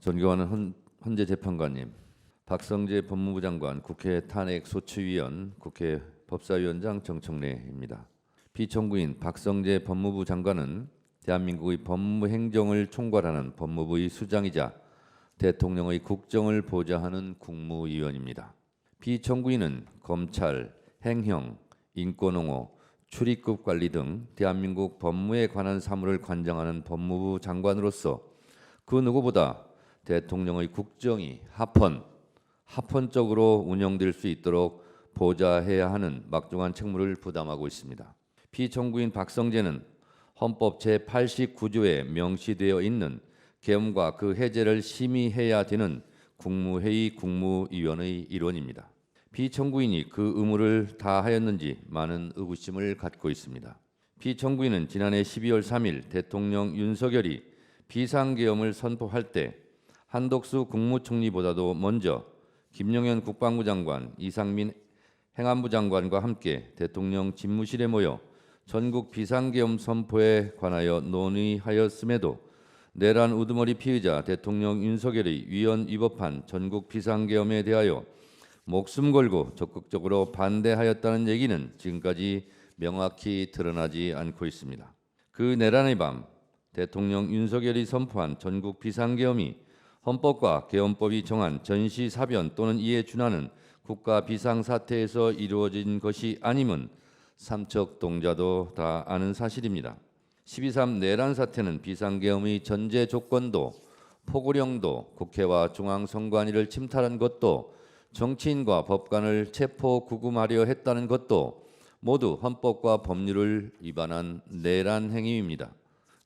존경하는 헌재 재판관님, 박성재 법무부 장관, 국회 탄핵소추위원, 국회 법사위원장 정청래입니다. 피청구인 박성재 법무부 장관은 대한민국의 법무 행정을 총괄하는 법무부의 수장이자 대통령의 국정을 보좌하는 국무위원입니다. 피청구인은 검찰, 행형, 인권옹호, 출입국 관리 등 대한민국 법무에 관한 사무를 관장하는 법무부 장관으로서 그 누구보다 대통령의 국정이 합헌적으로 운영될 수 있도록 보좌해야 하는 막중한 책무를 부담하고 있습니다. 피청구인 박성재는 헌법 제89조에 명시되어 있는 계엄과 그 해제를 심의해야 되는 국무회의 국무위원의 일원입니다. 피청구인이 그 의무를 다하였는지 많은 의구심을 갖고 있습니다. 피청구인은 지난해 12월 3일 대통령 윤석열이 비상계엄을 선포할 때 한덕수 국무총리보다도 먼저 김영현 국방부 장관, 이상민 행안부 장관과 함께 대통령 집무실에 모여 전국 비상계엄 선포에 관하여 논의하였음에도 내란 우두머리 피의자 대통령 윤석열의 위헌 위법한 전국 비상계엄에 대하여 목숨 걸고 적극적으로 반대하였다는 얘기는 지금까지 명확히 드러나지 않고 있습니다. 그 내란의 밤 대통령 윤석열이 선포한 전국 비상계엄이 헌법과 계엄법이 정한 전시사변 또는 이에 준하는 국가 비상사태에서 이루어진 것이 아님은 삼척동자도 다 아는 사실입니다. 12.3 내란 사태는 비상계엄의 전제 조건도 포고령도 국회와 중앙선관위를 침탈한 것도 정치인과 법관을 체포 구금하려 했다는 것도 모두 헌법과 법률을 위반한 내란 행위입니다.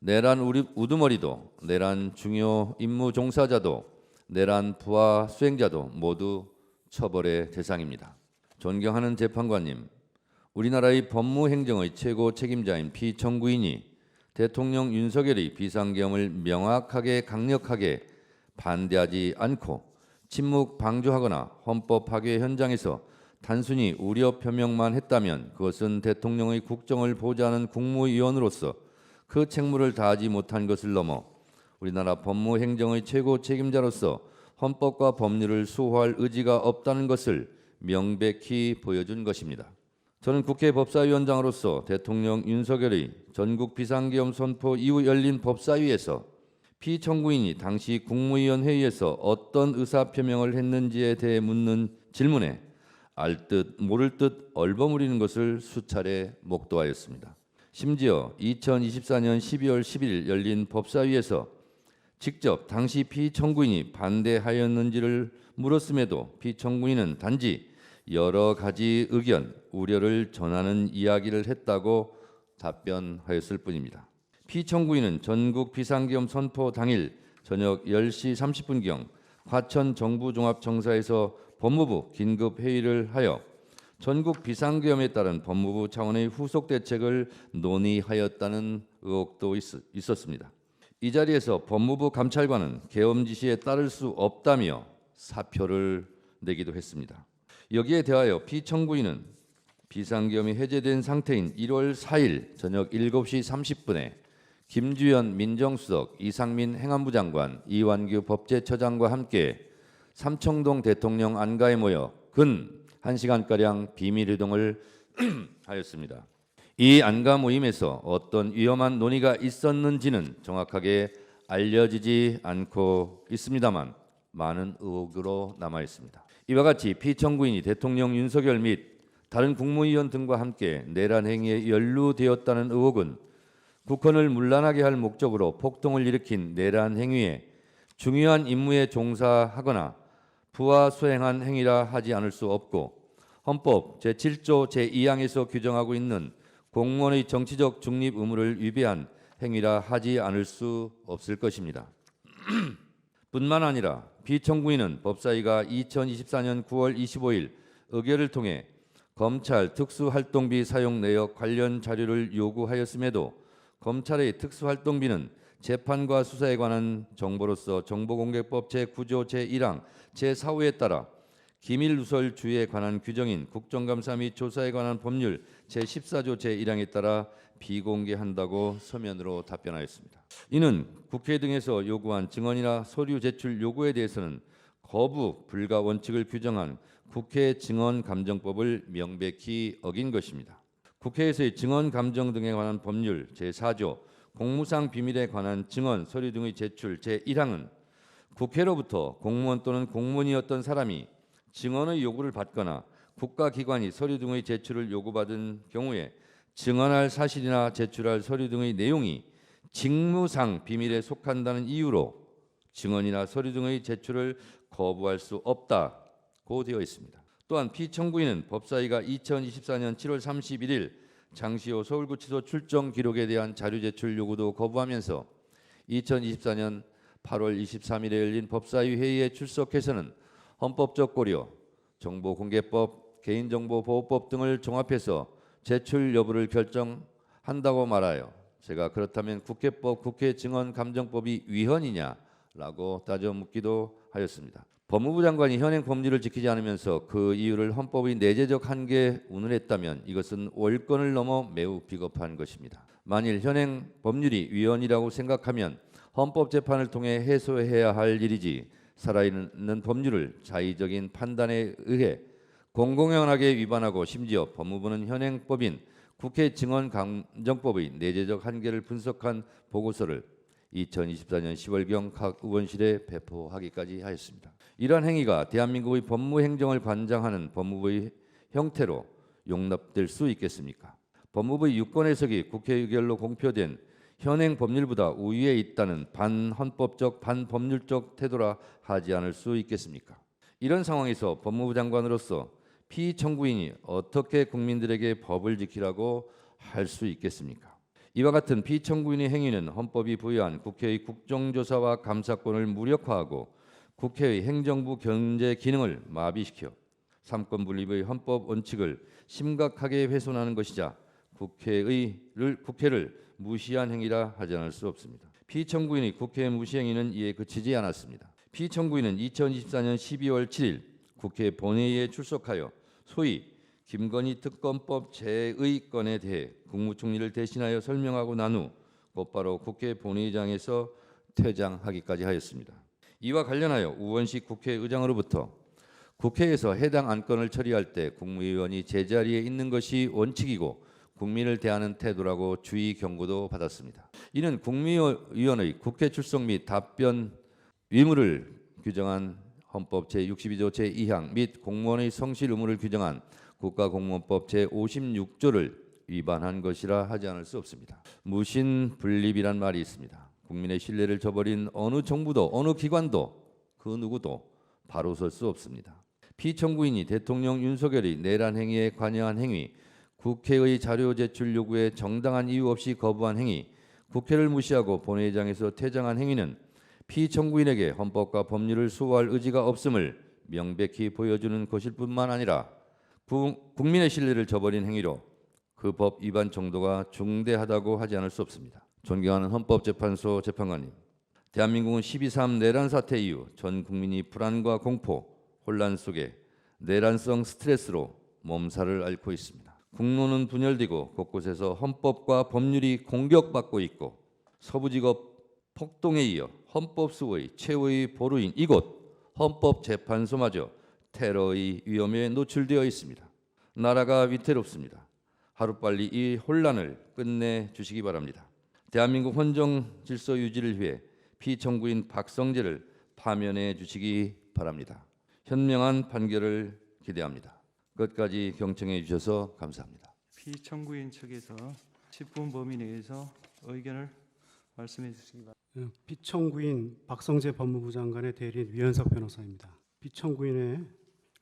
내란 우두머리도 내란 중요 임무 종사자도 내란 부하 수행자도 모두 처벌의 대상입니다. 존경하는 재판관님, 우리나라의 법무행정의 최고 책임자인 피청구인이 대통령 윤석열의 비상계엄을 명확하게 강력하게 반대하지 않고 침묵 방조하거나 헌법 파괴 현장에서 단순히 우려 표명만 했다면 그것은 대통령의 국정을 보좌하는 국무위원으로서 그 책무를 다하지 못한 것을 넘어 우리나라 법무행정의 최고 책임자로서 헌법과 법률을 수호할 의지가 없다는 것을 명백히 보여준 것입니다. 저는 국회 법사위원장으로서 대통령 윤석열의 전국 비상계엄 선포 이후 열린 법사위에서 피청구인이 당시 국무위원 회의에서 어떤 의사표명을 했는지에 대해 묻는 질문에 알 듯 모를 듯 얼버무리는 것을 수차례 목도하였습니다. 심지어 2024년 12월 10일 열린 법사위에서 직접 당시 피청구인이 반대하였는지를 물었음에도 피청구인은 단지 여러 가지 의견, 우려를 전하는 이야기를 했다고 답변하였을 뿐입니다. 피청구인은 전국 비상계엄 선포 당일 저녁 10시 30분경 과천 정부종합청사에서 법무부 긴급회의를 하여 전국 비상계엄에 따른 법무부 차원의 후속 대책을 논의하였다는 의혹도 있었습니다. 이 자리에서 법무부 감찰관은 계엄 지시에 따를 수 없다며 사표를 내기도 했습니다. 여기에 대하여 피청구인은 비상계엄이 해제된 상태인 1월 4일 저녁 7시 30분에 김주현 민정수석, 이상민 행안부 장관, 이완규 법제처장과 함께 삼청동 대통령 안가에 모여 근 1시간가량 비밀회동을 하였습니다. 이 안가 모임에서 어떤 위험한 논의가 있었는지는 정확하게 알려지지 않고 있습니다만 많은 의혹으로 남아 있습니다. 이와 같이 피청구인이 대통령 윤석열 및 다른 국무위원 등과 함께 내란 행위에 연루되었다는 의혹은 국헌을 문란하게 할 목적으로 폭동을 일으킨 내란 행위에 중요한 임무에 종사하거나 부하 수행한 행위라 하지 않을 수 없고 헌법 제7조 제2항에서 규정하고 있는 공무원의 정치적 중립 의무를 위배한 행위라 하지 않을 수 없을 것입니다. 뿐만 아니라 피청구인은 법사위가 2024년 9월 25일 의결을 통해 검찰 특수활동비 사용 내역 관련 자료를 요구하였음에도 검찰의 특수활동비는 재판과 수사에 관한 정보로서 정보공개법 제9조 제1항 제4호에 따라 기밀누설주의에 관한 규정인 국정감사 및 조사에 관한 법률 제14조 제1항에 따라 비공개한다고 서면으로 답변하였습니다. 이는 국회 등에서 요구한 증언이나 서류 제출 요구에 대해서는 거부 불가 원칙을 규정한 국회 증언감정법을 명백히 어긴 것입니다. 국회에서의 증언감정 등에 관한 법률 제4조 공무상 비밀에 관한 증언, 서류 등의 제출 제1항은 국회로부터 공무원 또는 공무원이었던 사람이 증언의 요구를 받거나 국가기관이 서류 등의 제출을 요구받은 경우에 증언할 사실이나 제출할 서류 등의 내용이 직무상 비밀에 속한다는 이유로 증언이나 서류 등의 제출을 거부할 수 없다고 되어 있습니다. 또한 피청구인은 법사위가 2024년 7월 31일 장시호 서울구치소 출정 기록에 대한 자료 제출 요구도 거부하면서 2024년 8월 23일에 열린 법사위 회의에 출석해서는 헌법적 고려, 정보공개법, 개인정보보호법 등을 종합해서 제출 여부를 결정한다고 말하여 제가 그렇다면 국회법, 국회증언감정법이 위헌이냐라고 따져 묻기도 하였습니다. 법무부 장관이 현행 법률을 지키지 않으면서 그 이유를 헌법의 내재적 한계에 운운했다면 이것은 월권을 넘어 매우 비겁한 것입니다. 만일 현행 법률이 위헌이라고 생각하면 헌법재판을 통해 해소해야 할 일이지 살아있는 법률을 자의적인 판단에 의해 공공연하게 위반하고 심지어 법무부는 현행법인 국회증언감정법의 내재적 한계를 분석한 보고서를 2024년 10월경 각 의원실에 배포하기까지 하였습니다. 이러한 행위가 대한민국의 법무행정을 관장하는 법무부의 형태로 용납될 수 있겠습니까? 법무부의 유권해석이 국회 의결로 공표된 현행 법률보다 우위에 있다는 반헌법적, 반법률적 태도라 하지 않을 수 있겠습니까? 이런 상황에서 법무부 장관으로서 피청구인이 어떻게 국민들에게 법을 지키라고 할 수 있겠습니까? 이와 같은 피청구인의 행위는 헌법이 부여한 국회의 국정조사와 감사권을 무력화하고 국회의 행정부 견제 기능을 마비시켜 삼권 분립의 헌법 원칙을 심각하게 훼손하는 것이자 국회를 무시한 행위라 하지 않을 수 없습니다. 피청구인의 국회 무시 행위는 이에 그치지 않았습니다. 피청구인은 2024년 12월 7일 국회 본회의에 출석하여 소위 김건희 특검법 재의건에 대해 국무총리를 대신하여 설명하고 난 후 곧바로 국회 본회의장에서 퇴장하기까지 하였습니다. 이와 관련하여 우원식 국회의장으로부터 국회에서 해당 안건을 처리할 때 국무위원이 제자리에 있는 것이 원칙이고 국민을 대하는 태도라고 주의 경고도 받았습니다. 이는 국무위원의 국회 출석 및 답변 의무를 규정한 헌법 제62조 제2항 및 공무원의 성실 의무를 규정한 국가공무원법 제56조를 위반한 것이라 하지 않을 수 없습니다. 무신분립이란 말이 있습니다. 국민의 신뢰를 저버린 어느 정부도 어느 기관도 그 누구도 바로 설 수 없습니다. 피청구인이 대통령 윤석열의 내란 행위에 관여한 행위, 국회의 자료 제출 요구에 정당한 이유 없이 거부한 행위, 국회를 무시하고 본회의장에서 퇴장한 행위는 피청구인에게 헌법과 법률을 수호할 의지가 없음을 명백히 보여주는 것일 뿐만 아니라 국민의 신뢰를 저버린 행위로 그 법 위반 정도가 중대하다고 하지 않을 수 없습니다. 존경하는 헌법재판소 재판관님, 대한민국은 12.3 내란 사태 이후 전 국민이 불안과 공포, 혼란 속에 내란성 스트레스로 몸살을 앓고 있습니다. 국론은 분열되고 곳곳에서 헌법과 법률이 공격받고 있고 서부지법 폭동에 이어 헌법 수호의 최후의 보루인 이곳 헌법재판소마저 테러의 위험에 노출되어 있습니다. 나라가 위태롭습니다. 하루빨리 이 혼란을 끝내주시기 바랍니다. 대한민국 헌정 질서 유지를 위해 피청구인 박성재를 파면해 주시기 바랍니다. 현명한 판결을 기대합니다. 끝까지 경청해 주셔서 감사합니다. 피청구인 측에서 10분 범위 내에서 의견을 말씀해 주시기 바랍니다. 피청구인 박성재 법무부 장관의 대리인 위헌석 변호사입니다. 피청구인을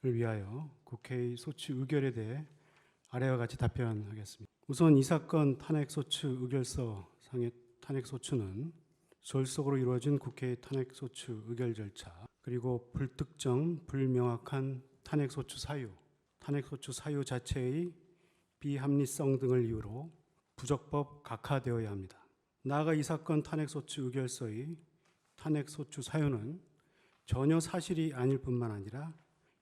위하여 국회의 소추 의결에 대해 아래와 같이 답변하겠습니다. 우선 이 사건 탄핵소추 의결서 상의 탄핵소추는 졸속으로 이루어진 국회의 탄핵소추 의결 절차, 그리고 불특정, 불명확한 탄핵소추 사유 자체의 비합리성 등을 이유로 부적법 각하되어야 합니다. 나아가 이 사건 탄핵소추 의결서의 탄핵소추 사유는 전혀 사실이 아닐 뿐만 아니라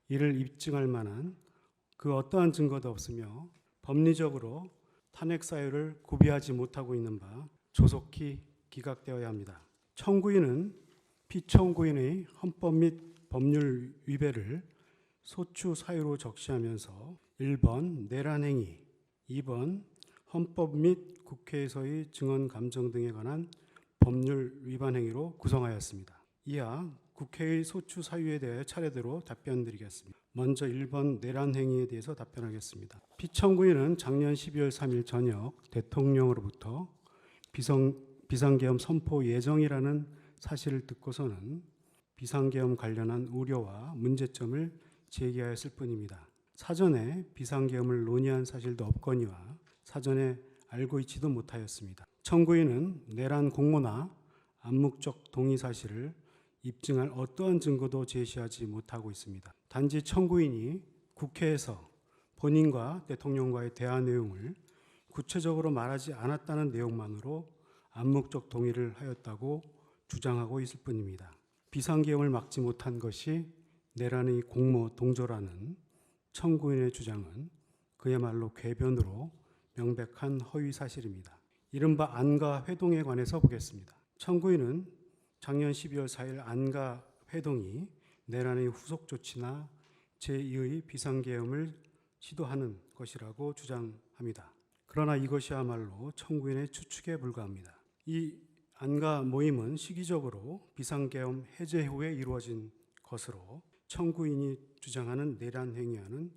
이를 입증할 만한 그 어떠한 증거도 없으며 법리적으로 탄핵 사유를 구비하지 못하고 있는 바 조속히 기각되어야 합니다. 청구인은 피청구인의 헌법 및 법률 위배를 소추 사유로 적시하면서 1번 내란 행위, 2번 헌법 및 국회에서의 증언 감정 등에 관한 법률 위반 행위로 구성하였습니다. 이하 국회의 소추 사유에 대해 차례대로 답변드리겠습니다. 먼저 1번 내란 행위에 대해서 답변하겠습니다. 피청구인은 작년 12월 3일 저녁 대통령으로부터 비상계엄 선포 예정이라는 사실을 듣고서는 비상계엄 관련한 우려와 문제점을 제기하였을 뿐입니다. 사전에 비상계엄을 논의한 사실도 없거니와 사전에 알고 있지도 못하였습니다. 청구인은 내란 공모나 암묵적 동의 사실을 입증할 어떠한 증거도 제시하지 못하고 있습니다. 단지 청구인이 국회에서 본인과 대통령과의 대화 내용을 구체적으로 말하지 않았다는 내용만으로 암묵적 동의를 하였다고 주장하고 있을 뿐입니다. 비상계엄을 막지 못한 것이 내란의 공모 동조라는 청구인의 주장은 그야말로 궤변으로 명백한 허위 사실입니다. 이른바 안가 회동에 관해서 보겠습니다. 청구인은 작년 12월 4일 안가 회동이 내란의 후속 조치나 제2의 비상계엄을 시도하는 것이라고 주장합니다. 그러나 이것이야말로 청구인의 추측에 불과합니다. 이 안가 모임은 시기적으로 비상계엄 해제 후에 이루어진 것으로 청구인이 주장하는 내란 행위와는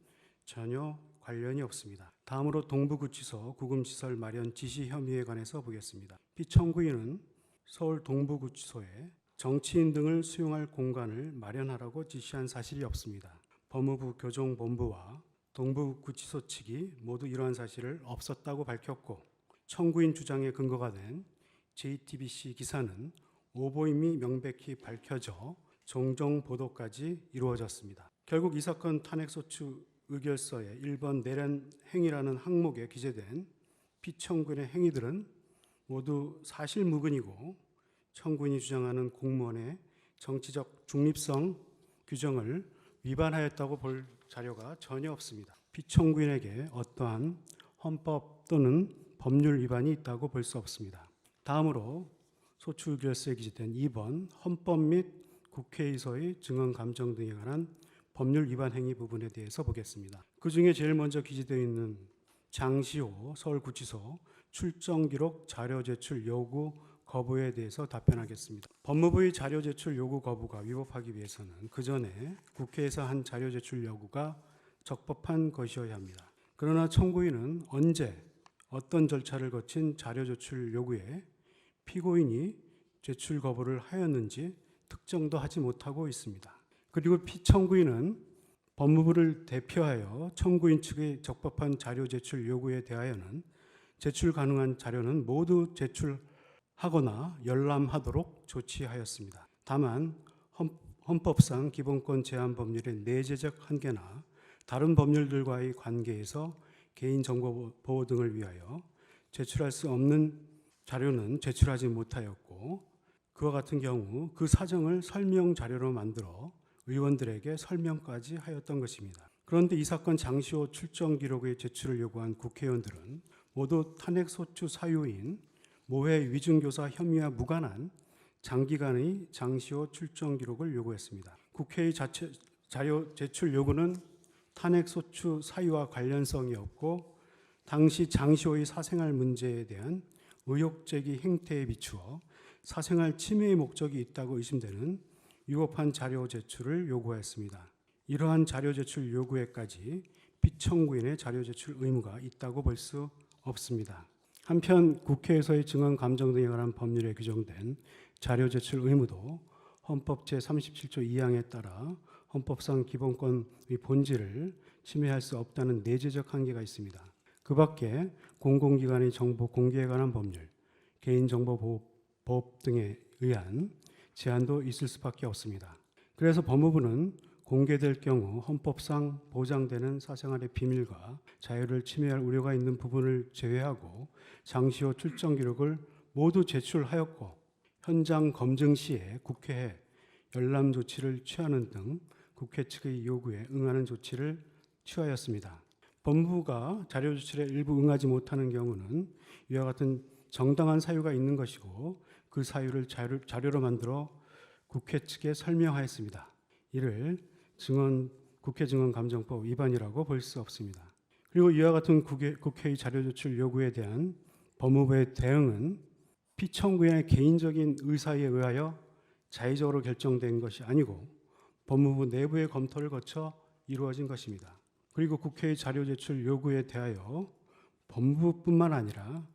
전혀 관련이 없습니다. 다음으로 동부구치소 구금시설 마련 지시 혐의에 관해서 보겠습니다. 피청구인은 서울 동부구치소에 정치인 등을 수용할 공간을 마련하라고 지시한 사실이 없습니다. 법무부 교정본부와 동부구치소 측이 모두 이러한 사실을 없었다고 밝혔고 청구인 주장의 근거가 된 JTBC 기사는 오보임이 명백히 밝혀져 종종 보도까지 이루어졌습니다. 결국 이 사건 탄핵소추 의결서에 1번 내란 행위라는 항목에 기재된 피청구인의 행위들은 모두 사실무근이고 청구인이 주장하는 공무원의 정치적 중립성 규정을 위반하였다고 볼 자료가 전혀 없습니다. 피청구인에게 어떠한 헌법 또는 법률 위반이 있다고 볼 수 없습니다. 다음으로 소추 의결서에 기재된 2번 헌법 및 국회에서의 증언 감정 등에 관한 법률 위반 행위 부분에 대해서 보겠습니다. 그 중에 제일 먼저 기재되어 있는 장시호 서울구치소 출정 기록 자료 제출 요구 거부에 대해서 답변하겠습니다. 법무부의 자료 제출 요구 거부가 위법하기 위해서는 그 전에 국회에서 한 자료 제출 요구가 적법한 것이어야 합니다. 그러나 청구인은 언제 어떤 절차를 거친 자료 제출 요구에 피고인이 제출 거부를 하였는지 특정도 하지 못하고 있습니다. 그리고 피청구인은 법무부를 대표하여 청구인 측의 적법한 자료 제출 요구에 대하여는 제출 가능한 자료는 모두 제출하거나 열람하도록 조치하였습니다. 다만 헌법상 기본권 제한 법률의 내재적 한계나 다른 법률들과의 관계에서 개인정보 보호 등을 위하여 제출할 수 없는 자료는 제출하지 못하였고 그와 같은 경우 그 사정을 설명 자료로 만들어 의원들에게 설명까지 하였던 것입니다. 그런데 이 사건 장시호 출정 기록의 제출을 요구한 국회의원들은 모두 탄핵 소추 사유인 모해 위증교사 혐의와 무관한 장기간의 장시호 출정 기록을 요구했습니다. 국회의 자료 제출 요구는 탄핵 소추 사유와 관련성이 없고 당시 장시호의 사생활 문제에 대한 의혹 제기 행태에 비추어 사생활 침해의 목적이 있다고 의심되는 위법한 자료 제출을 요구하였습니다. 이러한 자료 제출 요구에까지 피청구인의 자료 제출 의무가 있다고 볼 수 없습니다. 한편 국회에서의 증언 감정 등에 관한 법률에 규정된 자료 제출 의무도 헌법 제37조 2항에 따라 헌법상 기본권의 본질을 침해할 수 없다는 내재적 한계가 있습니다. 그 밖에 공공기관의 정보 공개에 관한 법률, 개인정보보호법 등에 의한 제한도 있을 수밖에 없습니다. 그래서 법무부는 공개될 경우 헌법상 보장되는 사생활의 비밀과 자유를 침해할 우려가 있는 부분을 제외하고 장시호 출정 기록을 모두 제출하였고 현장 검증 시에 국회에 열람 조치를 취하는 등 국회 측의 요구에 응하는 조치를 취하였습니다. 법무부가 자료 제출에 일부 응하지 못하는 경우는 이와 같은 정당한 사유가 있는 것이고 그 사유를 자료로 만들어 국회 측에 설명하였습니다. 이를 국회 증언감정법 위반이라고 볼 수 없습니다. 그리고 이와 같은 국회의 자료 제출 요구에 대한 법무부의 대응은 피청구인의 개인적인 의사에 의하여 자의적으로 결정된 것이 아니고 법무부 내부의 검토를 거쳐 이루어진 것입니다. 그리고 국회의 자료 제출 요구에 대하여 법무부뿐만 아니라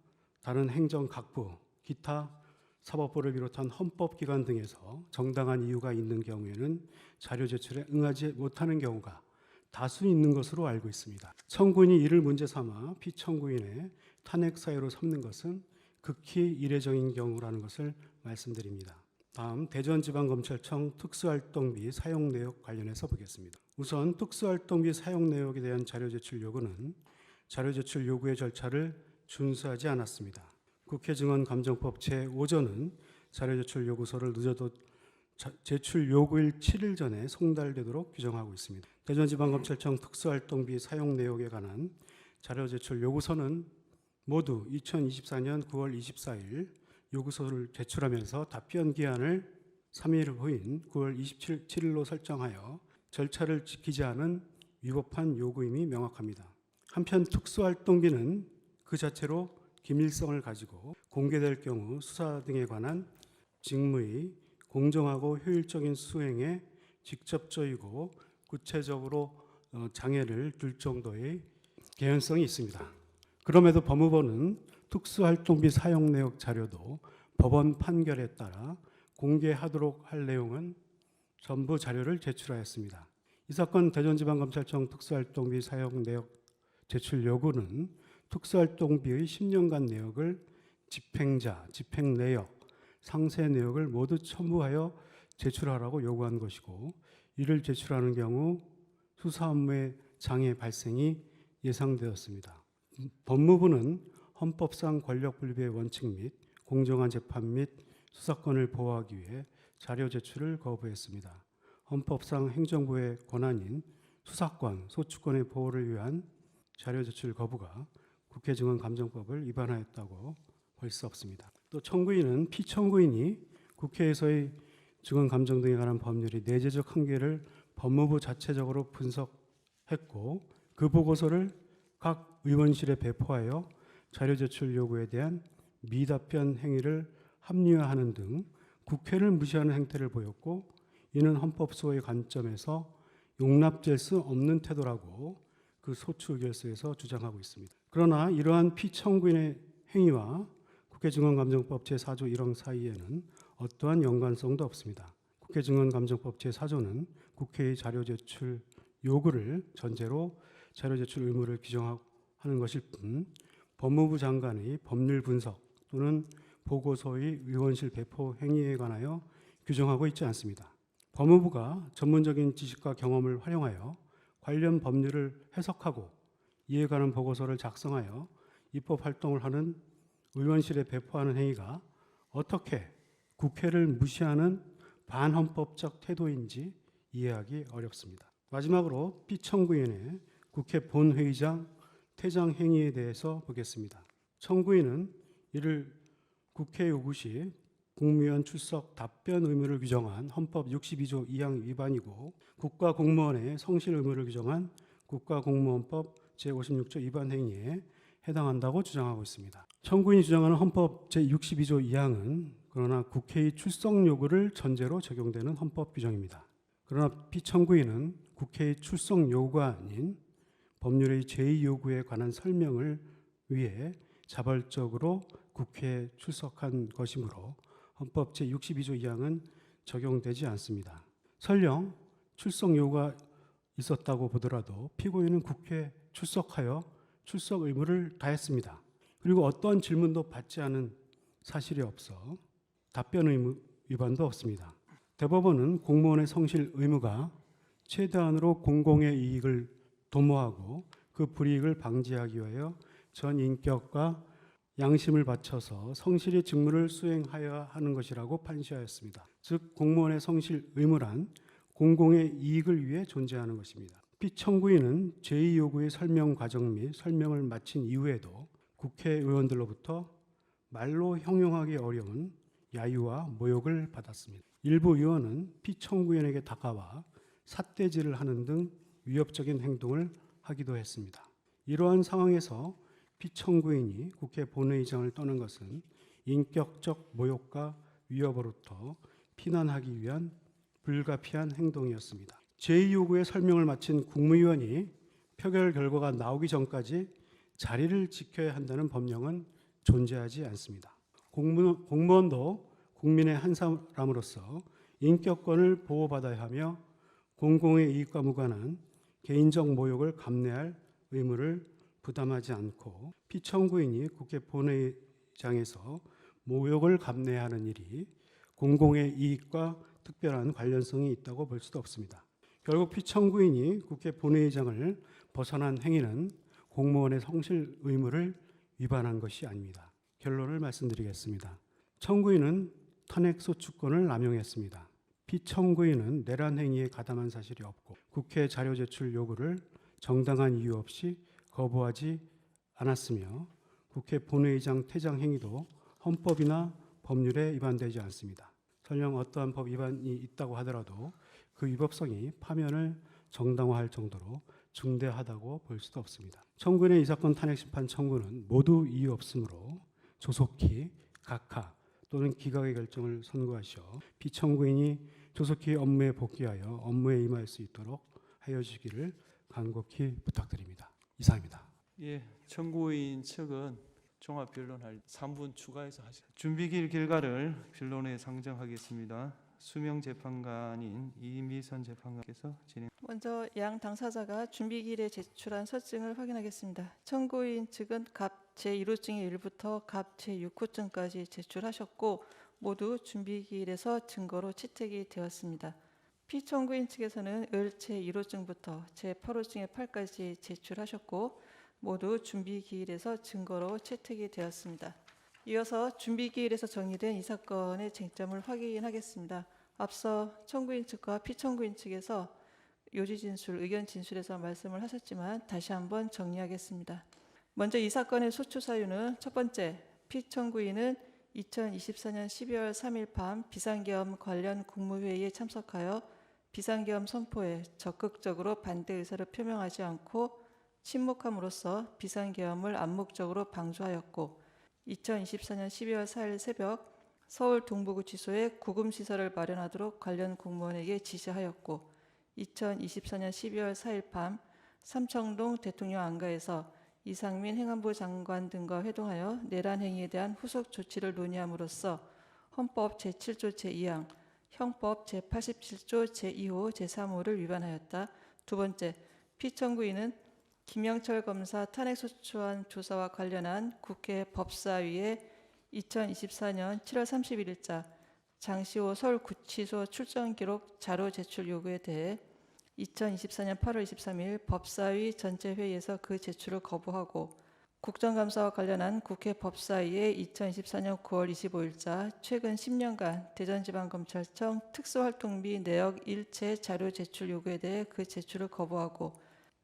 다른 행정 각부, 기타 사법부를 비롯한 헌법기관 등에서 정당한 이유가 있는 경우에는 자료 제출에 응하지 못하는 경우가 다수 있는 것으로 알고 있습니다. 청구인이 이를 문제 삼아 피청구인의 탄핵 사유로 삼는 것은 극히 이례적인 경우라는 것을 말씀드립니다. 다음 대전지방검찰청 특수활동비 사용 내역 관련해서 보겠습니다. 우선 특수활동비 사용 내역에 대한 자료 제출 요구는 자료 제출 요구의 절차를 준수하지 않았습니다. 국회 증언감정법 제5조는 자료 제출 요구서를 늦어도 제출 요구일 7일 전에 송달되도록 규정하고 있습니다. 대전지방검찰청 특수활동비 사용 내역에 관한 자료 제출 요구서는 모두 2024년 9월 24일 요구서를 제출하면서 답변 기한을 3일 후인 9월 27일로 설정하여 절차를 지키지 않은 위법한 요구임이 명확합니다. 한편 특수활동비는 그 자체로 기밀성을 가지고 공개될 경우 수사 등에 관한 직무의 공정하고 효율적인 수행에 직접적이고 구체적으로 장애를 줄 정도의 개연성이 있습니다. 그럼에도 법무부는 특수활동비 사용 내역 자료도 법원 판결에 따라 공개하도록 할 내용은 전부 자료를 제출하였습니다. 이 사건 대전지방검찰청 특수활동비 사용 내역 제출 요구는 특수활동비의 10년간 내역을 집행자, 집행 내역, 상세 내역을 모두 첨부하여 제출하라고 요구한 것이고 이를 제출하는 경우 수사 업무의 장애 발생이 예상되었습니다. 법무부는 헌법상 권력 분립의 원칙 및 공정한 재판 및 수사권을 보호하기 위해 자료 제출을 거부했습니다. 헌법상 행정부의 권한인 수사권, 소추권의 보호를 위한 자료 제출 거부가 국회 증언감정법을 위반하였다고 볼 수 없습니다. 또 청구인은 피청구인이 국회에서의 증언감정 등에 관한 법률의 내재적 한계를 법무부 자체적으로 분석했고 그 보고서를 각 의원실에 배포하여 자료 제출 요구에 대한 미답변 행위를 합리화하는 등 국회를 무시하는 행태를 보였고 이는 헌법소의 관점에서 용납될 수 없는 태도라고 그 소추 의결서에서 주장하고 있습니다. 그러나 이러한 피청구인의 행위와 국회증언감정법 제4조 1항 사이에는 어떠한 연관성도 없습니다. 국회증언감정법 제4조는 국회의 자료 제출 요구를 전제로 자료 제출 의무를 규정하는 것일 뿐 법무부 장관의 법률 분석 또는 보고서의 의원실 배포 행위에 관하여 규정하고 있지 않습니다. 법무부가 전문적인 지식과 경험을 활용하여 관련 법률을 해석하고 이에 관한 보고서를 작성하여 입법 활동을 하는 의원실에 배포하는 행위가 어떻게 국회를 무시하는 반헌법적 태도인지 이해하기 어렵습니다. 마지막으로 피청구인의 국회 본회의장 퇴장 행위에 대해서 보겠습니다. 청구인은 이를 국회 요구 시 국무위원 출석 답변 의무를 규정한 헌법 62조 2항 위반이고 국가공무원의 성실 의무를 규정한 국가공무원법 제56조 위반 행위에 해당한다고 주장하고 있습니다. 청구인이 주장하는 헌법 제62조 2항은 그러나 국회의 출석 요구를 전제로 적용되는 헌법 규정입니다. 그러나 피청구인은 국회의 출석 요구가 아닌 법률의 제2 요구에 관한 설명을 위해 자발적으로 국회에 출석한 것이므로 헌법 제62조 2항은 적용되지 않습니다. 설령 출석 요구가 있었다고 보더라도 피고인은 국회에 출석하여 출석 의무를 다했습니다. 그리고 어떠한 질문도 받지 않은 사실이 없어 답변 의무 위반도 없습니다. 대법원은 공무원의 성실 의무가 최대한으로 공공의 이익을 도모하고 그 불이익을 방지하기 위하여 전 인격과 양심을 바쳐서 성실히 직무를 수행하여야 하는 것이라고 판시하였습니다. 즉 공무원의 성실 의무란 공공의 이익을 위해 존재하는 것입니다. 피청구인은 제2요구의 설명 과정 및 설명을 마친 이후에도 국회의원들로부터 말로 형용하기 어려운 야유와 모욕을 받았습니다. 일부 의원은 피청구인에게 다가와 삿대질을 하는 등 위협적인 행동을 하기도 했습니다. 이러한 상황에서 피청구인이 국회 본회의장을 떠난 것은 인격적 모욕과 위협으로부터 피난하기 위한 불가피한 행동이었습니다. 제2요구의 설명을 마친 국무위원이 표결 결과가 나오기 전까지 자리를 지켜야 한다는 법령은 존재하지 않습니다. 공무원도 국민의 한 사람으로서 인격권을 보호받아야 하며 공공의 이익과 무관한 개인적 모욕을 감내할 의무를 부담하지 않고 피청구인이 국회 본회의장에서 모욕을 감내해야 하는 일이 공공의 이익과 특별한 관련성이 있다고 볼 수도 없습니다. 결국 피청구인이 국회 본회의장을 벗어난 행위는 공무원의 성실 의무를 위반한 것이 아닙니다. 결론을 말씀드리겠습니다. 청구인은 탄핵소추권을 남용했습니다. 피청구인은 내란 행위에 가담한 사실이 없고 국회 자료 제출 요구를 정당한 이유 없이 거부하지 않았으며 국회 본회의장 퇴장 행위도 헌법이나 법률에 위반되지 않습니다. 설령 어떠한 법 위반이 있다고 하더라도 그 위법성이 파면을 정당화할 정도로 중대하다고 볼 수도 없습니다. 청구인의 이 사건 탄핵 심판 청구는 모두 이유 없으므로 조속히 각하 또는 기각의 결정을 선고하시어 피청구인이 조속히 업무에 복귀하여 업무에 임할 수 있도록 하여 주시기를 간곡히 부탁드립니다. 이상입니다. 예, 청구인 측은 종합 변론할 3분 추가해서 하시죠. 준비기일 결과를 변론에 상정하겠습니다. 수명 재판관인 이미선 재판관께서 진행. 먼저 양 당사자가 준비기일에 제출한 서증을 확인하겠습니다. 청구인 측은 갑 제1호증의 일부터 갑 제6호증까지 제출하셨고 모두 준비기일에서 증거로 채택이 되었습니다. 피청구인 측에서는 을 제1호증부터 제8호증의 8까지 제출하셨고 모두 준비기일에서 증거로 채택이 되었습니다. 이어서 준비기일에서 정리된 이 사건의 쟁점을 확인하겠습니다. 앞서 청구인 측과 피청구인 측에서 요지 진술, 의견 진술에서 말씀을 하셨지만 다시 한번 정리하겠습니다. 먼저 이 사건의 소추 사유는 첫 번째, 피청구인은 2024년 12월 3일 밤 비상계엄 관련 국무회의에 참석하여 비상계엄 선포에 적극적으로 반대 의사를 표명하지 않고 침묵함으로써 비상계엄을 암묵적으로 방조하였고 2024년 12월 4일 새벽 서울 동부구치소에 구금시설을 마련하도록 관련 공무원에게 지시하였고 2024년 12월 4일 밤 삼청동 대통령 안가에서 이상민 행안부 장관 등과 회동하여 내란 행위에 대한 후속 조치를 논의함으로써 헌법 제7조 제2항, 형법 제87조 제2호, 제3호를 위반하였다. 두 번째, 피청구인은 김영철 검사 탄핵소추안 조사와 관련한 국회 법사위에 2024년 7월 31일자 장시호 서울구치소 출정 기록 자료 제출 요구에 대해 2024년 8월 23일 법사위 전체 회의에서 그 제출을 거부하고 국정감사와 관련한 국회 법사위에 2024년 9월 25일자 최근 10년간 대전지방검찰청 특수활동비 내역 일체 자료 제출 요구에 대해 그 제출을 거부하고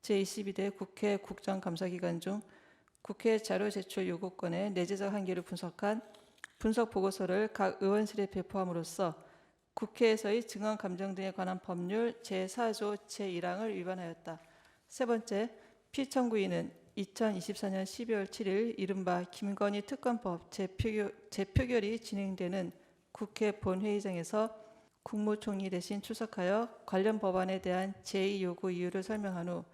제22대 국회 국정감사 기간 중 국회 자료 제출 요구권의 내재적 한계를 분석한 분석 보고서를 각 의원실에 배포함으로써 국회에서의 증언 감정 등에 관한 법률 제4조 제1항을 위반하였다. 세 번째, 피청구인은 2024년 12월 7일 이른바 김건희 특검법 재표결이 진행되는 국회 본회의장에서 국무총리 대신 출석하여 관련 법안에 대한 제2요구 이유를 설명한 후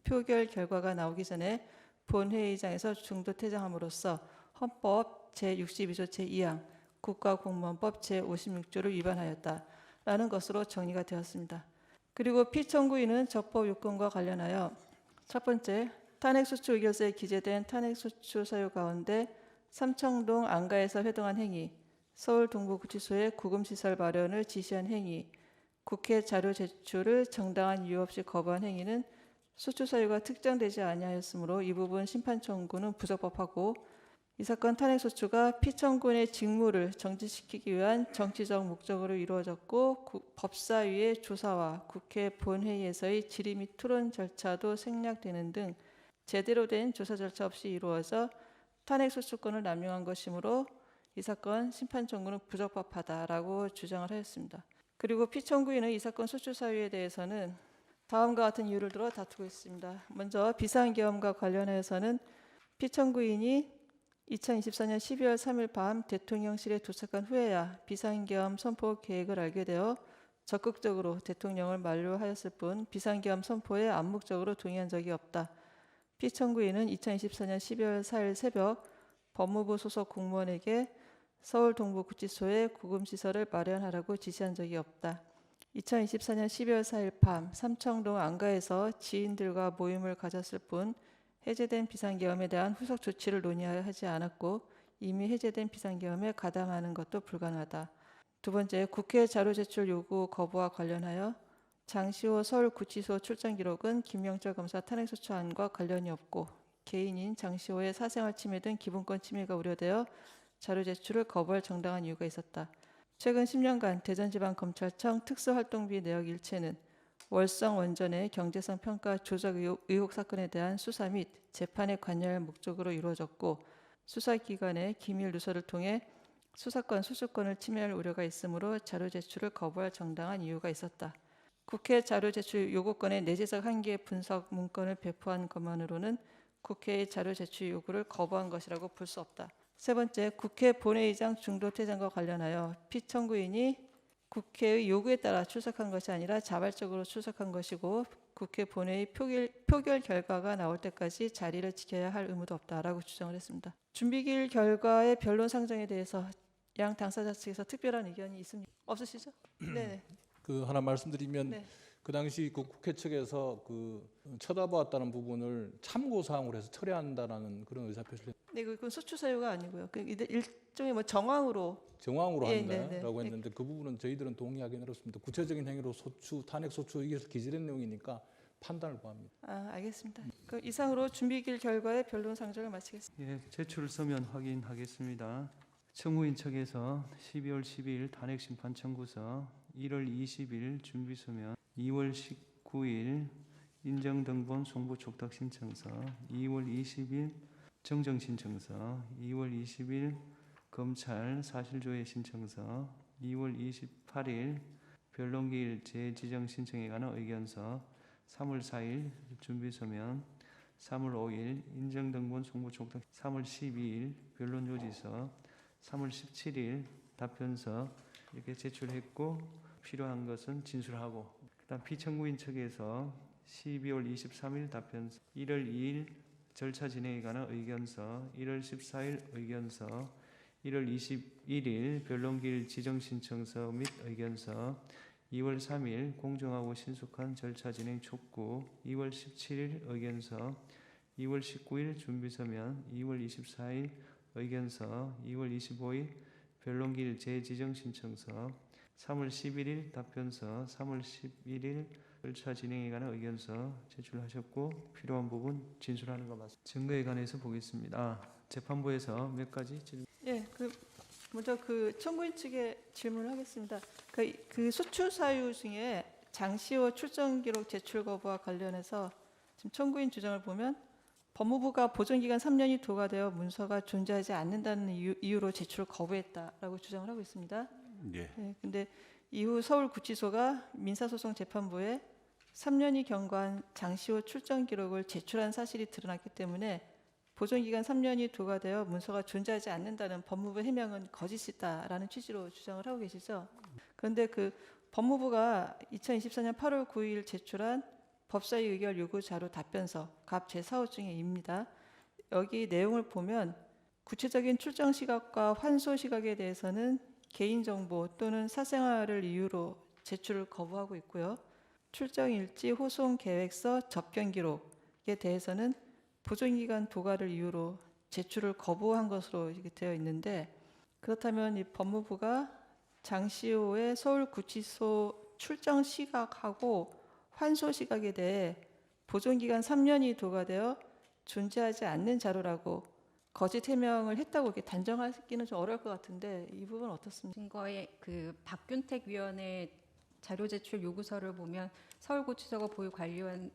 표결 결과가 나오기 전에 본회의장에서 중도 퇴장함으로써 헌법 제62조 제2항, 국가공무원법 제56조를 위반하였다라는 것으로 정리가 되었습니다. 그리고 피청구인은 적법 요건과 관련하여 첫 번째, 탄핵소추 의결서에 기재된 탄핵소추 사유 가운데 삼청동 안가에서 회동한 행위, 서울 동부구치소에 구금시설 마련을 지시한 행위, 국회 자료 제출을 정당한 이유 없이 거부한 행위는 소추 사유가 특정되지 아니하였으므로 이 부분 심판 청구는 부적법하고 이 사건 탄핵소추가 피청구인의 직무를 정지시키기 위한 정치적 목적으로 이루어졌고 법사위의 조사와 국회 본회의에서의 질의 및 토론 절차도 생략되는 등 제대로 된 조사 절차 없이 이루어져 탄핵소추권을 남용한 것이므로 이 사건 심판 청구는 부적법하다라고 주장을 하였습니다. 그리고 피청구인은 이 사건 소추 사유에 대해서는 다음과 같은 이유를 들어 다투고 있습니다. 먼저 비상계엄과 관련해서는 피청구인이 2024년 12월 3일 밤 대통령실에 도착한 후에야 비상계엄 선포 계획을 알게 되어 적극적으로 대통령을 만류하였을 뿐 비상계엄 선포에 암묵적으로 동의한 적이 없다. 피청구인은 2024년 12월 4일 새벽 법무부 소속 공무원에게 서울 동부구치소에 구금시설을 마련하라고 지시한 적이 없다. 2024년 12월 4일 밤 삼청동 안가에서 지인들과 모임을 가졌을 뿐 해제된 비상계엄에 대한 후속 조치를 논의하여 하지 않았고 이미 해제된 비상계엄에 가담하는 것도 불가능하다. 두 번째, 국회 자료 제출 요구 거부와 관련하여 장시호 서울구치소 출장 기록은 김영철 검사 탄핵소추안과 관련이 없고 개인인 장시호의 사생활 침해 등 기본권 침해가 우려되어 자료 제출을 거부할 정당한 이유가 있었다. 최근 10년간 대전지방검찰청 특수활동비 내역 일체는 월성 원전의 경제성 평가 조작 의혹 사건에 대한 수사 및 재판에 관여할 목적으로 이루어졌고 수사기관의 기밀 누설을 통해 수사권 수수권을 침해할 우려가 있으므로 자료 제출을 거부할 정당한 이유가 있었다. 국회 자료 제출 요구권의 내재적 한계 분석 문건을 배포한 것만으로는 국회의 자료 제출 요구를 거부한 것이라고 볼 수 없다. 세 번째, 국회 본회의장 중도 퇴장과 관련하여 피청구인이 국회의 요구에 따라 출석한 것이 아니라 자발적으로 출석한 것이고 국회 본회의 표결 결과가 나올 때까지 자리를 지켜야 할 의무도 없다라고 주장을 했습니다. 준비기일 결과의 변론 상정에 대해서 양 당사자 측에서 특별한 의견이 있습니까? 없으시죠? 네. 그 하나 말씀드리면 네. 그 당시 그 국회 측에서 그 쳐다보았다는 부분을 참고 사항으로 해서 처리한다라는 그런 의사 표시를 네, 그건 소추 사유가 아니고요. 그 일종의 뭐 정황으로 정황으로 예, 한다라고 네. 했는데 그 부분은 저희들은 동의하기는 어렵습니다. 구체적인 행위로 소추, 탄핵 소추 이게 기재된 내용이니까 판단을 구합니다. 알겠습니다. 그럼 이상으로 준비기일 결과의 변론 상정을 마치겠습니다. 예, 제출 서면 확인하겠습니다. 청구인 측에서 12월 12일 탄핵 심판 청구서, 1월 20일 준비 서면, 2월 19일 인정 등본 송부 촉탁 신청서, 2월 20일 정정 신청서, 2월 20일 검찰 사실조회 신청서, 2월 28일 변론기일 재지정 신청에 관한 의견서, 3월 4일 준비 서면, 3월 5일 인정 등본 송부 촉탁, 3월 12일 변론 요지서, 3월 17일 답변서 이렇게 제출했고 필요한 것은 진술하고 그다음 피청구인 측에서 12월 23일 답변서, 1월 2일 절차 진행에 관한 의견서, 1월 14일 의견서, 1월 21일 변론기일 지정 신청서 및 의견서, 2월 3일 공정하고 신속한 절차 진행 촉구, 2월 17일 의견서, 2월 19일 준비서면, 2월 24일 의견서, 2월 25일 변론기일 재지정 신청서, 3월 11일 답변서, 3월 11일 절차 진행에 관한 의견서 제출하셨고 필요한 부분 진술하는 것 맞습니다. 증거에 관해서 보겠습니다. 재판부에서 몇 가지 질문. 예, 먼저 그 청구인 측에 질문을 하겠습니다. 그 소추 사유 중에 장시호 출정 기록 제출 거부와 관련해서 지금 청구인 주장을 보면 법무부가 보존기간 3년이 도과되어 문서가 존재하지 않는다는 이유로 제출을 거부했다라고 주장을 하고 있습니다. 예. 네, 근데 이후 서울구치소가 민사소송 재판부에 3년이 경과한 장시호 출정 기록을 제출한 사실이 드러났기 때문에 보존기간 3년이 도과되어 문서가 존재하지 않는다는 법무부 해명은 거짓이다라는 취지로 주장을 하고 계시죠. 그런데 그 법무부가 2024년 8월 9일 제출한 법사위 의결 요구 자료 답변서 갑 제4호증에입니다. 여기 내용을 보면 구체적인 출정 시각과 환소 시각에 대해서는 개인정보 또는 사생활을 이유로 제출을 거부하고 있고요. 출정 일지, 호송 계획서, 접견 기록에 대해서는 보존기간 도과를 이유로 제출을 거부한 것으로 이렇게 되어 있는데 그렇다면 이 법무부가 장시호의 서울구치소 출정 시각하고 환소 시각에 대해 보존기간 3년이 도과되어 존재하지 않는 자료라고 거짓 해명을 했다고 이렇게 단정하기는 좀 어려울 것 같은데 이 부분 어떻습니까? 증거의 그 박균택 위원의 자료 제출 요구서를 보면 서울구치소가 보유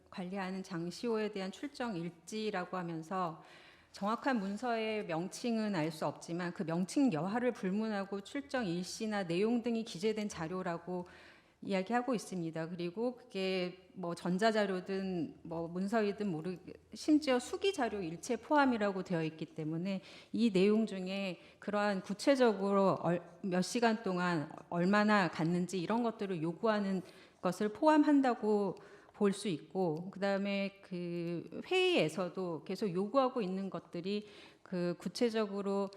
관리하는 장시호에 대한 출정 일지라고 하면서 정확한 문서의 명칭은 알 수 없지만 그 명칭 여하를 불문하고 출정 일시나 내용 등이 기재된 자료라고 이야기하고 있습니다. 그리고 그게 뭐 전자자료든 뭐 문서이든 심지어 수기 자료 일체 포함이라고 되어 있기 때문에 이 내용 중에 그러한 구체적으로 몇 시간 동안 얼마나 갔는지 이런 것들을 요구하는 것을 포함한다고 볼 수 있고, 그다음에 그 회의에서도 계속 요구하고 있는 것들이 그 구체적으로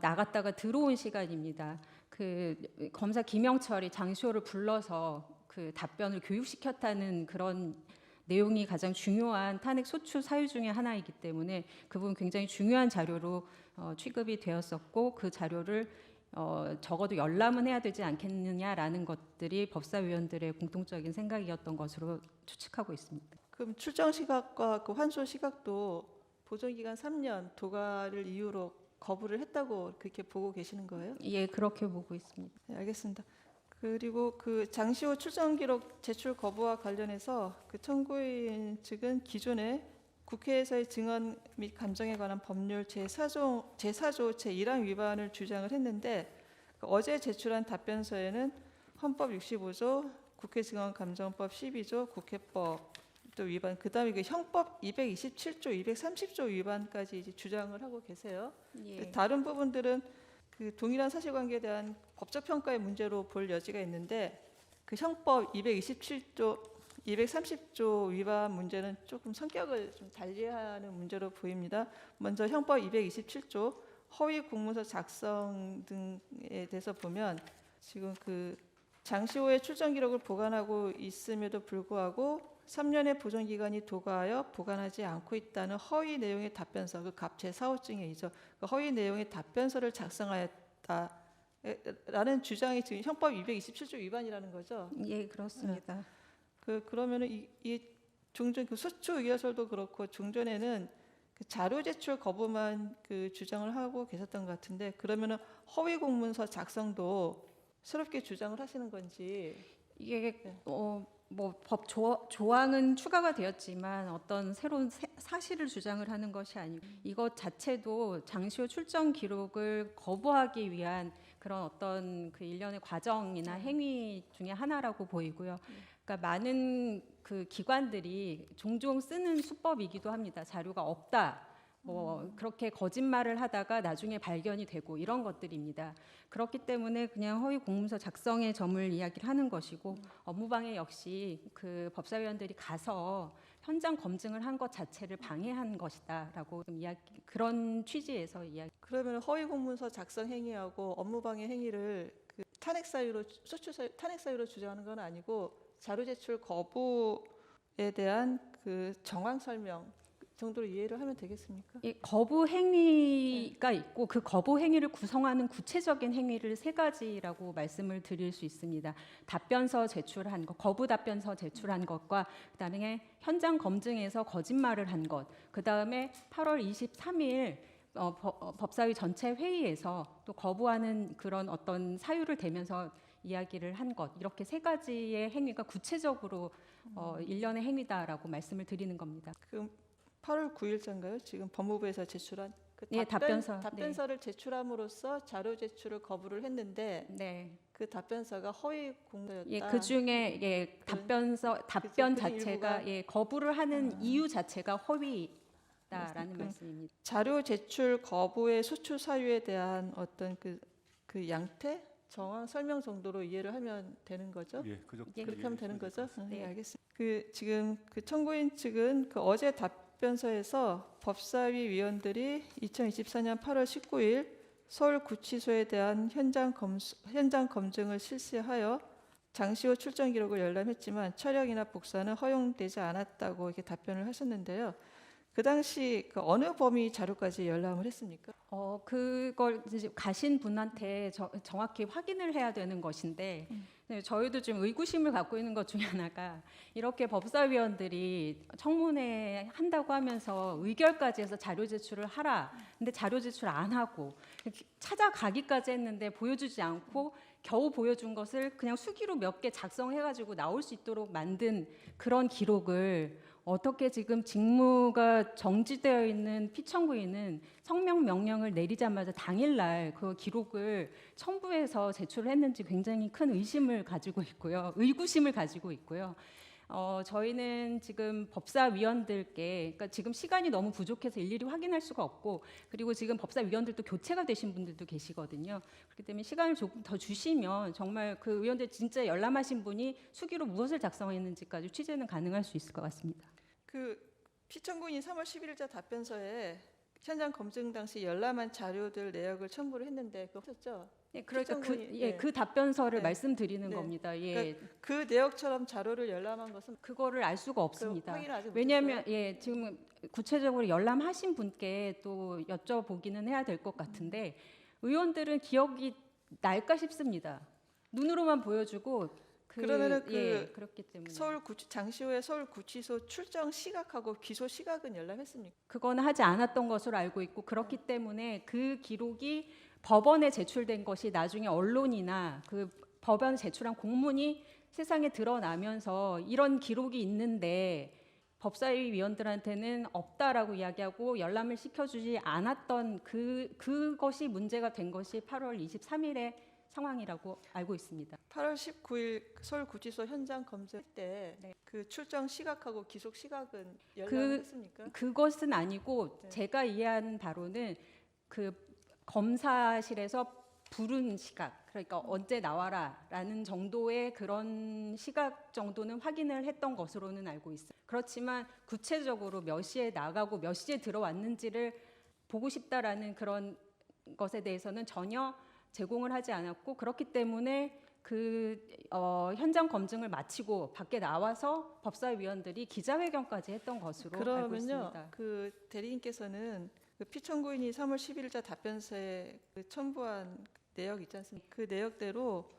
나갔다가 들어온 시간입니다. 그 검사 김영철이 장시호를 불러서 그 답변을 교육시켰다는 그런 내용이 가장 중요한 탄핵 소추 사유 중에 하나이기 때문에 그 부분 굉장히 중요한 자료로 취급이 되었었고, 그 자료를 적어도 열람은 해야 되지 않겠느냐라는 것들이 법사위원들의 공통적인 생각이었던 것으로 추측하고 있습니다. 그럼 출정 시각과 그 환수 시각도 보존 기간 3년 도과를 이유로 거부를 했다고 그렇게 보고 계시는 거예요? 예, 그렇게 보고 있습니다. 네, 알겠습니다. 그리고 그 장시호 출정 기록 제출 거부와 관련해서 그 청구인 측은 기존에 국회에서의 증언 및 감정에 관한 법률 제4조 제1항 위반을 주장을 했는데 그 어제 제출한 답변서에는 헌법 65조, 국회 증언 감정법 12조, 국회법 또 위반, 그다음에 그 형법 227조, 230조 위반까지 이제 주장을 하고 계세요. 예. 다른 부분들은 그 동일한 사실관계에 대한 법적 평가의 문제로 볼 여지가 있는데 그 형법 227조, 230조 위반 문제는 조금 성격을 좀 달리하는 문제로 보입니다. 먼저 형법 227조 허위 공문서 작성 등에 대해서 보면 지금 그 장시호의 출정 기록을 보관하고 있음에도 불구하고 3년의 보존 기간이 도과하여 보관하지 않고 있다는 허위 내용의 답변서, 그 갑제 사호증에 그 허위 내용의 답변서를 작성하였다라는 주장이 지금 형법 227조 위반이라는 거죠. 예, 그렇습니다. 그러면은 이 종전 그 소추 의결서도 그렇고 종전에는 그 자료 제출 거부만 그 주장을 하고 계셨던 것 같은데 그러면은 허위 공문서 작성도 새롭게 주장을 하시는 건지. 이게 뭐 법 조항은 추가가 되었지만 어떤 새로운 사실을 주장을 하는 것이 아니고 이것 자체도 장시호 출정 기록을 거부하기 위한 그런 어떤 그 일련의 과정이나 행위 중에 하나라고 보이고요. 그러니까 많은 그 기관들이 종종 쓰는 수법이기도 합니다. 자료가 없다. 뭐 그렇게 거짓말을 하다가 나중에 발견이 되고 이런 것들입니다. 그렇기 때문에 그냥 허위 공문서 작성의 점을 이야기를 하는 것이고 업무방해 역시 그 법사위원들이 가서 현장 검증을 한 것 자체를 방해한 것이다라고 그런 취지에서 이야기. 그러면 허위 공문서 작성 행위하고 업무방해 행위를 그 탄핵 사유로 주장하는 건 아니고 자료 제출 거부에 대한 그 정황 설명 정도로 이해를 하면 되겠습니까? 예, 거부 행위가 있고 그 거부 행위를 구성하는 구체적인 행위를 세 가지라고 말씀을 드릴 수 있습니다. 답변서 제출한 것, 거부 답변서 제출한 것과 그다음에 현장 검증에서 거짓말을 한 것, 그다음에 8월 23일 법사위 전체 회의에서 또 거부하는 그런 어떤 사유를 대면서 이야기를 한 것, 이렇게 세 가지의 행위가 구체적으로 일련의 행위다라고 말씀을 드리는 겁니다. 그럼 8월 9일자인가요? 지금 법무부에서 제출한 그 예, 답변서를 제출함으로써 자료 제출을 거부를 했는데 네. 그 답변서가 허위 공문서였다. 예, 그 중에 예, 답변 자체가 예, 거부를 하는 이유 자체가 허위다라는 말씀입니다. 자료 제출 거부의 소추 사유에 대한 어떤 그 양태, 정황 설명 정도로 이해를 하면 되는 거죠? 예, 그렇게 하면 되는 거죠? 네. 네, 알겠습니다. 지금 그 청구인 측은 그 어제 답변서에서 법사위 위원들이 2024년 8월 19일 서울구치소에 대한 현장 검증을 실시하여 장시호 출정 기록을 열람했지만 촬영이나 복사는 허용되지 않았다고 이렇게 답변을 하셨는데요. 그 당시 그 어느 범위 자료까지 열람을 했습니까? 그걸 이제 가신 분한테 정확히 확인을 해야 되는 것인데 네, 저희도 지금 의구심을 갖고 있는 것 중에 하나가 이렇게 법사위원들이 청문회 한다고 하면서 의결까지 해서 자료 제출을 하라. 근데 자료 제출 안 하고 찾아가기까지 했는데 보여주지 않고 겨우 보여준 것을 그냥 수기로 몇 개 작성해가지고 나올 수 있도록 만든 그런 기록을 어떻게 지금 직무가 정지되어 있는 피청구인은 성명 명령을 내리자마자 당일날 그 기록을 첨부해서 제출을 했는지 굉장히 큰 의심을 가지고 있고요. 의구심을 가지고 있고요. 저희는 지금 법사위원들께, 그러니까 지금 시간이 너무 부족해서 일일이 확인할 수가 없고, 그리고 지금 법사위원들도 교체가 되신 분들도 계시거든요. 그렇기 때문에 시간을 조금 더 주시면 정말 그 의원들 진짜 열람하신 분이 수기로 무엇을 작성했는지까지 취재는 가능할 수 있을 것 같습니다. 그 피청구인이 3월 11일자 답변서에 현장 검증 당시 열람한 자료들 내역을 첨부를 했는데 그거 없었죠? 네, 그러니까 피청구인이, 그 답변서를 네. 말씀드리는 네. 겁니다. 예, 그 내역처럼 자료를 열람한 것은 그거를 알 수가 없습니다. 확인을 아직 왜냐하면 못했어요? 지금 구체적으로 열람하신 분께 또 여쭤보기는 해야 될 것 같은데 의원들은 기억이 날까 싶습니다. 눈으로만 보여주고 그러면은 그렇기 때문에 장시호의 서울구치소 출정 시각하고 기소 시각은 열람했습니까? 그거는 하지 않았던 것으로 알고 있고 그렇기 때문에 그 기록이 법원에 제출된 것이 나중에 언론이나 그 법원 제출한 공문이 세상에 드러나면서 이런 기록이 있는데 법사위 위원들한테는 없다라고 이야기하고 열람을 시켜주지 않았던 그것이 문제가 된 것이 8월 23일의 상황이라고 알고 있습니다. 8월 19일 서울구치소 현장 검증 때 그 출정 시각하고 기속 시각은 열람했습니까? 그것은 아니고 네. 제가 이해한 바로는 그 검사실에서 부른 시각, 그러니까 언제 나와라라는 정도의 그런 시각 정도는 확인을 했던 것으로는 알고 있어요. 그렇지만 구체적으로 몇 시에 나가고 몇 시에 들어왔는지를 보고 싶다라는 그런 것에 대해서는 전혀 제공을 하지 않았고 그렇기 때문에 현장 검증을 마치고 밖에 나와서 법사위원들이 기자회견까지 했던 것으로 알고 그러면요, 있습니다. 그 대리인께서는 그 피청구인이 3월 10일자 답변서에 그 첨부한 내역 있지 않습니까? 그 내역대로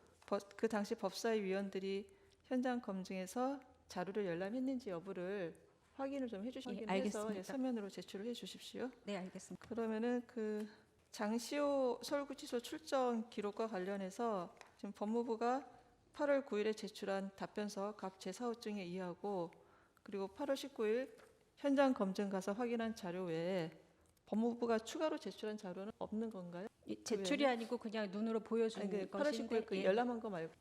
그 당시 법사위 위원들이 현장 검증에서 자료를 열람했는지 여부를 확인을 좀 해주시기 위해서 알겠습니다. 서면으로 제출을 해주십시오. 네, 알겠습니다. 그러면은 그 장시호 서울구치소 출정 기록과 관련해서 지금 법무부가 8월 9일에 제출한 답변서 갑 제4호증에 의하고 그리고 8월 19일 현장 검증 가서 확인한 자료 외에 법무부가 추가로 제출한 자료는 없는 건가요? 제출이 아니고 그냥 눈으로 보여준 아니, 그 8월 것인데 19일 그 열람한 거 말고.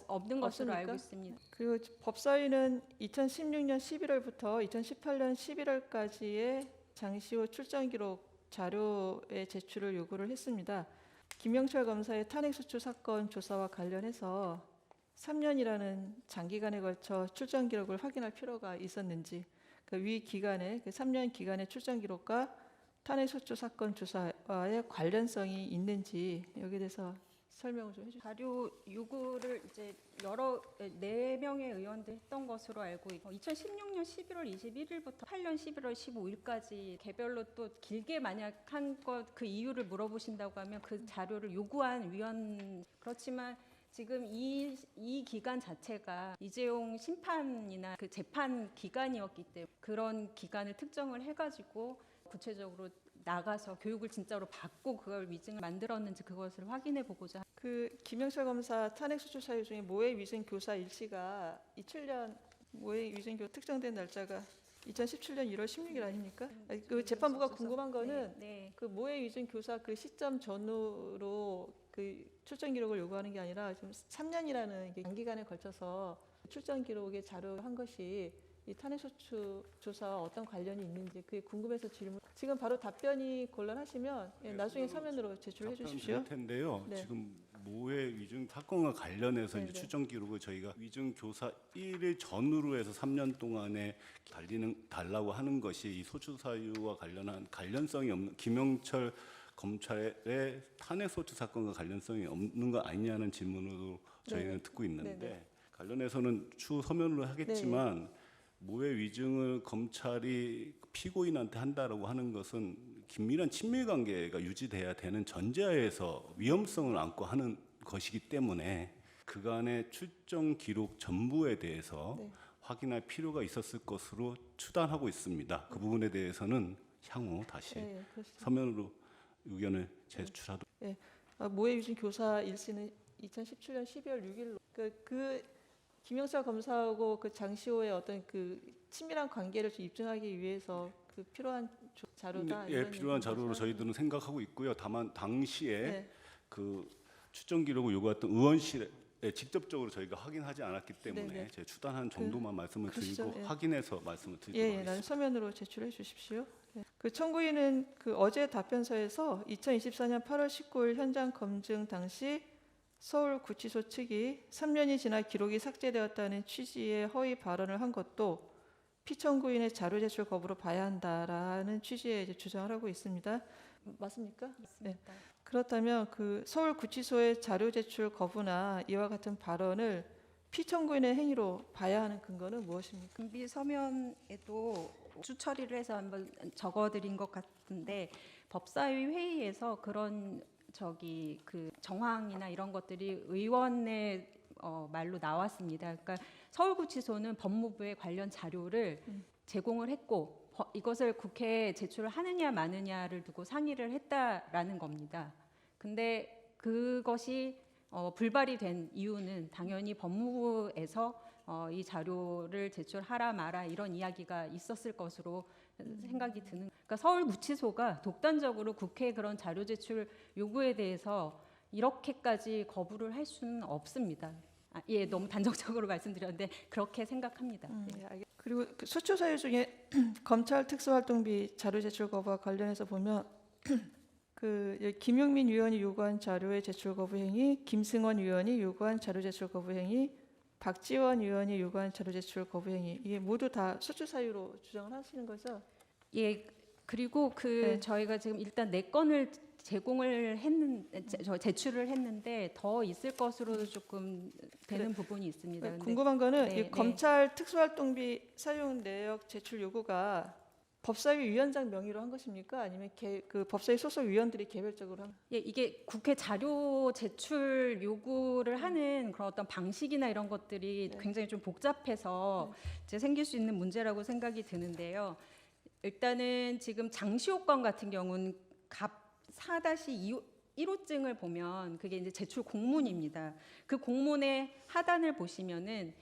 없는 것으로 없습니까? 알고 있습니다. 그리고 법사위는 2016년 11월부터 2018년 11월까지의 장시호 출정 기록 자료의 제출을 요구를 했습니다. 김영철 검사의 탄핵소추 사건 조사와 관련해서 3년이라는 장기간에 걸쳐 출정 기록을 확인할 필요가 있었는지, 그 위 기간의 그 3년 기간의 출정 기록과 탄핵소추 사건 조사와의 관련성이 있는지 여기에 대해서 설명을 좀 해주세요. 자료 요구를 이제 여러 4명의 의원들이 했던 것으로 알고 있고 2016년 11월 21일부터 8년 11월 15일까지 개별로 또 길게 만약 한 것 그 이유를 물어보신다고 하면 그 자료를 요구한 위원 그렇지만 지금 이 기간 자체가 이재용 심판이나 그 재판 기간이었기 때문에 그런 기간을 특정을 해가지고 구체적으로 나가서 교육을 진짜로 받고 그걸 위증을 만들었는지 그것을 확인해 보고자. 그 김영철 검사 탄핵소추 사유 중에 모해 위증 교사 일시가 2007년 모해 위증 교 특정된 날짜가 2017년 1월 16일 아닙니까? 아니, 그 재판부가 궁금한 거는 그 모해 위증 교사 그 시점 전후로 그 출정 기록을 요구하는 게 아니라 지금 3년이라는 장기간에 걸쳐서 출정 기록에 자료한 것이 이 탄핵소추 조사와 어떤 관련이 있는지 그게 궁금해서 질문. 지금 바로 답변이 곤란하시면 나중에 서면으로 제출해 주십시오. 답변 드릴 텐데요. 네. 지금 모해 위증 사건과 관련해서 네, 이제 네. 추정 기록을 저희가 위증 교사 1일 전후로 해서 3년 동안에 달라고 하는 것이 이 소추 사유와 관련한 관련성이 없는 김영철 검찰의 탄핵소추 사건과 관련성이 없는 거 아니냐는 질문으로 저희는 네. 듣고 있는데 네, 네. 관련해서는 추후 서면으로 하겠지만 모해 위증을 검찰이 피고인한테 한다라고 하는 것은 긴밀한 친밀 관계가 유지돼야 되는 전제하에서 위험성을 안고 하는 것이기 때문에 그간의 출정 기록 전부에 대해서 네. 확인할 필요가 있었을 것으로 추단하고 있습니다. 그 부분에 대해서는 향후 다시 네, 그렇습니다. 서면으로 의견을 제출하도록. 모해 위증 교사 일씨는 2017년 12월 6일로 그 김영철 검사하고 그 장시호의 어떤 그 친밀한 관계를 좀 입증하기 위해서 그 필요한 자료다. 예, 이런 필요한 얘기인 자료로 거죠? 저희들은 생각하고 있고요. 다만 당시에 네. 그 출정 기록을 요구했던 의원실에 직접적으로 저희가 확인하지 않았기 때문에 네네. 제가 추단한 정도만 말씀을 그러시죠. 드리고 예. 확인해서 말씀을 드리도록 예, 하겠습니다. 나는 서면으로 제출해 주십시오. 네. 그 청구인은 그 어제 답변서에서 2024년 8월 19일 현장 검증 당시 서울구치소 측이 3년이 지나 기록이 삭제되었다는 취지의 허위 발언을 한 것도 피청구인의 자료 제출 거부로 봐야 한다라는 취지의 이제 주장을 하고 있습니다. 맞습니까? 맞습니다. 그렇다면 그 서울구치소의 자료 제출 거부나 이와 같은 발언을 피청구인의 행위로 봐야 하는 근거는 무엇입니까? 금비 서면에도 추처리를 해서 한번 적어드린 것 같은데 법사위 회의에서 그런 그 정황이나 이런 것들이 의원의 말로 나왔습니다. 그러니까 서울구치소는 법무부에 관련 자료를 제공을 했고 이것을 국회에 제출을 하느냐 마느냐를 두고 상의를 했다라는 겁니다. 근데 그것이 불발이 된 이유는 당연히 법무부에서 이 자료를 제출하라 마라 이런 이야기가 있었을 것으로 생각이 드는. 그러니까 서울구치소가 독단적으로 국회에 그런 자료 제출 요구에 대해서 이렇게까지 거부를 할 수는 없습니다. 예, 너무 단정적으로 말씀드렸는데 그렇게 생각합니다. 네. 그리고 그 소추 사유 중에 검찰 특수활동비 자료 제출 거부와 관련해서 보면 그 김용민 의원이 요구한 자료의 제출 거부 행위, 김승원 의원이 요구한 자료 제출 거부 행위, 박지원 의원이 요구한 자료 제출 거부 행위 이게 모두 다 소추 사유로 주장을 하시는 거죠? 예, 그리고 네. 저희가 지금 일단 4건을 제출을 했는데 더 있을 것으로도 조금 되는 부분이 있습니다. 근데 궁금한 거는 네, 이 검찰 특수활동비 사용 내역 제출 요구가 법사위 위원장 명의로 한 것입니까? 아니면 그 법사위 소속 위원들이 개별적으로 한? 예, 이게 국회 자료 제출 요구를 하는 그런 어떤 방식이나 이런 것들이 네. 굉장히 좀 복잡해서 이제 생길 수 있는 문제라고 생각이 드는데요. 일단은 지금 장시호 건 같은 경우는 갑 4-1호증을 보면 그게 이제 제출 공문입니다. 그 공문의 하단을 보시면은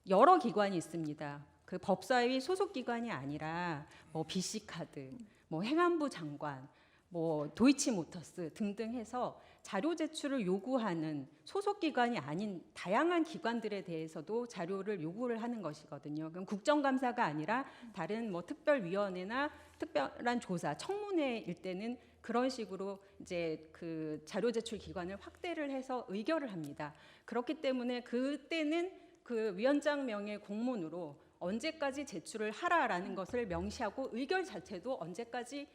여러 기관이 있습니다. 그 법사위 소속 기관이 아니라 뭐 BC 카드, 뭐 행안부 장관, 뭐 도이치모터스 등등 해서 자료 제출을 요구하는 소속 기관이 아닌 다양한 기관들에 대해서도 자료를 요구를 하는 것이거든요. 그럼 국정감사가 아니라 다른 뭐 특별위원회나 특별한 조사, 청문회일 때는 그런 식으로 이제 그 자료 제출 기관을 확대를 해서 의결을 합니다. 그렇기 때문에 그때는 그 위원장 명의 공문으로 언제까지 제출을 하라라는 것을 명시하고 의결 자체도 언제까지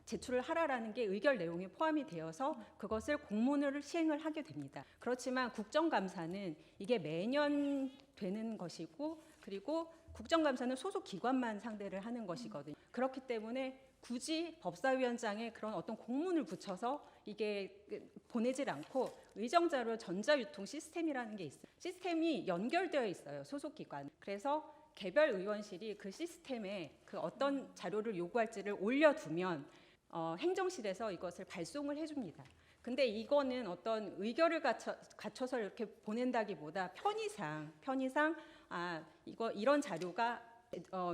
제출을 하라라는 게 의결 내용에 포함이 되어서 그것을 공문으로 시행을 하게 됩니다. 그렇지만 국정감사는 이게 매년 되는 것이고 그리고 국정감사는 소속 기관만 상대를 하는 것이거든요. 그렇기 때문에 굳이 법사위원장에 그런 어떤 공문을 붙여서 이게 보내질 않고 의정자료 전자유통 시스템이라는 게 있어요. 시스템이 연결되어 있어요. 소속 기관. 그래서 개별 의원실이 그 시스템에 그 어떤 자료를 요구할지를 올려두면 행정실에서 이것을 발송을 해줍니다. 근데 이거는 어떤 의결을 갖춰서 이렇게 보낸다기보다 편의상 이런 자료가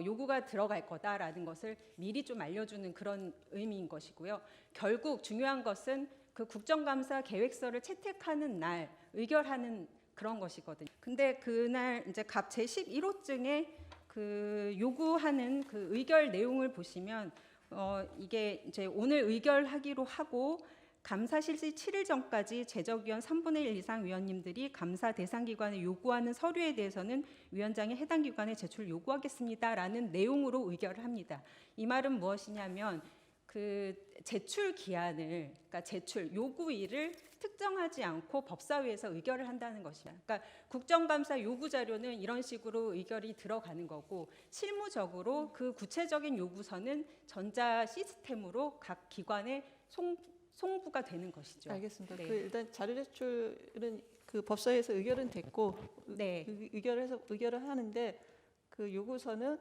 요구가 들어갈 거다라는 것을 미리 좀 알려주는 그런 의미인 것이고요. 결국 중요한 것은 그 국정감사 계획서를 채택하는 날 의결하는 그런 것이거든요. 근데 그날 이제 갑 제11호증에 그 요구하는 그 의결 내용을 보시면 이게 이제 오늘 의결하기로 하고 감사 실시 7일 전까지 제적위원 3분의 1 이상 위원님들이 감사 대상 기관에 요구하는 서류에 대해서는 위원장이 해당 기관에 제출 요구하겠습니다라는 내용으로 의결을 합니다. 이 말은 무엇이냐면 그 제출 기한을, 그러니까 제출 요구일을 특정하지 않고 법사위에서 의결을 한다는 것입니다. 그러니까 국정감사 요구 자료는 이런 식으로 의결이 들어가는 거고 실무적으로 그 구체적인 요구서는 전자 시스템으로 각 기관에 송부가 되는 것이죠. 알겠습니다. 네. 그 일단 자료 제출은 그 법사위에서 의결은 됐고 네. 의결을 하는데 그 요구서는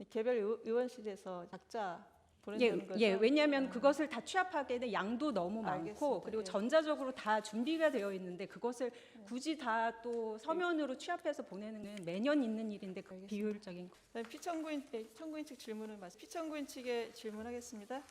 개별 의원실에서 각자 보낸다는 거죠. 예, 왜냐하면 그것을 다 취합하기에는 양도 너무 많고 알겠습니다. 그리고 예. 전자적으로 다 준비가 되어 있는데 그것을 굳이 다 또 서면으로 취합해서 보내는 건 매년 있는 일인데 그 알겠습니다. 비효율적인 거. 청구인 측 질문을 피청구인 측에 질문하겠습니다.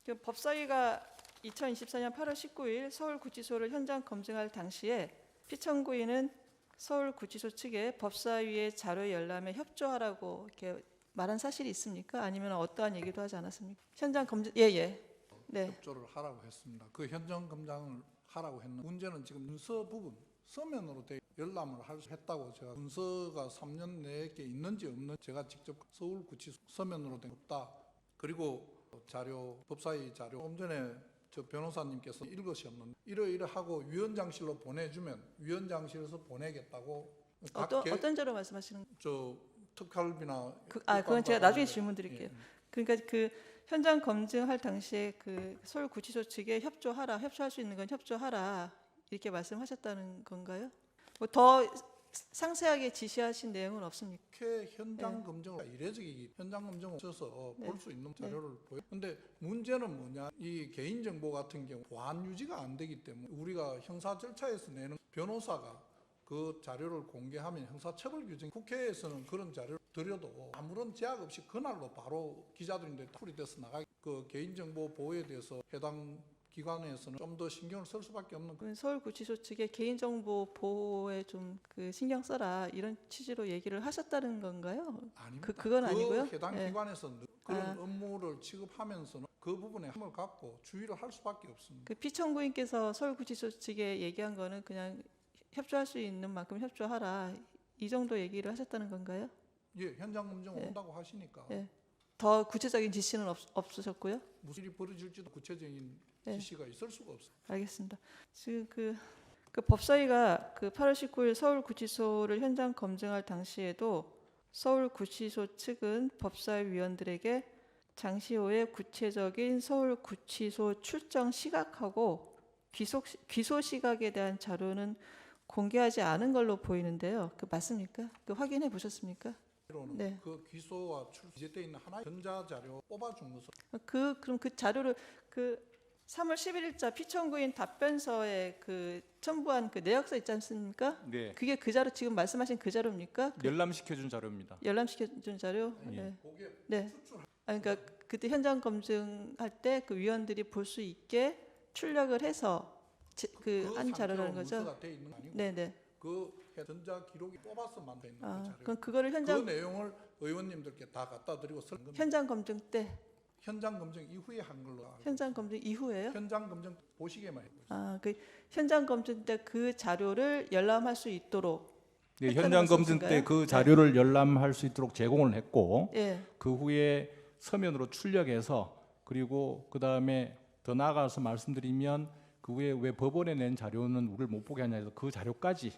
그 법사위가 2024년 8월 19일 서울구치소를 현장 검증할 당시에 피청구인은 서울구치소 측에 법사위의 자료 열람에 협조하라고 이렇게 말한 사실이 있습니까? 아니면 어떠한 얘기도 하지 않았습니까? 현장 검증 네. 협조를 하라고 했습니다. 그 현장 검증을 하라고 했는 문제는 지금 문서 부분 서면으로 돼 열람을 했다고 제가 문서가 3년 내에 있는지 없는지 제가 직접 서울구치소 서면으로 된 없다. 그리고 자료 법사위 자료 조금 전에 저 변호사님께서 읽으셨는데 이러이러하고 위원장실로 보내주면 위원장실에서 보내겠다고 어떤 자료 말씀하시는 저 특활비나 그건 제가 나중에 질문 예, 드릴게요. 그러니까 그 현장 검증할 당시에 그 서울구치소 측에 협조할 수 있는 건 협조하라 이렇게 말씀하셨다는 건가요? 뭐 더 상세하게 지시하신 내용은 없습니까? 국회 현장 검증을 이례적이 현장 검증을 없어서 네. 볼 수 있는 자료를 보여. 근데 문제는 뭐냐? 이 개인 정보 같은 경우 보안 유지가 안 되기 때문에 우리가 형사 절차에서 내는 변호사가 그 자료를 공개하면 형사처벌 규정 국회에서는 그런 자료를 드려도 아무런 제약 없이 그날로 바로 기자들인데 풀이 돼서 나가기 그 개인정보 보호에 대해서 해당 기관에서는 좀 더 신경을 쓸 수밖에 없는 그럼 서울구치소 측에 개인정보 보호에 좀 그 신경 써라 이런 취지로 얘기를 하셨다는 건가요? 아닙니다. 그건 아니고요? 해당 예. 기관에서 그런 아. 업무를 취급하면서는 그 부분에 힘을 갖고 주의를 할 수밖에 없습니다. 그 피청구인께서 서울구치소 측에 얘기한 거는 그냥 협조할 수 있는 만큼 협조하라 이 정도 얘기를 하셨다는 건가요? 예, 현장 검증 예. 온다고 하시니까 예. 더 구체적인 지시는 없으셨고요? 무슨 일이 벌어질지도 구체적인 예. 지시가 있을 수가 없어요. 알겠습니다. 지금 그 법사위가 그 8월 19일 서울구치소를 현장 검증할 당시에도 서울구치소 측은 법사위 위원들에게 장시호의 구체적인 서울구치소 출정 시각하고 귀소 시각에 대한 자료는 공개하지 않은 걸로 보이는데요. 그 맞습니까? 그 확인해 보셨습니까? 로는 네. 그 기소와 기재돼 있는 하나의 전자 자료 뽑아준 것을 그럼 그 자료를 그 3월 11일자 피청구인 답변서에 그 첨부한 그 내역서 있지 않습니까? 네, 그게 그 자료 지금 말씀하신 그 자료입니까? 그 열람시켜준 자료입니다. 열람시켜준 자료? 예. 네. 그게 네. 그러니까 그때 현장 검증할 때 그 위원들이 볼 수 있게 출력을 해서 그 한 자료라는 거죠? 문서가 돼 있는 거 아니고 네네. 그 전자 기록이 뽑아서 만든 그 자료. 그럼 그거를 그 현장 내용을 의원님들께 다 갖다 드리고 현장 검증 때 현장 검증 이후에 한 걸로 알고 현장 검증 이후에요? 현장 검증 보시게만 했고 있어요. 그 현장 검증 때 그 자료를 열람할 수 있도록 네, 했다는 현장 검증 말씀이신가요? 때 그 자료를 열람할 수 있도록 제공을 했고 예. 그 후에 서면으로 출력해서 그리고 그 다음에 더 나아가서 말씀드리면 그 후에 왜 법원에 낸 자료는 우리를 못 보게 하냐 해서 그 자료까지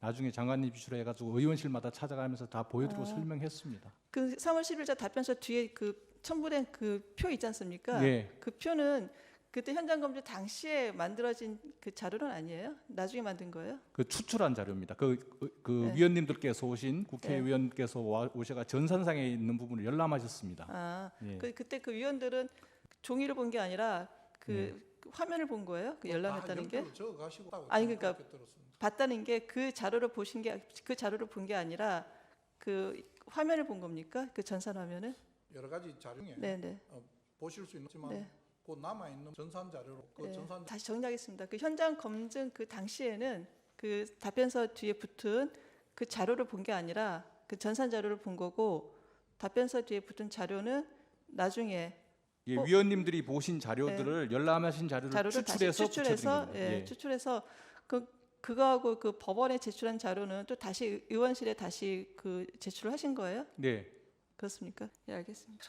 나중에 장관님 비출해가지고 의원실마다 찾아가면서 다 보여드리고 설명했습니다. 그 3월 10일자 답변서 뒤에 그 첨부된 그 표 있지 않습니까? 네. 그 표는 그때 현장 검증 당시에 만들어진 그 자료는 아니에요? 나중에 만든 거예요? 그 추출한 자료입니다. 그 네. 위원님들께서 오신 국회의원께서 오셔가 전산상에 있는 부분을 열람하셨습니다. 네. 예. 그때 그 위원들은 종이를 본 게 아니라 그 화면을 본 거예요? 그 열람했다는 게? 적어 가시고 아니, 그러니까 봤다는 게 그 자료를 보신 게 그 자료를 본 게 아니라 그 화면을 본 겁니까? 그 전산 화면을? 여러 가지 자료 중에 네네. 보실 수 있지만 네. 그 남아 있는 전산 자료로 그 네. 전산 다시 정리하겠습니다. 그 현장 검증 그 당시에는 그 답변서 뒤에 붙은 그 자료를 본 게 아니라 그 전산 자료를 본 거고 답변서 뒤에 붙은 자료는 나중에 예, 위원님들이 보신 자료들을 열람하신 자료를 다시 추출해서 추출해서 붙여드린 겁니다. 예. 추출해서 그거하고 그 법원에 제출한 자료는 또 다시 의원실에 다시 그 제출을 하신 거예요? 네. 그렇습니까? 예, 알겠습니다.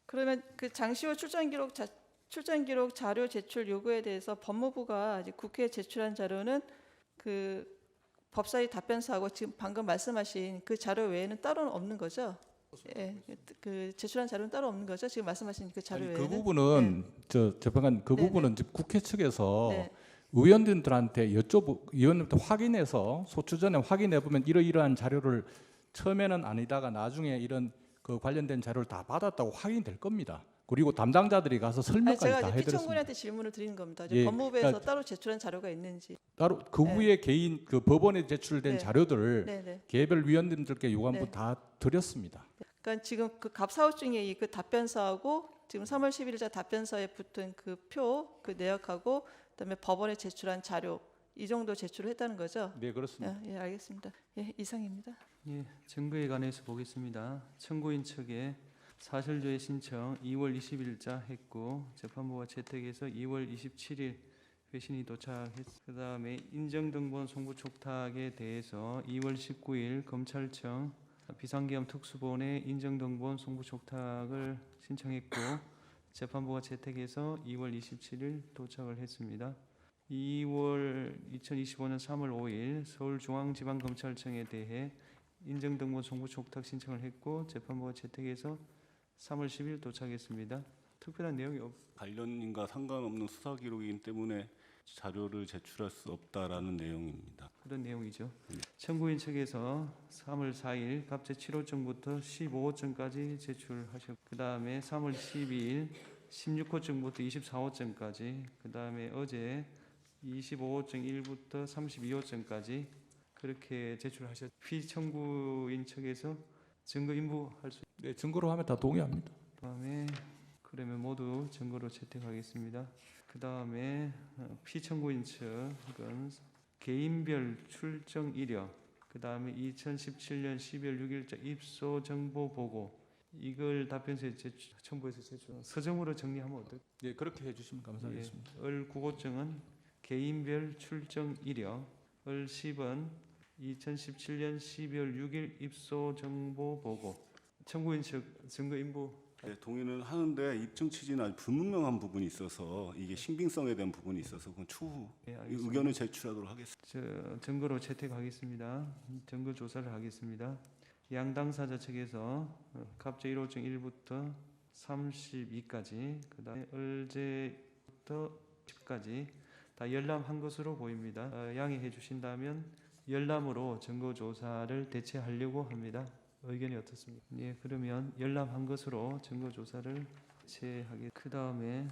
그러면 그 장시호 출정 기록 출전 기록 자료 제출 요구에 대해서 법무부가 이제 국회에 제출한 자료는 그 법사위 답변서하고 지금 방금 말씀하신 그 자료 외에는 따로는 없는 거죠? 예, 그 제출한 자료는 따로 없는 거죠? 지금 말씀하신 그 자료 아니, 외에는? 그 부분은 저 재판관 그 네네. 부분은 지금 국회 측에서 네. 의원들한테 의원들한테 확인해서 소추 전에 확인해 보면 이러이러한 자료를 처음에는 아니다가 나중에 이런 그 관련된 자료를 다 받았다고 확인될 겁니다. 그리고 담당자들이 가서 아니, 설명까지 제가 다 이제 해드렸습니다. 피청구인한테 질문을 드리는 겁니다. 이제 예, 법무부에서 그러니까 따로 제출한 자료가 있는지. 따로 그 네. 후에 개인 그 법원에 제출된 네. 자료들을 네네. 개별 위원님들께 요구한부 네. 다 드렸습니다. 그러니까 지금 그 갑사호 중에 이 그 답변서하고 지금 3월 10일자 답변서에 붙은 그 표, 그 내역하고 그다음에 법원에 제출한 자료 이 정도 제출을 했다는 거죠? 네, 그렇습니다. 예, 알겠습니다. 예, 이상입니다. 예, 증거에 관해서 보겠습니다. 청구인 측에 사실조회 신청 2월 20일자 했고 재판부가 채택해서 2월 27일 회신이 도착했. 그다음에 인정등본 송부 촉탁에 대해서 2월 19일 검찰청 비상계엄 특수본에 인정등본 송부 촉탁을 신청했고 재판부가 채택해서 2월 27일 도착을 했습니다. 2025년 3월 5일 서울중앙지방검찰청에 대해 인정등본 송부 촉탁 신청을 했고 재판부가 채택해서 3월 10일 도착했습니다. 특별한 내용이 관련인과 상관없는 수사 기록이기 때문에 자료를 제출할 수 없다라는 내용입니다. 그런 내용이죠. 청구인 측에서 3월 4일 갑제 7호증부터 15호증까지 제출하셨고 그 다음에 3월 12일 16호증부터 24호증까지 그 다음에 어제 25호증 1부터 32호증까지 그렇게 제출하셨. 피청구인 측에서 증거 인부할 수. 네, 증거로 하면 다 동의합니다. 그다음에 그러면 모두 증거로 채택하겠습니다. 그다음에 피청구인 측은 개인별 출정 이력, 그다음에 2017년 12월 6일자 입소 정보 보고 이걸 답변서에 첨부해서 제출. 서정으로 정리하면 어떨까요? 네, 그렇게 해주시면 감사하겠습니다. 을 9호증은 개인별 출정 이력, 을 10은 2017년 12월 6일 입소 정보 보고. 청구인 측 증거 인부. 네, 동의는 하는데 입증 취지는 아주 불분명한 부분이 있어서 이게 신빙성에 대한 부분이 있어서 그건 추후 네, 알겠습니다. 의견을 제출하도록 하겠습니다. 증거로 채택하겠습니다. 증거 조사를 하겠습니다. 양 당사자 측에서 갑제 1호증 1부터 32까지 그다음에 을제부터 10까지 다 열람한 것으로 보입니다. 양해해 주신다면 열람으로 증거 조사를 대체하려고 합니다. 의견이 어떻습니까? 예, 그러면 열람한 것으로 증거 조사를 대체하게. 그 다음에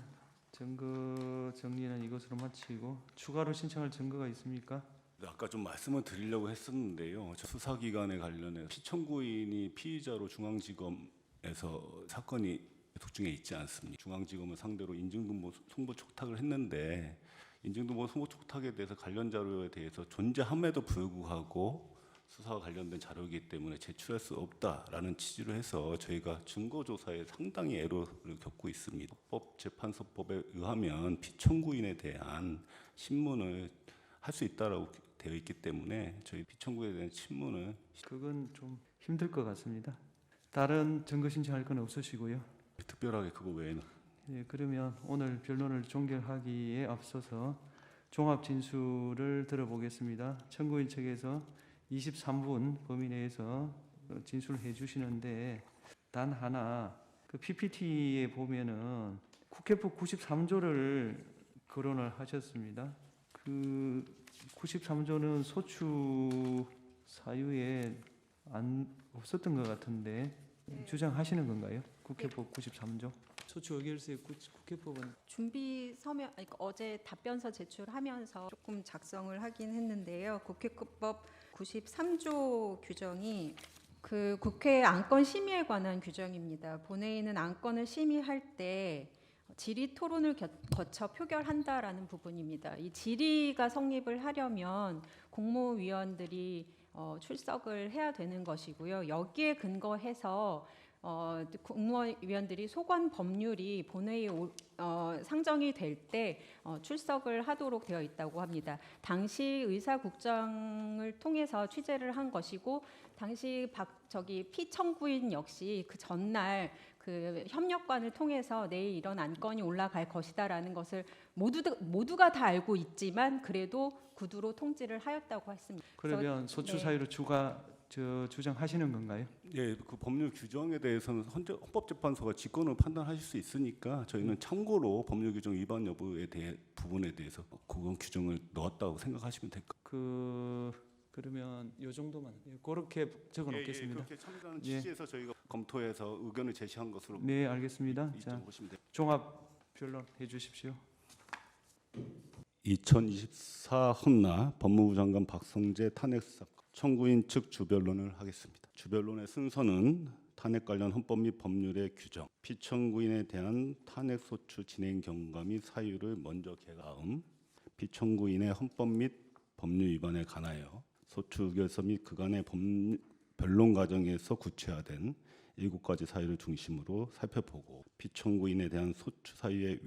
증거 정리는 이것으로 마치고 추가로 신청할 증거가 있습니까? 아까 좀 말씀을 드리려고 했었는데요. 수사기관에 관련해 피청구인이 피의자로 중앙지검에서 사건이 계속 중에 있지 않습니까? 중앙지검을 상대로 인증등본 송부 촉탁을 했는데 인증등본 송부 촉탁에 대해서 관련 자료에 대해서 존재함에도 불구하고 수사와 관련된 자료이기 때문에 제출할 수 없다라는 취지로 해서 저희가 증거조사에 상당히 애로를 겪고 있습니다. 법재판소법에 의하면 피청구인에 대한 신문을 할 수 있다라고 되어 있기 때문에 저희 피청구에 대한 신문을 그건 좀 힘들 것 같습니다. 다른 증거 신청할 건 없으시고요. 특별하게 그거 외에는 예, 그러면 오늘 변론을 종결하기에 앞서서 종합 진술을 들어보겠습니다. 청구인 측에서 23분 범위 내에서 진술해 주시는데 단 하나 그 PPT에 보면은 국회법 93조를 거론을 하셨습니다. 그 93조는 소추 사유에 없었던 것 같은데 주장하시는 건가요? 국회법 93조? 소추 의결서의 국회법은 준비 서면 아니, 어제 답변서 제출하면서 조금 작성을 하긴 했는데요. 국회법 93조 규정이 그 국회 안건 심의에 관한 규정입니다. 본회의는 안건을 심의할 때 질의 토론을 거쳐 표결한다라는 부분입니다. 이 질의가 성립을 하려면 국무위원들이 출석을 해야 되는 것이고요. 여기에 근거해서 국무위원들이 소관 법률이 본회의에 상정이 될 때 출석을 하도록 되어 있다고 합니다. 당시 의사국장을 통해서 취재를 한 것이고 당시 피청구인 역시 그 전날 그 협력관을 통해서 내일 이런 안건이 올라갈 것이다라는 것을 모두가 다 알고 있지만 그래도 구두로 통지를 하였다고 했습니다. 그러면 소추 네. 사유를 주장하시는 건가요? 예, 그 법률 규정에 대해서는 헌법재판소가 직권으로 판단하실 수 있으니까 저희는 참고로 법률 규정 위반 여부에 대해 부분에 대해서 그건 규정을 넣었다고 생각하시면 될 것 그러면 이 정도만 그렇게 적어 놓겠습니다. 그렇게 첨가하는 예. 취지에서 저희가 검토해서 의견을 제시한 것으로 네, 알겠습니다. 자, 보시면 돼요. 종합 변론해 주십시오. 2024 헌나 법무부 장관 박성재 탄핵 사건 청구인 측 주변론을 하겠습니다. 주변론의 순서는 탄핵 관련 헌법 및 법률의 규정, 피청구인에 대한 탄핵 소추 진행 경과 및 사유를 먼저 다음 피청구인의 헌법 및 법률 위반에 관하여 소추 의결서 및 그간의 변론 과정에서 구체화된 7가지 사유를 중심으로 살펴보고 피청구인에 대한 소추 사유의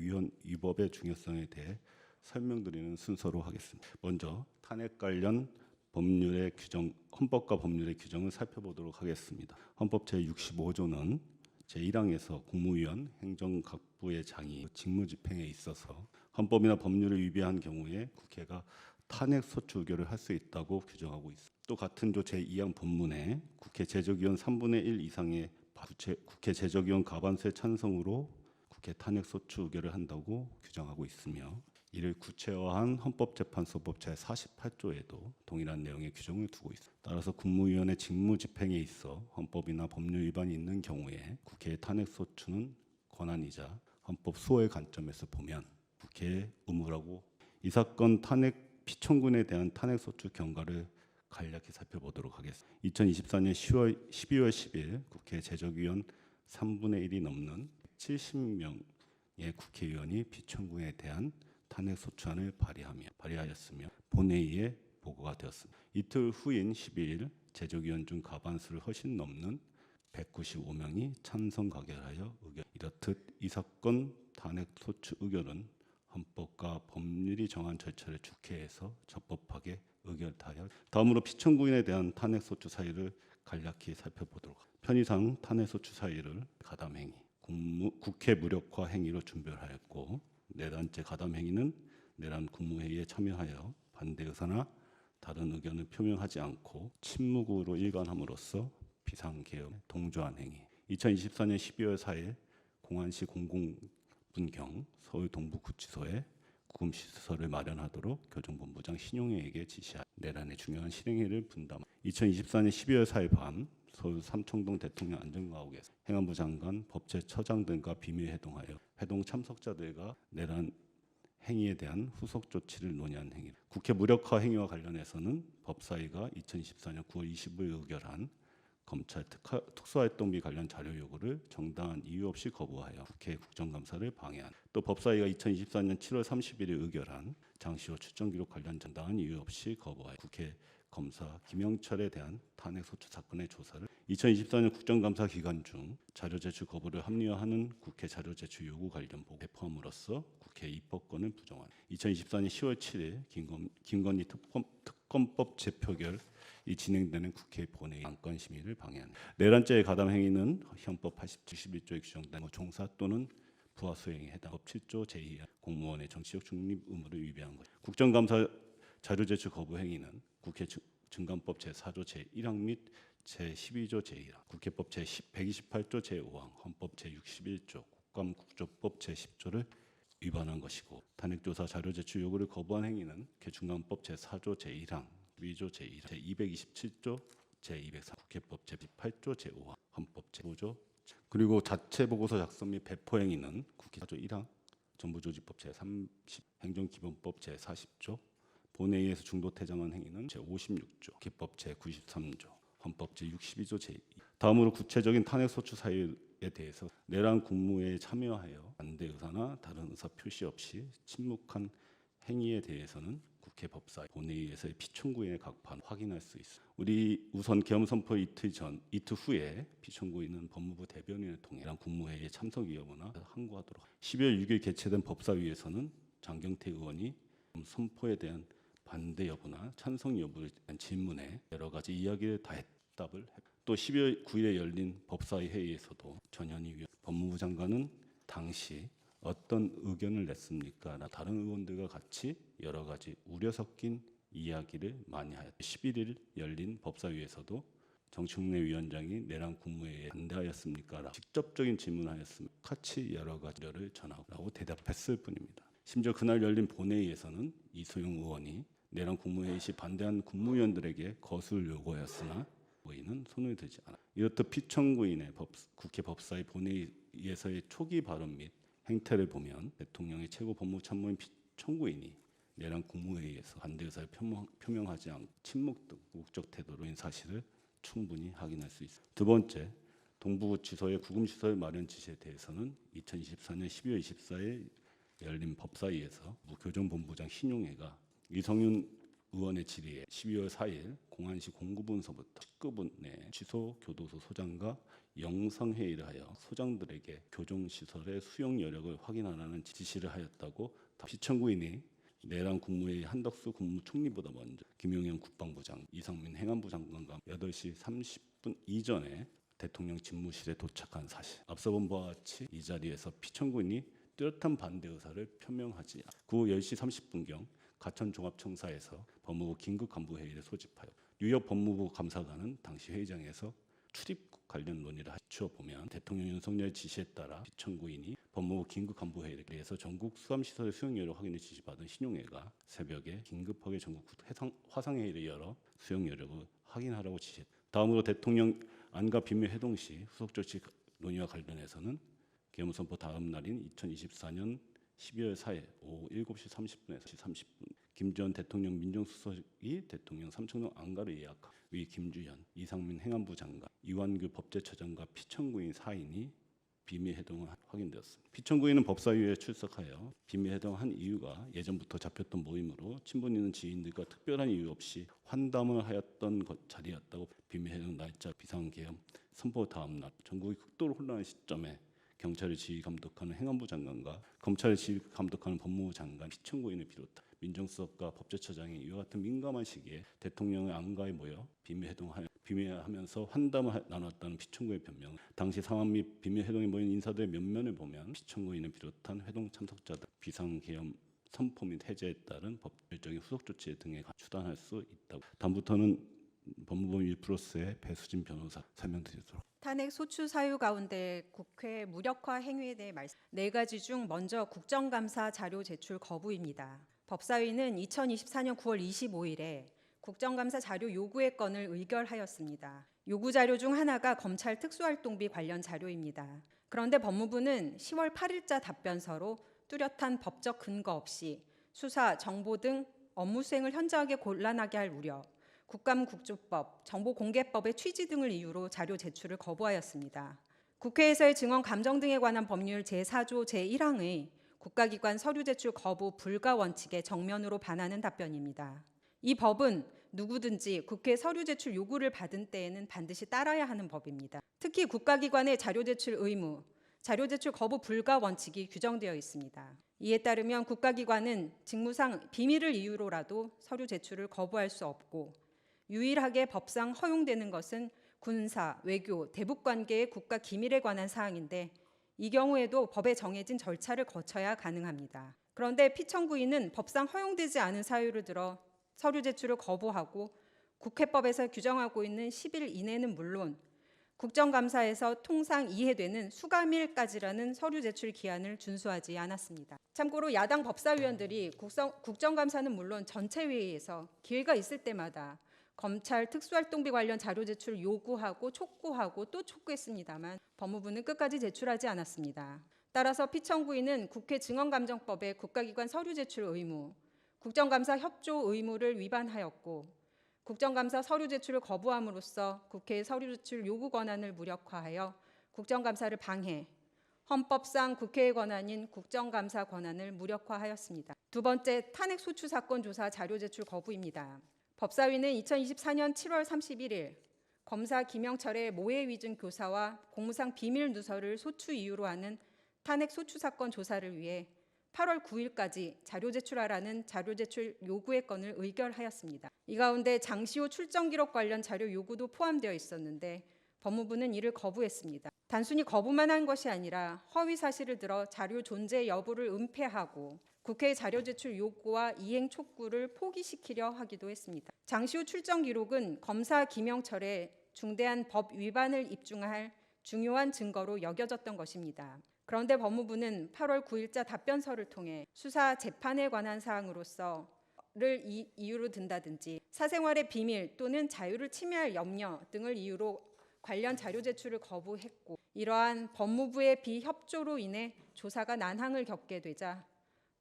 위법의 중요성에 대해 설명드리는 순서로 하겠습니다. 먼저 탄핵 관련 법률의 규정, 헌법과 법률의 규정을 살펴보도록 하겠습니다. 헌법 제65조는 제1항에서 국무위원, 행정각부의 장이 직무집행에 있어서 헌법이나 법률을 위배한 경우에 국회가 탄핵 소추 의결을 할 수 있다고 규정하고 있습니다. 또 같은 조 제2항 본문에 국회 제적위원 3분의 1 이상의 국회 제적위원 과반수의 찬성으로 국회 탄핵 소추 의결을 한다고 규정하고 있으며 이를 구체화한 헌법재판소법 제48조에도 동일한 내용의 규정을 두고 있습니다. 따라서 국무위원의 직무집행에 있어 헌법이나 법률 위반이 있는 경우에 국회의 탄핵 소추는 권한이자 헌법 수호의 관점에서 보면 국회의 의무라고. 이 사건 피청구인에 대한 탄핵 소추 경과를 간략히 살펴보도록 하겠습니다. 2024년 12월 10일 국회 제적위원 3분의 1이 넘는 70명의 국회의원이 피청구인에 대한 탄핵 소추안을 발의하였으며 본회의에 보고가 되었습니다. 이틀 후인 12일 제적위원 중 과반수를 훨씬 넘는 195명이 찬성 가결하여 의결. 이렇듯 이 사건 탄핵 소추 의결은 헌법과 법률이 정한 절차를 주케해서 적법하게 의결하여. 다음으로 피청구인에 대한 탄핵 소추 사유를 간략히 살펴보도록 합니다. 편의상 탄핵 소추 사유를 가담행위, 국회 무력화 행위로 준별하였고 내란죄 가담 행위는 내란 국무회의에 참여하여 반대 의사나 다른 의견을 표명하지 않고 침묵으로 일관함으로써 비상개혁에 동조한 행위. 2024년 12월 4일 공안시 공공분경 서울 동부구치소에 구금시설을 마련하도록 교정본부장 신용회에게 지시하 내란의 중요한 실행위를 분담. 2024년 12월 4일 밤 서울 삼청동 대통령 안전가옥에서 행안부 장관, 법제처장 등과 비밀회동하여 회동 참석자들과 내란 행위에 대한 후속 조치를 논의한 행위. 국회 무력화 행위와 관련해서는 법사위가 2024년 9월 25일 의결한 검찰 특수활동비 관련 자료 요구를 정당한 이유 없이 거부하여 국회 국정감사를 방해한. 또 법사위가 2024년 7월 31일 의결한 장시호 출정기록 관련 정당한 이유 없이 거부하여 국회 검사 김영철에 대한 탄핵 소추 사건의 조사를 2024년 국정감사 기간 중 자료 제출 거부를 합리화하는 국회 자료 제출 요구 관련 보고에 포함으로써 국회 입법권을 부정한. 2024년 10월 7일 김건희 특검법 재표결 이 진행되는 국회 본회의 안건 심의를 방해한. 내란죄의 가담 행위는 헌법 81조에 규정된 종사 또는 부하 수행에 해당. 법 7조 제2항 공무원의 정치적 중립 의무를 위배한 것. 국정감사 자료 제출 거부 행위는 국회 증감법 제4조 제1항 및 제12조 제1항, 국회법 제128조 제5항, 헌법 제61조, 국감국조법 제10조를 위반한 것이고 탄핵조사 자료 제출 요구를 거부한 행위는 중간법 제4조 제1항, 2조 제1항, 제227조 제203, 국회법 제18조 제5항, 헌법 제5조. 그리고 자체 보고서 작성 및 배포 행위는 국회 4조 1항, 정부조직법 제30, 행정기본법 제40조, 본회의에서 중도 퇴장한 행위는 제56조, 국회법 제93조, 헌법 제62조 제2. 다음으로 구체적인 탄핵 소추 사유에 대해서 내란 국무회의에 참여하여 반대 의사나 다른 의사 표시 없이 침묵한 행위에 대해서는 국회 법사위 본회의에서의 피청구인의 각판 확인할 수 있습니다. 우리 우선 계엄 선포 이틀 후에 피청구인은 법무부 대변인을 통해 국무회의에 참석 여부나 항고하도록. 12월 6일 개최된 법사위에서는 장경태 의원이 선포에 대한 반대 여부나 찬성 여부에 대한 질문에 여러 가지 이야기를 다 답을 했고, 또 12월 9일에 열린 법사위 회의에서도 전현희 법무부 장관은 당시 어떤 의견을 냈습니까? 다른 의원들과 같이 여러 가지 우려 섞인 이야기를 많이 하였다. 11일 열린 법사위에서도 정청래 위원장이 내란 국무회의에 반대하였습니까? 직접적인 질문하였습니다. 같이 여러 가지를 전하고 대답했을 뿐입니다. 심지어 그날 열린 본회의에서는 이소영 의원이 내란 국무회의 시 반대한 국무위원들에게 거수를 요구하였으나 의원은 손을 들지 않았다. 이렇듯 피청구인의 국회 법사위 본회의에서의 초기 발언 및 행태를 보면 대통령의 최고 법무참모인 피청구인이 내란 국무회의에서 반대 의사를 표명하지 않고 침묵 등 우국적 태도로인 사실을 충분히 확인할 수 있습니다. 두 번째, 동부구치소의 구금시설 마련 지시에 대해서는 2024년 12월 24일 열린 법사위에서 교정본부장 신용회가 이성윤 의원의 질의에 12월 4일 공안시 공구분서부터 19분 내에 취소 교도소 소장과 영상회의를 하여 소장들에게 교정시설의 수용 여력을 확인하라는 지시를 하였다고. 피청구인이 내란 국무회의 한덕수 국무총리보다 먼저 김용현 국방부장, 이상민 행안부 장관과 8시 30분 이전에 대통령 집무실에 도착한 사실. 앞서 본 바와 같이 이 자리에서 피청구인이 뚜렷한 반대 의사를 표명하지 않고 그 후 10시 30분경 가천종합청사에서 법무부 긴급간부회의를 소집하여 뉴욕 법무부 감사관은 당시 회의장에서 출입국 관련 논의를 하추어 보면 대통령 윤석열 지시에 따라 피청구인이 법무부 긴급간부회의에서 전국 수감시설의 수용 여력 확인을 지시받은 신용회가 새벽에 긴급하게 전국 화상회의를 열어 수용 여력을 확인하라고 지시했다. 다음으로 대통령 안가 비밀 회동 시 후속 조치 논의와 관련해서는 계엄 선포 다음 날인 2024년 12월 4일 오후 7시 30분에서 30분 김주현 대통령 민정수석이 대통령 삼청동 안가를 예약하고 위 김주현, 이상민 행안부 장관, 이완규 법제처장과 피청구인 4인이 비밀회동을 확인되었습니다. 피청구인은 법사위에 출석하여 비밀회동한 이유가 예전부터 잡혔던 모임으로 친분있는 지인들과 특별한 이유 없이 환담을 하였던 자리였다고. 비밀회동 날짜 비상계엄 선포 다음 날 전국이 극도로 혼란한 시점에 경찰을 지휘감독하는 행안부 장관과 검찰을 지휘감독하는 법무부 장관, 피청구인을 비롯한 민정수석과 법제처장이 이와 같은 민감한 시기에 대통령의 안가에 모여 비밀하면서 환담을 나눴다는 피청구의 변명. 당시 상황 및 비밀회동에 모인 인사들의 면면을 보면 피청구인을 비롯한 회동 참석자들 비상계엄 선포 및 해제에 따른 법률적인 후속 조치 등에 추단할 수 있다고. 다음부터는 법무부 1+의 배수진 변호사 설명드리도록. 탄핵 소추 사유 가운데 국회 무력화 행위에 대해 말씀. 4가지 중 먼저 국정감사 자료 제출 거부입니다. 법사위는 2024년 9월 25일에 국정감사 자료 요구의 건을 의결하였습니다. 요구 자료 중 하나가 검찰 특수활동비 관련 자료입니다. 그런데 법무부는 10월 8일자 답변서로 뚜렷한 법적 근거 없이 수사, 정보 등 업무 수행을 현저하게 곤란하게 할 우려, 국감국조법, 정보공개법의 취지 등을 이유로 자료 제출을 거부하였습니다. 국회에서의 증언 감정 등에 관한 법률 제4조 제1항의 국가기관 서류 제출 거부 불가 원칙에 정면으로 반하는 답변입니다. 이 법은 누구든지 국회 서류 제출 요구를 받은 때에는 반드시 따라야 하는 법입니다. 특히 국가기관의 자료 제출 의무, 자료 제출 거부 불가 원칙이 규정되어 있습니다. 이에 따르면 국가기관은 직무상 비밀을 이유로라도 서류 제출을 거부할 수 없고 유일하게 법상 허용되는 것은 군사, 외교, 대북 관계의 국가 기밀에 관한 사항인데 이 경우에도 법에 정해진 절차를 거쳐야 가능합니다. 그런데 피청구인은 법상 허용되지 않은 사유를 들어 서류 제출을 거부하고 국회법에서 규정하고 있는 10일 이내는 물론 국정감사에서 통상 이해되는 수감일까지라는 서류 제출 기한을 준수하지 않았습니다. 참고로 야당 법사위원들이 국정감사는 물론 전체 회의에서 기회가 있을 때마다 검찰 특수활동비 관련 자료 제출 요구하고 촉구하고 또 촉구했습니다만 법무부는 끝까지 제출하지 않았습니다. 따라서 피청구인은 국회 증언감정법의 국가기관 서류 제출 의무, 국정감사 협조 의무를 위반하였고 국정감사 서류 제출을 거부함으로써 국회의 서류 제출 요구 권한을 무력화하여 국정감사를 방해, 헌법상 국회의 권한인 국정감사 권한을 무력화하였습니다. 두 번째, 탄핵소추 사건 조사 자료 제출 거부입니다. 법사위는 2024년 7월 31일 검사 김영철의 모해 위증 교사와 공무상 비밀 누설을 소추 이유로 하는 탄핵소추 사건 조사를 위해 8월 9일까지 자료 제출하라는 자료 제출 요구의 건을 의결하였습니다. 이 가운데 장시호 출정 기록 관련 자료 요구도 포함되어 있었는데 법무부는 이를 거부했습니다. 단순히 거부만 한 것이 아니라 허위 사실을 들어 자료 존재 여부를 은폐하고 국회의 자료 제출 요구와 이행 촉구를 포기시키려 하기도 했습니다. 장시호 출정 기록은 검사 김영철의 중대한 법 위반을 입증할 중요한 증거로 여겨졌던 것입니다. 그런데 법무부는 8월 9일자 답변서를 통해 수사 재판에 관한 사항으로서를 이유로 든다든지 사생활의 비밀 또는 자유를 침해할 염려 등을 이유로 관련 자료 제출을 거부했고, 이러한 법무부의 비협조로 인해 조사가 난항을 겪게 되자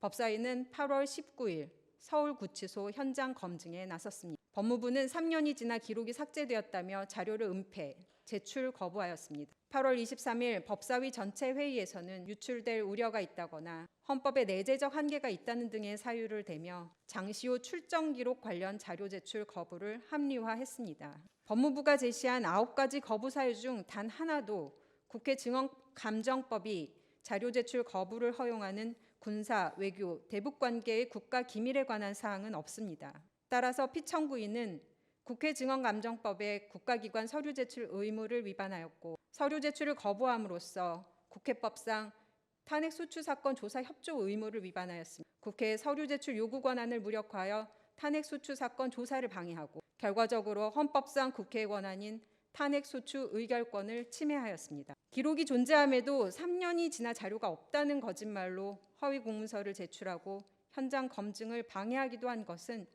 법사위는 8월 19일 서울구치소 현장 검증에 나섰습니다. 법무부는 3년이 지나 기록이 삭제되었다며 자료를 은폐, 제출 거부하였습니다. 8월 23일 법사위 전체 회의에서는 유출될 우려가 있다거나 헌법에 내재적 한계가 있다는 등의 사유를 대며 장시호 출정 기록 관련 자료 제출 거부를 합리화했습니다. 법무부가 제시한 9가지 거부 사유 중 단 하나도 국회 증언감정법이 자료 제출 거부를 허용하는 군사, 외교, 대북 관계의 국가 기밀에 관한 사항은 없습니다. 따라서 피청구인은 국회 증언감정법의 국가기관 서류 제출 의무를 위반하였고, 서류 제출을 거부함으로써 국회법상 탄핵소추 사건 조사 협조 의무를 위반하였습니다. 국회의 서류 제출 요구 권한을 무력화하여 탄핵소추 사건 조사를 방해하고, 결과적으로 헌법상 국회의 권한인 탄핵소추 의결권을 침해하였습니다. 기록이 존재함에도 3년이 지나 자료가 없다는 거짓말로 허위 공문서를 제출하고 현장 검증을 방해하기도 한 것은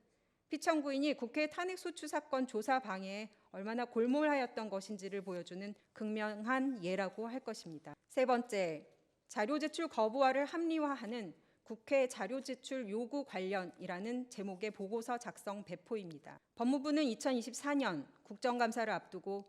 피청구인이 국회 탄핵소추 사건 조사 방해에 얼마나 골몰하였던 것인지를 보여주는 극명한 예라고 할 것입니다. 세 번째, 자료 제출 거부화를 합리화하는 국회 자료 제출 요구 관련이라는 제목의 보고서 작성 배포입니다. 법무부는 2024년 국정감사를 앞두고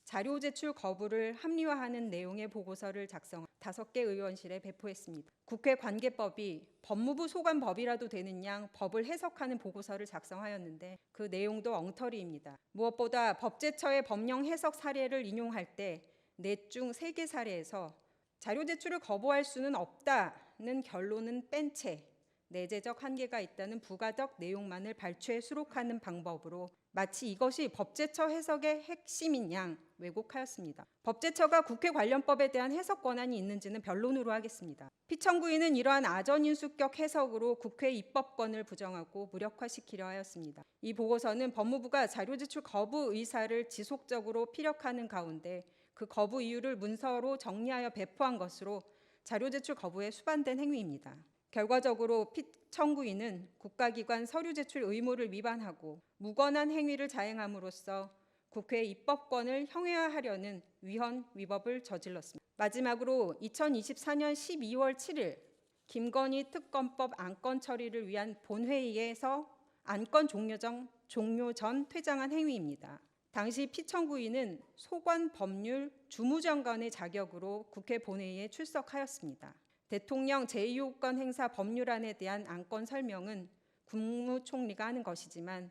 자료 제출 거부를 합리화하는 내용의 보고서를 작성 5개 의원실에 배포했습니다. 국회 관계법이 법무부 소관법이라도 되는 양 법을 해석하는 보고서를 작성하였는데 그 내용도 엉터리입니다. 무엇보다 법제처의 법령 해석 사례를 인용할 때 넷 중 3개 사례에서 자료 제출을 거부할 수는 없다는 결론은 뺀 채 내재적 한계가 있다는 부가적 내용만을 발췌 수록하는 방법으로 마치 이것이 법제처 해석의 핵심인 양 왜곡하였습니다. 법제처가 국회 관련법에 대한 해석 권한이 있는지는 변론으로 하겠습니다. 피청구인은 이러한 아전인수격 해석으로 국회 입법권을 부정하고 무력화시키려 하였습니다. 이 보고서는 법무부가 자료 제출 거부 의사를 지속적으로 피력하는 가운데 그 거부 이유를 문서로 정리하여 배포한 것으로 자료 제출 거부에 수반된 행위입니다. 결과적으로 피청구인은 국가기관 서류 제출 의무를 위반하고 무관한 행위를 자행함으로써 국회의 입법권을 형해화하려는 위헌 위법을 저질렀습니다. 마지막으로 2024년 12월 7일 김건희 특검법 안건 처리를 위한 본회의에서 안건 종료 전 퇴장한 행위입니다. 당시 피청구인은 소관법률 주무장관의 자격으로 국회 본회의에 출석하였습니다. 대통령 제2호권 행사 법률안에 대한 안건 설명은 국무총리가 하는 것이지만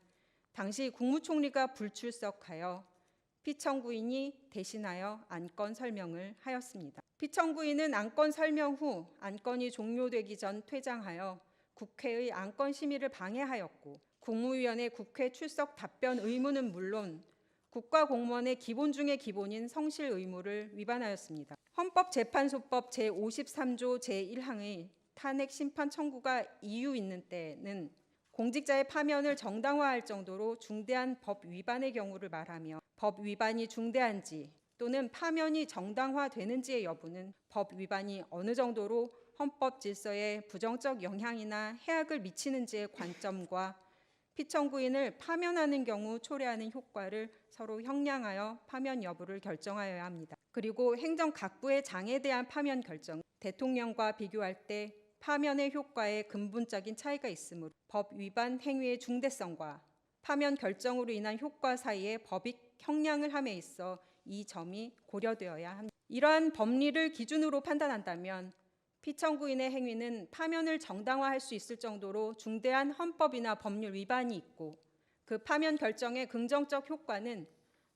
당시 국무총리가 불출석하여 피청구인이 대신하여 안건 설명을 하였습니다. 피청구인은 안건 설명 후 안건이 종료되기 전 퇴장하여 국회의 안건 심의를 방해하였고, 국무위원회 국회 출석 답변 의무는 물론 국가공무원의 기본 중의 기본인 성실 의무를 위반하였습니다. 헌법재판소법 제53조 제1항의 탄핵 심판 청구가 이유 있는 때는 공직자의 파면을 정당화할 정도로 중대한 법 위반의 경우를 말하며, 법 위반이 중대한지 또는 파면이 정당화되는지의 여부는 법 위반이 어느 정도로 헌법 질서에 부정적 영향이나 해악을 미치는지의 관점과 피청구인을 파면하는 경우 초래하는 효과를 서로 형량하여 파면 여부를 결정하여야 합니다. 그리고 행정각부의 장에 대한 파면 결정, 대통령과 비교할 때 파면의 효과에 근본적인 차이가 있으므로 법 위반 행위의 중대성과 파면 결정으로 인한 효과 사이에 법익 형량을 함에 있어 이 점이 고려되어야 합니다. 이러한 법리를 기준으로 판단한다면 피청구인의 행위는 파면을 정당화할 수 있을 정도로 중대한 헌법이나 법률 위반이 있고 그 파면 결정의 긍정적 효과는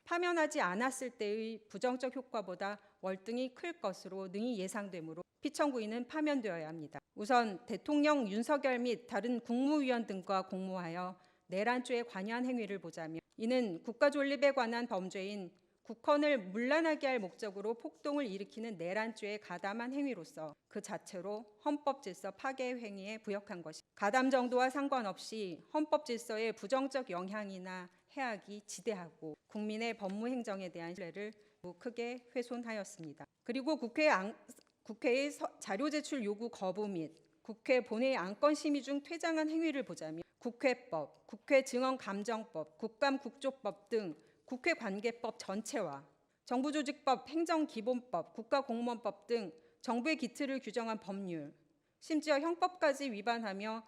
파면하지 않았을 때의 부정적 효과보다 월등히 클 것으로 능히 예상되므로 피청구인은 파면되어야 합니다. 우선 대통령 윤석열 및 다른 국무위원 등과 공모하여 내란죄에 관여한 행위를 보자면 이는 국가존립에 관한 범죄인 국헌을 문란하게 할 목적으로 폭동을 일으키는 내란죄에 가담한 행위로서 그 자체로 헌법질서 파괴 행위에 부역한 것입니다. 가담 정도와 상관없이 헌법질서의 부정적 영향이나 해악이 지대하고 국민의 법무행정에 대한 신뢰를 크게 훼손하였습니다. 그리고 국회의 자료 제출 요구 거부 및 국회 본회의 안건 심의 중 퇴장한 행위를 보자면 국회법, 국회증언감정법, 국감국조법 등 국회관계법 전체와 정부조직법, 행정기본법, 국가공무원법 등 정부의 기틀을 규정한 법률, 심지어 형법까지 위반하며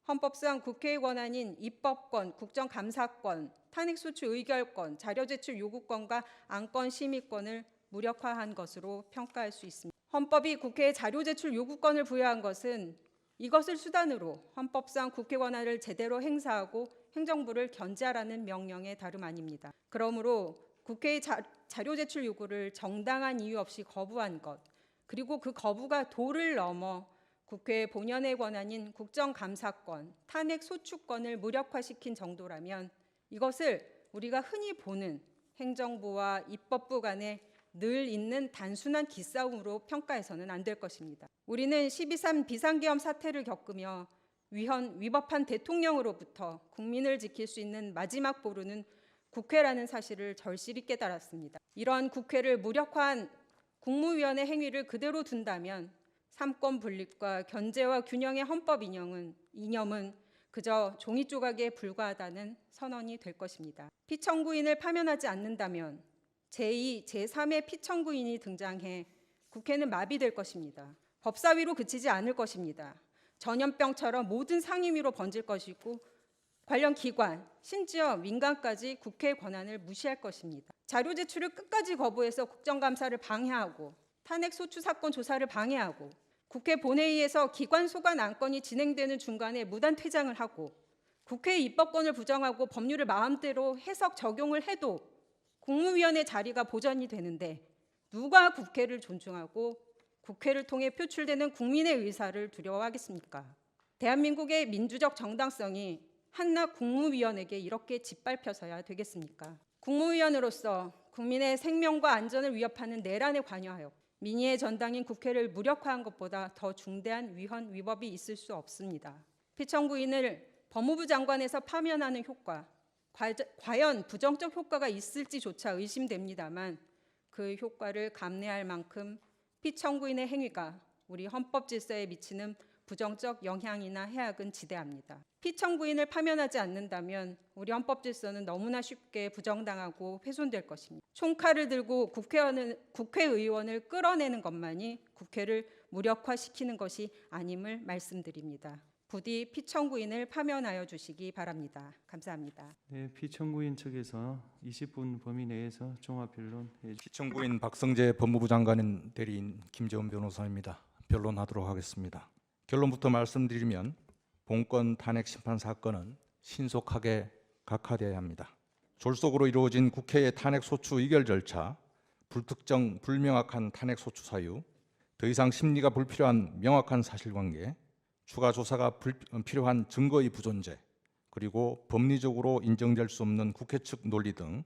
헌법상 국회의 권한인 입법권, 국정감사권, 탄핵소추 의결권, 자료제출 요구권과 안건 심의권을 무력화한 것으로 평가할 수 있습니다. 헌법이 국회에 자료제출 요구권을 부여한 것은 이것을 수단으로 헌법상 국회 권한을 제대로 행사하고 행정부를 견제하라는 명령에 다름 아닙니다. 그러므로 국회의 자료 제출 요구를 정당한 이유 없이 거부한 것, 그리고 그 거부가 도를 넘어 국회의 본연의 권한인 국정감사권, 탄핵소추권을 무력화시킨 정도라면 이것을 우리가 흔히 보는 행정부와 입법부 간에 늘 있는 단순한 기싸움으로 평가해서는 안 될 것입니다. 우리는 12.3 비상계엄 사태를 겪으며 위법한 대통령으로부터 국민을 지킬 수 있는 마지막 보루는 국회라는 사실을 절실히 깨달았습니다. 이러한 국회를 무력화한 국무위원의 행위를 그대로 둔다면 삼권 분립과 견제와 균형의 헌법 이념은 그저 종이 조각에 불과하다는 선언이 될 것입니다. 피청구인을 파면하지 않는다면 제2, 제3의 피청구인이 등장해 국회는 마비될 것입니다. 법사위로 그치지 않을 것입니다. 전염병처럼 모든 상임위로 번질 것이고 관련 기관, 심지어 민간까지 국회의 권한을 무시할 것입니다. 자료 제출을 끝까지 거부해서 국정감사를 방해하고 탄핵소추 사건 조사를 방해하고 국회 본회의에서 기관 소관 안건이 진행되는 중간에 무단 퇴장을 하고 국회의 입법권을 부정하고 법률을 마음대로 해석 적용을 해도 국무위원회 자리가 보전이 되는데 누가 국회를 존중하고 국회를 통해 표출되는 국민의 의사를 두려워하겠습니까? 대한민국의 민주적 정당성이 한낱 국무위원에게 이렇게 짓밟혀서야 되겠습니까? 국무위원으로서 국민의 생명과 안전을 위협하는 내란에 관여하여 민의의 전당인 국회를 무력화한 것보다 더 중대한 위헌 위법이 있을 수 없습니다. 피청구인을 법무부 장관에서 파면하는 효과, 과연 부정적 효과가 있을지조차 의심됩니다만 그 효과를 감내할 만큼 피청구인의 행위가 우리 헌법 질서에 미치는 부정적 영향이나 해악은 지대합니다. 피청구인을 파면하지 않는다면 우리 헌법 질서는 너무나 쉽게 부정당하고 훼손될 것입니다. 총칼을 들고 국회의원을 끌어내는 것만이 국회를 무력화시키는 것이 아님을 말씀드립니다. 부디 피청구인을 파면하여 주시기 바랍니다. 감사합니다. 네, 피청구인 측에서 20분 범위 내에서 종합변론해 주십시오. 피청구인 박성재 법무부 장관 대리인 김재원 변호사입니다. 변론하도록 하겠습니다. 결론부터 말씀드리면 본건 탄핵 심판 사건은 신속하게 각하되어야 합니다. 졸속으로 이루어진 국회의 탄핵 소추 의결 절차, 불특정 불명확한 탄핵 소추 사유, 더 이상 심리가 불필요한 명확한 사실관계, 추가 조사가 필요한 증거의 부존재, 그리고 법리적으로 인정될 수 없는 국회 측 논리 등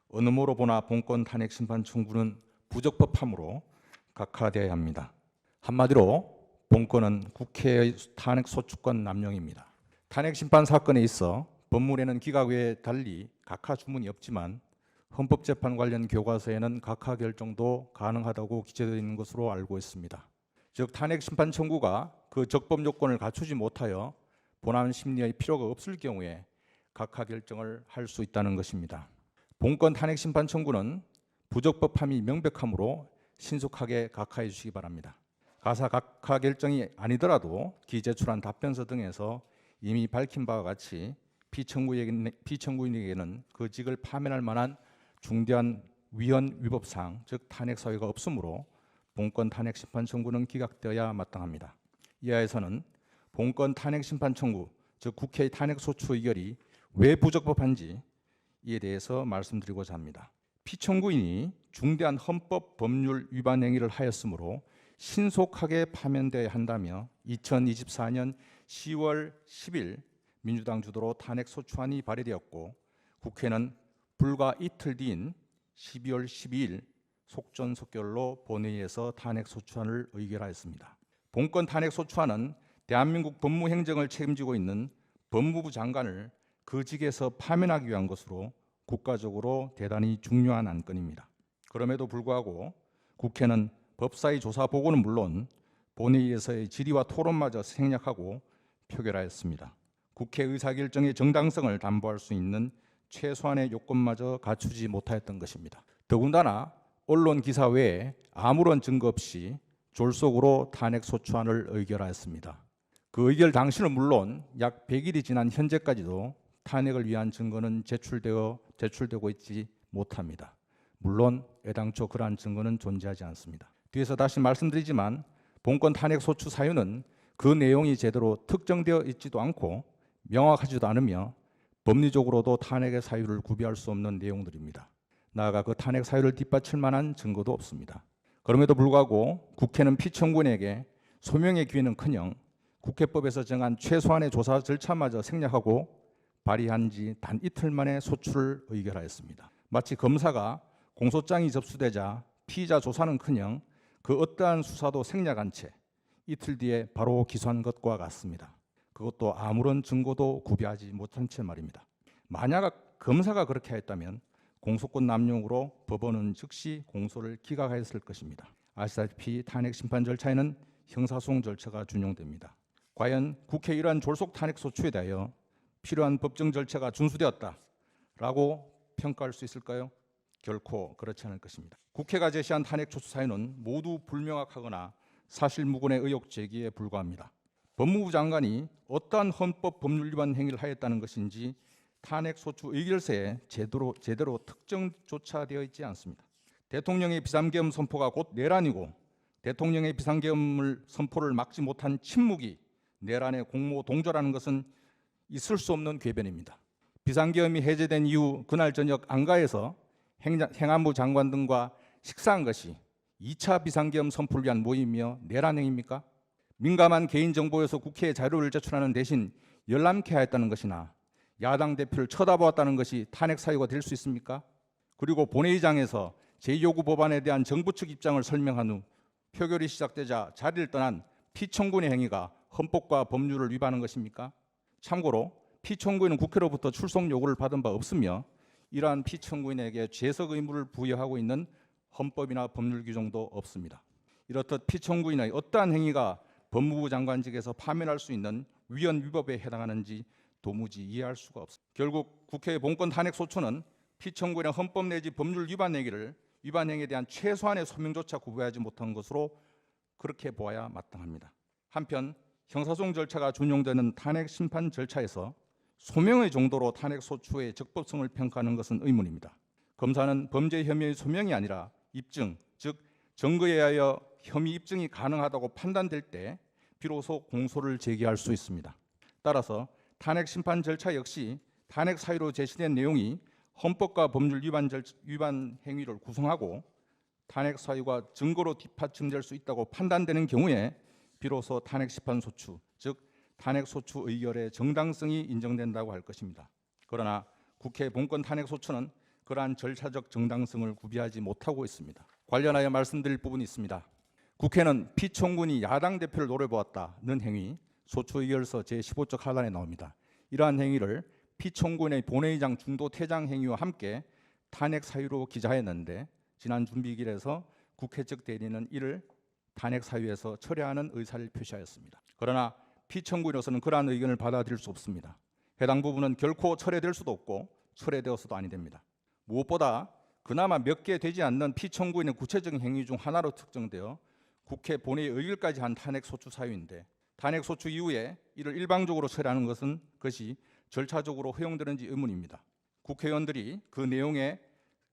어느 모로 보나 본건 탄핵 심판 청구는 부적법함으로 각하되어야 합니다. 한마디로 본건은 국회의 탄핵 소추권 남용입니다. 탄핵 심판 사건에 있어 법물에는 기각 외에 달리 각하 주문이 없지만 헌법재판 관련 교과서에는 각하 결정도 가능하다고 기재되어 있는 것으로 알고 있습니다. 즉 탄핵 심판 청구가 그 적법 요건을 갖추지 못하여 본안 심리의 필요가 없을 경우에 각하 결정을 할 수 있다는 것입니다. 본건 탄핵 심판 청구는 부적법함이 명백하므로 신속하게 각하해 주시기 바랍니다. 가사 각하 결정이 아니더라도 기제출한 답변서 등에서 이미 밝힌 바와 같이 피청구인에게는 그 직을 파면할 만한 중대한 위헌 위법 사항, 즉 탄핵 사유가 없으므로 본건 탄핵 심판 청구는 기각되어야 마땅합니다. 이하에서는 본건 탄핵 심판 청구, 즉 국회의 탄핵 소추 의결이 왜 부적법한지 이에 대해서 말씀드리고자 합니다. 피청구인이 중대한 헌법 법률 위반 행위를 하였으므로 신속하게 파면되어야 한다며 2024년 10월 10일 민주당 주도로 탄핵 소추안이 발의되었고 국회는 불과 이틀 뒤인 12월 12일 속전속결로 본회의에서 탄핵 소추안을 의결하였습니다. 본건 탄핵 소추안은 대한민국 법무행정을 책임지고 있는 법무부 장관을 그 직에서 파면하기 위한 것으로 국가적으로 대단히 중요한 안건입니다. 그럼에도 불구하고 국회는 법사위 조사 보고는 물론 본회의에서의 질의와 토론마저 생략하고 표결하였습니다. 국회 의사결정의 정당성을 담보할 수 있는 최소한의 요건마저 갖추지 못하였던 것입니다. 더군다나 언론 기사 외에 아무런 증거 없이 졸속으로 탄핵 소추안을 의결하였습니다. 그 의결 당시는 물론 약 100일이 지난 현재까지도 탄핵을 위한 증거는 제출되고 있지 못합니다. 물론 애당초 그러한 증거는 존재하지 않습니다. 뒤에서 다시 말씀드리지만 본건 탄핵 소추 사유는 그 내용이 제대로 특정되어 있지도 않고 명확하지도 않으며 법리적으로도 탄핵의 사유를 구비할 수 없는 내용들입니다. 나아가 그 탄핵 사유를 뒷받칠 만한 증거도 없습니다. 그럼에도 불구하고 국회는 피청구인에게 소명의 기회는커녕 국회법에서 정한 최소한의 조사 절차마저 생략하고 발의한 지 단 이틀 만에 소추를 의결하였습니다. 마치 검사가 공소장이 접수되자 피의자 조사는커녕 그 어떠한 수사도 생략한 채 이틀 뒤에 바로 기소한 것과 같습니다. 그것도 아무런 증거도 구비하지 못한 채 말입니다. 만약 검사가 그렇게 했다면 공소권 남용으로 법원은 즉시 공소를 기각하였을 것입니다. 아시다시피 탄핵 심판 절차에는 형사소송 절차가 준용됩니다. 과연 국회 이러한 졸속 탄핵 소추에 대하여 필요한 법정 절차가 준수되었다라고 평가할 수 있을까요? 결코 그렇지 않을 것입니다. 국회가 제시한 탄핵 소추 사유는 모두 불명확하거나 사실무근의 의혹 제기에 불과합니다. 법무부 장관이 어떠한 헌법 법률 위반 행위를 하였다는 것인지 탄핵 소추 의결서에 제대로 특정조차 되어 있지 않습니다. 대통령의 비상계엄 선포가 곧 내란이고 대통령의 비상계엄 선포를 막지 못한 침묵이 내란의 공모 동조라는 것은 있을 수 없는 궤변입니다. 비상계엄이 해제된 이후 그날 저녁 안가에서 행안부 장관 등과 식사한 것이 2차 비상계엄 선포를 위한 모임이며 내란 행위입니까? 민감한 개인정보에서 국회에 자료를 제출하는 대신 열람케 하였다는 것이나 야당 대표를 쳐다보았다는 것이 탄핵 사유가 될 수 있습니까? 그리고 본회의장에서 제2요구 법안에 대한 정부 측 입장을 설명한 후 표결이 시작되자 자리를 떠난 피청구인의 행위가 헌법과 법률을 위반한 것입니까? 참고로 피청구인은 국회로부터 출석 요구를 받은 바 없으며 이러한 피청구인에게 죄석 의무를 부여하고 있는 헌법이나 법률 규정도 없습니다. 이렇듯 피청구인의 어떠한 행위가 법무부 장관직에서 파면할 수 있는 위헌 위법에 해당하는지 도무지 이해할 수가 없습니다. 결국 국회의 본건 탄핵 소추는 피청구인의 헌법 내지 법률 위반 행위에 대한 최소한의 소명조차 구비하지 못한 것으로 그렇게 보아야 마땅합니다. 한편 형사소송 절차가 준용되는 탄핵 심판 절차에서 소명의 정도로 탄핵 소추의 적법성을 평가하는 것은 의문입니다. 검사는 범죄 혐의의 소명이 아니라 입증, 즉 증거에 의하여 혐의 입증이 가능하다고 판단될 때 비로소 공소를 제기할 수 있습니다. 따라서 탄핵 심판 절차 역시 탄핵 사유로 제시된 내용이 헌법과 법률 위반 행위를 구성하고 탄핵 사유가 증거로 뒷받침될 수 있다고 판단되는 경우에 비로소 탄핵 심판 소추, 즉 탄핵 소추 의결의 정당성이 인정된다고 할 것입니다. 그러나 국회 본건 탄핵 소추는 그러한 절차적 정당성을 구비하지 못하고 있습니다. 관련하여 말씀드릴 부분이 있습니다. 국회는 피청구인이 야당 대표를 노려보았다는 행위, 소추 의결서 제15쪽 하단에 나옵니다. 이러한 행위를 피청구인의 본회의장 중도 퇴장 행위와 함께 탄핵 사유로 기재하였는데 지난 준비기일에서 국회 측 대리는 이를 탄핵 사유에서 철회하는 의사를 표시하였습니다. 그러나 피청구인으로서는 그러한 의견을 받아들일 수 없습니다. 해당 부분은 결코 철회될 수도 없고 철회되어서도 아니 됩니다. 무엇보다 그나마 몇 개 되지 않는 피청구인의 구체적인 행위 중 하나로 특정되어 국회 본회의 의결까지 한 탄핵 소추 사유인데 탄핵 소추 이후에 이를 일방적으로 철회하는 것이 절차적으로 허용되는지 의문입니다. 국회의원들이 그 내용에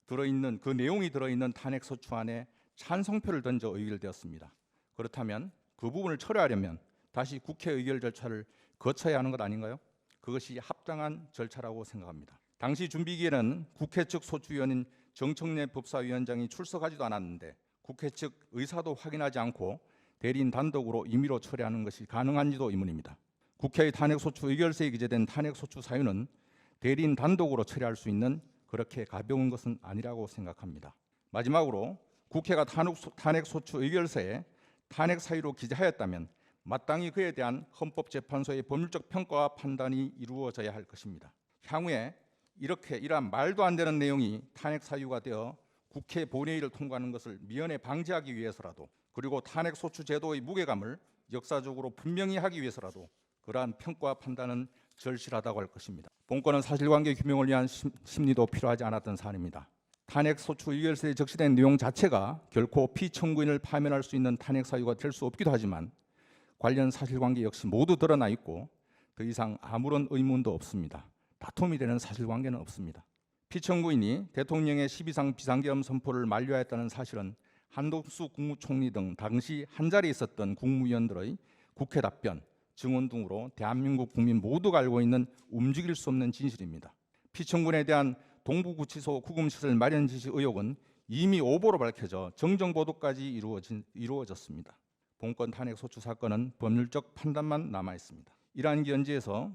들어있는 그 내용이 들어있는 탄핵 소추안에 찬성표를 던져 의결되었습니다. 그렇다면 그 부분을 철회하려면 다시 국회 의결 절차를 거쳐야 하는 것 아닌가요? 그것이 합당한 절차라고 생각합니다. 당시 준비기에는 국회 측 소추위원인 정청래 법사위원장이 출석하지도 않았는데 국회 측 의사도 확인하지 않고 대리인 단독으로 임의로 처리하는 것이 가능한지도 의문입니다. 국회의 탄핵소추 의결서에 기재된 탄핵소추 사유는 대리인 단독으로 처리할 수 있는 그렇게 가벼운 것은 아니라고 생각합니다. 마지막으로 국회가 탄핵소추 의결서에 탄핵 사유로 기재하였다면 마땅히 그에 대한 헌법재판소의 법률적 평가와 판단이 이루어져야 할 것입니다. 향후에 이러한 말도 안 되는 내용이 탄핵 사유가 되어 국회 본회의를 통과하는 것을 미연에 방지하기 위해서라도, 그리고 탄핵 소추 제도의 무게감을 역사적으로 분명히 하기 위해서라도 그러한 평가와 판단은 절실하다고 할 것입니다. 본건은 사실관계 규명을 위한 심리도 필요하지 않았던 사안입니다. 탄핵 소추 의결서에 적시된 내용 자체가 결코 피청구인을 파면할 수 있는 탄핵 사유가 될 수 없기도 하지만 관련 사실관계 역시 모두 드러나 있고 더 이상 아무런 의문도 없습니다. 다툼이 되는 사실관계는 없습니다. 피청구인이 대통령의 12상 비상계엄 선포를 만료하였다는 사실은 한덕수 국무총리 등 당시 한자리에 있었던 국무위원들의 국회 답변, 증언 등으로 대한민국 국민 모두가 알고 있는 움직일 수 없는 진실입니다. 피청구인에 대한 동부구치소 구금시설 마련 지시 의혹은 이미 오보로 밝혀져 정정보도까지 이루어졌습니다. 본건 탄핵 소추 사건은 법률적 판단만 남아 있습니다. 이러한 견지에서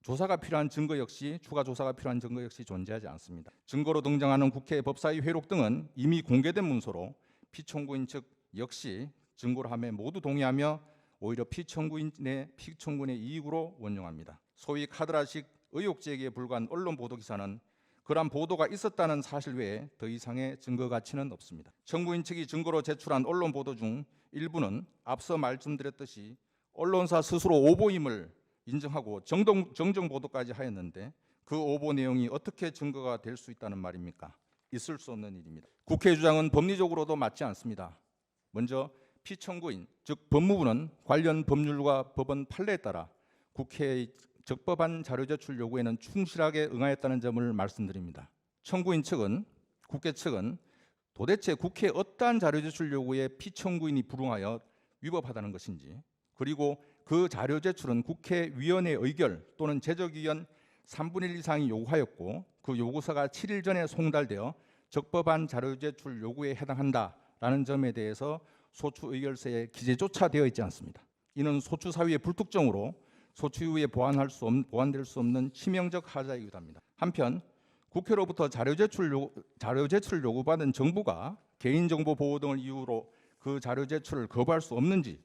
조사가 필요한 증거 역시 추가 조사가 필요한 증거 역시 존재하지 않습니다. 증거로 등장하는 국회 법사위 회록 등은 이미 공개된 문서로 피청구인 측 역시 증거로 함에 모두 동의하며 오히려 피청구인의 이익으로 원용합니다. 소위 카드라식 의혹 제기에 불과한 언론 보도 기사는 그러한 보도가 있었다는 사실 외에 더 이상의 증거 가치는 없습니다. 청구인 측이 증거로 제출한 언론 보도 중 일부는 앞서 말씀드렸듯이 언론사 스스로 오보임을 인정하고 정정 보도까지 하였는데 그 오보 내용이 어떻게 증거가 될 수 있다는 말입니까? 있을 수 없는 일입니다. 국회 주장은 법리적으로도 맞지 않습니다. 먼저 피청구인, 즉 법무부는 관련 법률과 법원 판례에 따라 국회의 적법한 자료 제출 요구에는 충실하게 응하였다는 점을 말씀드립니다. 청구인 측은, 국회 측은 도대체 국회의 어떠한 자료 제출 요구에 피청구인이 불응하여 위법하다는 것인지, 그리고 그 자료 제출은 국회위원회 의결 또는 제적의원 3분의 1 이상이 요구하였고 그 요구서가 7일 전에 송달되어 적법한 자료 제출 요구에 해당한다라는 점에 대해서 소추 의결서에 기재조차 되어 있지 않습니다. 이는 소추 사유의 불특정으로 소추 이후에 보완될 수 없는 치명적 하자이기도 합니다. 한편 국회로부터 자료 제출 요구받은 정부가 개인정보 보호 등을 이유로 그 자료 제출을 거부할 수 없는지,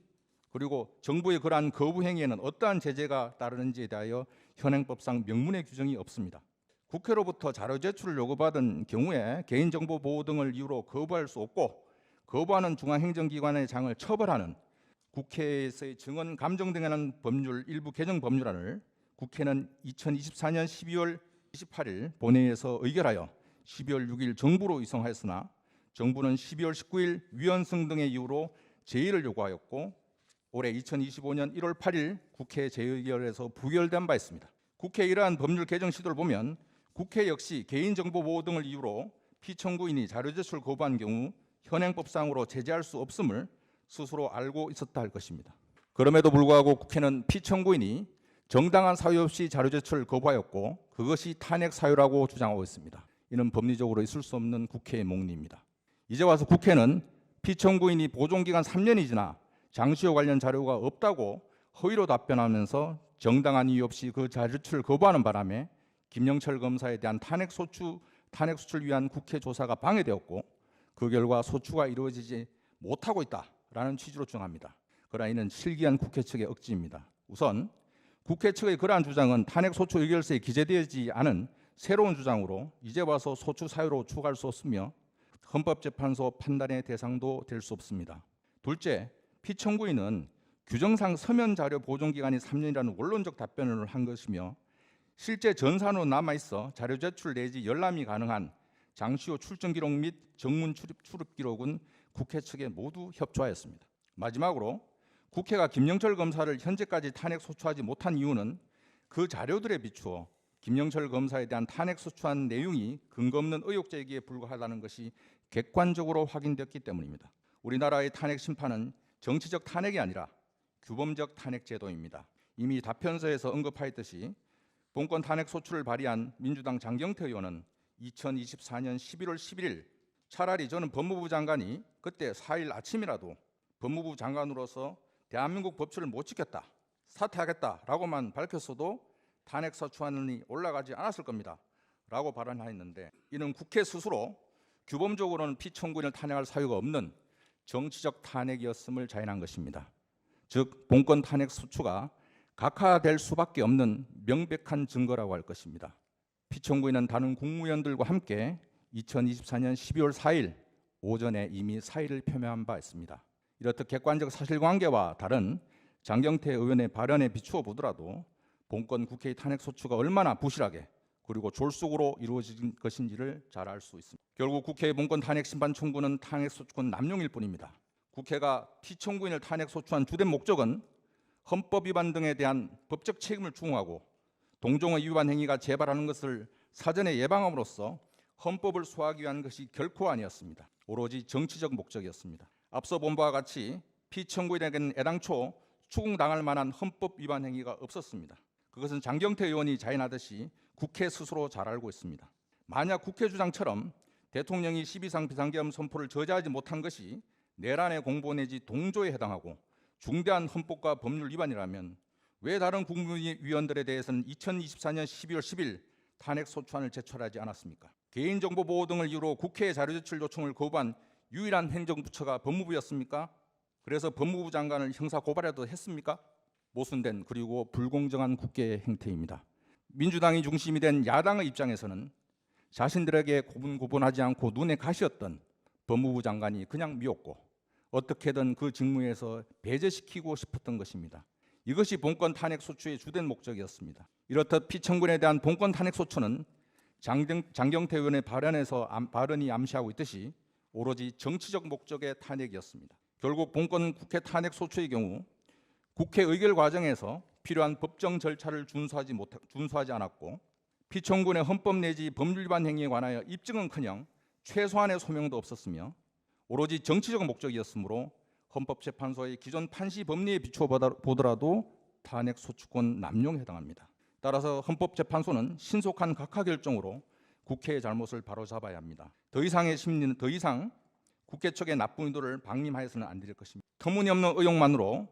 그리고 정부의 그러한 거부 행위에는 어떠한 제재가 따르는지에 대하여 현행법상 명문의 규정이 없습니다. 국회로부터 자료 제출을 요구받은 경우에 개인정보 보호 등을 이유로 거부할 수 없고 거부하는 중앙행정기관의 장을 처벌하는 국회에서의 증언 감정 등에 관한 법률 일부 개정 법률안을 국회는 2024년 12월 28일 본회의에서 의결하여 12월 6일 정부로 이송하였으나 정부는 12월 19일 위헌성 등의 이유로 제의를 요구하였고 올해 2025년 1월 8일 국회 재의결에서 부결된 바 있습니다. 국회 이러한 법률 개정 시도를 보면 국회 역시 개인정보 보호 등을 이유로 피청구인이 자료 제출 거부한 경우 현행법상으로 제재할 수 없음을 스스로 알고 있었다 할 것입니다. 그럼에도 불구하고 국회는 피청구인이 정당한 사유 없이 자료 제출을 거부하였고 그것이 탄핵 사유라고 주장하고 있습니다. 이는 법리적으로 있을 수 없는 국회의 몽리입니다. 이제 와서 국회는 피청구인이 보존기간 3년이 지나 장시호 관련 자료가 없다고 허위로 답변하면서 정당한 이유 없이 그 자료 제출을 거부하는 바람에 김영철 검사에 대한 탄핵 소추를 위한 국회 조사가 방해되었고 그 결과 소추가 이루어지지 못하고 있다라는 취지로 주장합니다. 그러나 이는 실기한 국회 측의 억지입니다. 우선 국회 측의 그러한 주장은 탄핵 소추 의결서에 기재되지 않은 새로운 주장으로 이제 와서 소추 사유로 추가할 수 없으며 헌법재판소 판단의 대상도 될 수 없습니다. 둘째, 피청구인은 규정상 서면 자료 보존 기간이 3년이라는 원론적 답변을 한 것이며 실제 전산으로 남아 있어 자료 제출 내지 열람이 가능한 장시호 출정 기록 및 정문 출입 기록은 국회 측에 모두 협조하였습니다. 마지막으로 국회가 김영철 검사를 현재까지 탄핵 소추하지 못한 이유는 그 자료들에 비추어 김영철 검사에 대한 탄핵 소추안 내용이 근거 없는 의혹 제기에 불과하다는 것이 객관적으로 확인됐기 때문입니다. 우리나라의 탄핵 심판은 정치적 탄핵이 아니라 규범적 탄핵 제도입니다. 이미 답변서에서 언급하였듯이 본건 탄핵 소추를 발의한 민주당 장경태 의원은 2024년 11월 11일 차라리 저는 법무부 장관이 그때 4일 아침이라도 법무부 장관으로서 대한민국 법치를 못 지켰다, 사퇴하겠다라고만 밝혔어도 탄핵 소추안이 올라가지 않았을 겁니다 라고 발언하였는데, 이는 국회 스스로 규범적으로는 피청구인을 탄핵할 사유가 없는 정치적 탄핵이었음을 자인한 것입니다. 즉 본건 탄핵 소추가 각하될 수밖에 없는 명백한 증거라고 할 것입니다. 피청구인은 다른 국무위원들과 함께 2024년 12월 4일 오전에 이미 사의를 표명한 바 있습니다. 이렇듯 객관적 사실관계와 다른 장경태 의원의 발언에 비추어 보더라도 본건 국회의 탄핵 소추가 얼마나 부실하게 그리고 졸속으로 이루어진 것인지를 잘 알 수 있습니다. 결국 국회의 본건 탄핵 심판 청구는 탄핵 소추권 남용일 뿐입니다. 국회가 피청구인을 탄핵 소추한 주된 목적은 헌법 위반 등에 대한 법적 책임을 추궁하고 동종의 위반 행위가 재발하는 것을 사전에 예방함으로써 헌법을 소화하기 위한 것이 결코 아니었습니다. 오로지 정치적 목적이었습니다. 앞서 본 바와 같이 피청구인에게는 애당초 추궁당할 만한 헌법 위반 행위가 없었습니다. 그것은 장경태 의원이 자인하듯이 국회 스스로 잘 알고 있습니다. 만약 국회 주장처럼 대통령이 12상 비상계엄 선포를 저지하지 못한 것이 내란의 공보 내지 동조에 해당하고 중대한 헌법과 법률 위반이라면 왜 다른 국무위원들에 대해서는 2024년 12월 10일 탄핵 소추안을 제출하지 않았습니까? 개인정보 보호 등을 이유로 국회에 자료 제출 요청을 거부한 유일한 행정부처가 법무부였습니까? 그래서 법무부 장관을 형사 고발해도 했습니까? 모순된 그리고 불공정한 국회의 행태입니다. 민주당이 중심이 된 야당의 입장에서는 자신들에게 고분고분하지 않고 눈에 가시였던 법무부 장관이 그냥 미웠고 어떻게든 그 직무에서 배제시키고 싶었던 것입니다. 이것이 본건 탄핵 소추의 주된 목적이었습니다. 이렇듯 피청구인에 대한 본건 탄핵 소추는 장경태 의원의 발언이 암시하고 있듯이 오로지 정치적 목적의 탄핵이었습니다. 결국 본건 국회 탄핵 소추의 경우 국회 의결 과정에서 필요한 법정 절차를 준수하지 않았고 피청구인의 헌법 내지 법률 위반 행위에 관하여 입증은커녕 최소한의 소명도 없었으며 오로지 정치적 목적이었으므로 헌법재판소의 기존 판시 법리에 비추어 보더라도 탄핵 소추권 남용에 해당합니다. 따라서 헌법재판소는 신속한 각하 결정으로 국회의 잘못을 바로잡아야 합니다. 더 이상 국회 측의 나쁜 의도를 방임하여서는 안 될 것입니다. 터무니없는 의혹만으로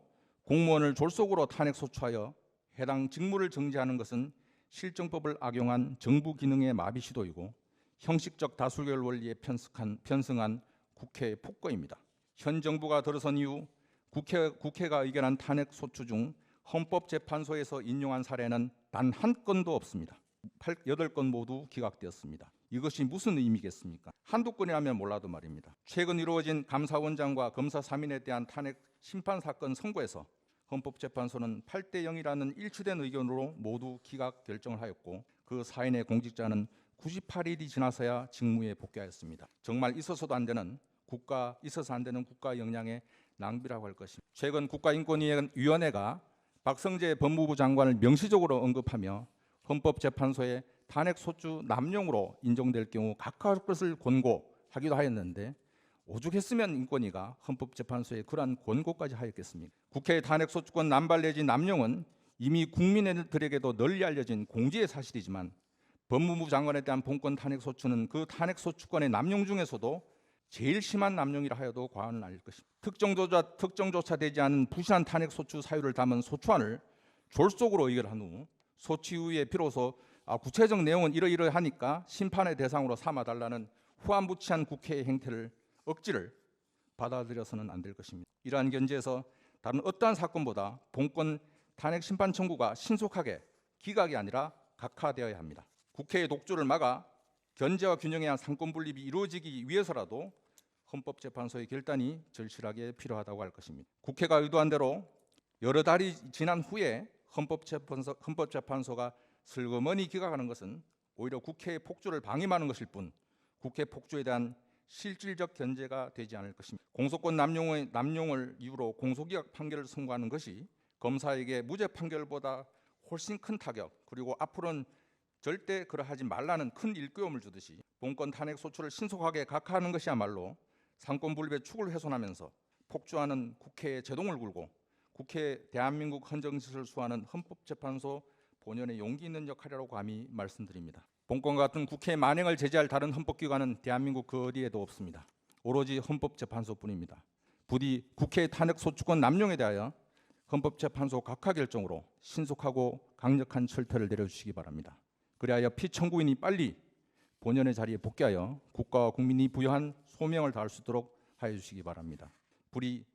공무원을 졸속으로 탄핵 소추하여 해당 직무를 정지하는 것은 실정법을 악용한 정부 기능의 마비 시도이고 형식적 다수결 원리에 편승한 국회의 폭거입니다. 현 정부가 들어선 이후 국회가 의결한 탄핵 소추 중 헌법재판소에서 인용한 사례는 단 한 건도 없습니다. 8건 모두 기각되었습니다. 이것이 무슨 의미겠습니까? 한두 건이라면 몰라도 말입니다. 최근 이루어진 감사원장과 검사 3인에 대한 탄핵 심판 사건 선고에서 헌법재판소는 8대 0이라는 일치된 의견으로 모두 기각 결정을 하였고 그 4인의 공직자는 98일이 지나서야 직무에 복귀하였습니다. 정말 있어서 안 되는 국가 역량의 낭비라고 할 것입니다. 최근 국가인권위원회가 박성재 법무부 장관을 명시적으로 언급하며 헌법재판소의 탄핵 소추 남용으로 인정될 경우 각하할 것을 권고하기도 하였는데 오죽했으면 인권위가 헌법재판소에 그러한 권고까지 하였겠습니까? 국회의 탄핵 소추권 남발 내지 남용은 이미 국민들에게도 널리 알려진 공지의 사실이지만 법무부 장관에 대한 본건 탄핵 소추는 그 탄핵 소추권의 남용 중에서도 제일 심한 남용이라 하여도 과언은 아닐 것입니다. 특정조차 되지 않은 부실한 탄핵 소추 사유를 담은 소추안을 졸속으로 의결한 후 소추 이후에 비로소 구체적 내용은 이러이러하니까 심판의 대상으로 삼아달라는 후안부치한 국회의 행태를 억지를 받아들여서는 안 될 것입니다. 이러한 견지에서 다른 어떠한 사건보다 본건 탄핵 심판 청구가 신속하게 기각이 아니라 각하되어야 합니다. 국회의 독주를 막아 견제와 균형에 의한 상권 분립이 이루어지기 위해서라도 헌법재판소의 결단이 절실하게 필요하다고 할 것입니다. 국회가 의도한 대로 여러 달이 지난 후에 헌법재판소가 슬그머니 기각하는 것은 오히려 국회의 폭주를 방임하는 것일 뿐 국회 폭주에 대한 실질적 견제가 되지 않을 것입니다. 공소권 남용을 이유로 공소기각 판결을 선고하는 것이 검사에게 무죄 판결보다 훨씬 큰 타격 그리고 앞으로는 절대 그러하지 말라는 큰 일깨움을 주듯이 본권 탄핵 소추를 신속하게 각하하는 것이야말로 상권 분립의 축을 훼손하면서 폭주하는 국회에 제동을 걸고 국회 대한민국 헌정짓을 수호하는 헌법재판소 본연의 용기 있는 역할이라고 감히 말씀드립니다. 본권과 같은 국회의 만행을 제재할 다른 헌법기관은 대한민국 그 어디에도 없습니다. 오로지 헌법재판소뿐입니다. 부디 국회의 탄핵 소추권 남용에 대하여 헌법재판소 각하 결정으로 신속하고 강력한 철퇴를 내려주시기 바랍니다. 그리하여 피청구인이 빨리 본연의 자리에 복귀하여 국가와 국민이 부여한 소명을 다할 수 있도록 하여 주시기 바랍니다. 불이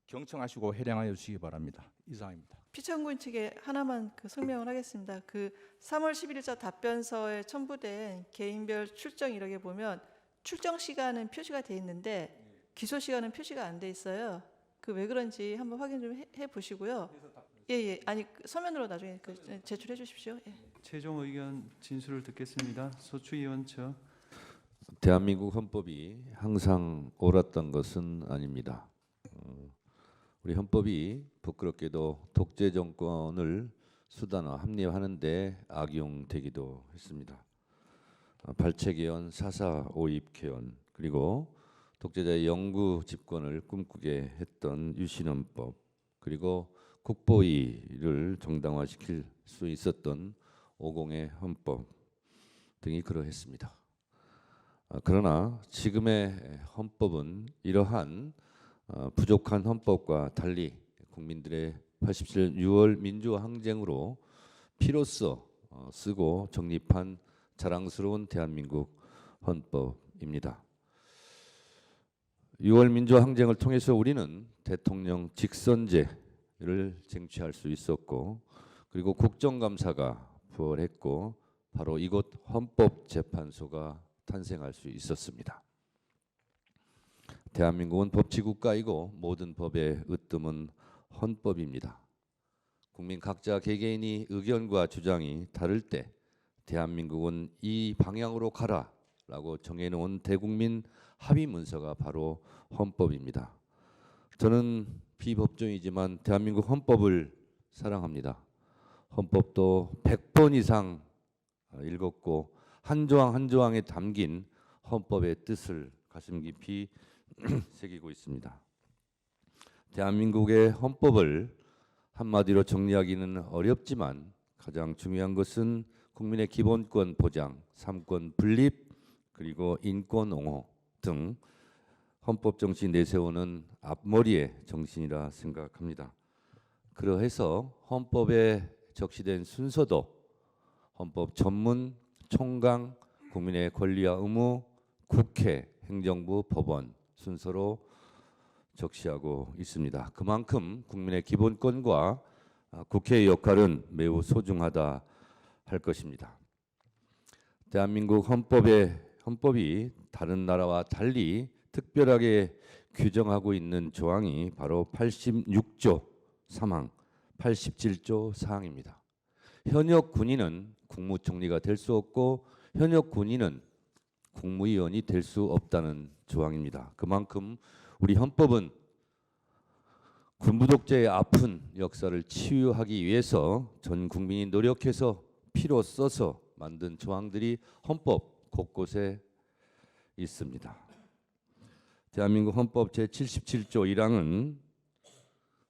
경청하시고 해량하여 주시기 바랍니다. 이상입니다. 피청구인 측에 하나만 성명을 하겠습니다. 3월 11일자 답변서에 첨부된 개인별 출정 이력에 보면 출정 시간은 표시가 돼 있는데 기소 시간은 표시가 안 돼 있어요. 왜 그런지 한번 확인 좀 해 보시고요. 예. 아니 서면으로 나중에 제출해 주십시오. 예. 최종 의견 진술을 듣겠습니다. 소추위원 측. 대한민국 헌법이 항상 옳았던 것은 아닙니다. 우리 헌법이 부끄럽게도 독재 정권을 수단화 합리화하는 데 악용되기도 했습니다. 발췌개헌, 사사 오입 개헌, 그리고 독재자의 영구 집권을 꿈꾸게 했던 유신헌법, 그리고 국보위를 정당화시킬 수 있었던 50의 헌법 등이 그러했습니다. 그러나 지금의 헌법은 이러한 부족한 헌법과 달리 국민들의 87 6월 민주항쟁으로 피로써 쓰고 정립한 자랑스러운 대한민국 헌법입니다. 6월 민주항쟁을 통해서 우리는 대통령 직선제를 쟁취할 수 있었고, 그리고 국정감사가 부활했고, 바로 이곳 헌법재판소가 탄생할 수 있었습니다. 대한민국은 법치국가이고 모든 법의 으뜸은 헌법입니다. 국민 각자 개개인이 의견과 주장이 다를 때 대한민국은 이 방향으로 가라라고 정해놓은 대국민 합의 문서가 바로 헌법입니다. 저는 비법조인이지만 대한민국 헌법을 사랑합니다. 헌법도 100번 이상 읽었고 한 조항 한 조항에 담긴 헌법의 뜻을 가슴 깊이 새기고 있습니다. 대한민국의 헌법을 한마디로 정리하기는 어렵지만 가장 중요한 것은 국민의 기본권 보장, 삼권 분립, 그리고 인권 옹호 등 헌법 정신 내세우는 앞머리의 정신이라 생각합니다. 그러해서 헌법에 적시된 순서도 헌법 전문, 총강, 국민의 권리와 의무, 국회, 행정부, 법원 순서로 적시하고 있습니다. 그만큼 국민의 기본권과 국회의 역할은 매우 소중하다 할 것입니다. 대한민국 헌법이 다른 나라와 달리 특별하게 규정하고 있는 조항이 바로 86조 3항, 87조 4항입니다. 현역 군인은 국무총리가 될 수 없고 현역 군인은 국무위원이 될 수 없다는 조항입니다. 그만큼 우리 헌법은 군부 독재의 아픈 역사를 치유하기 위해서 전 국민이 노력해서 피로 써서 만든 조항들이 헌법 곳곳에 있습니다. 대한민국 헌법 제77조 1항은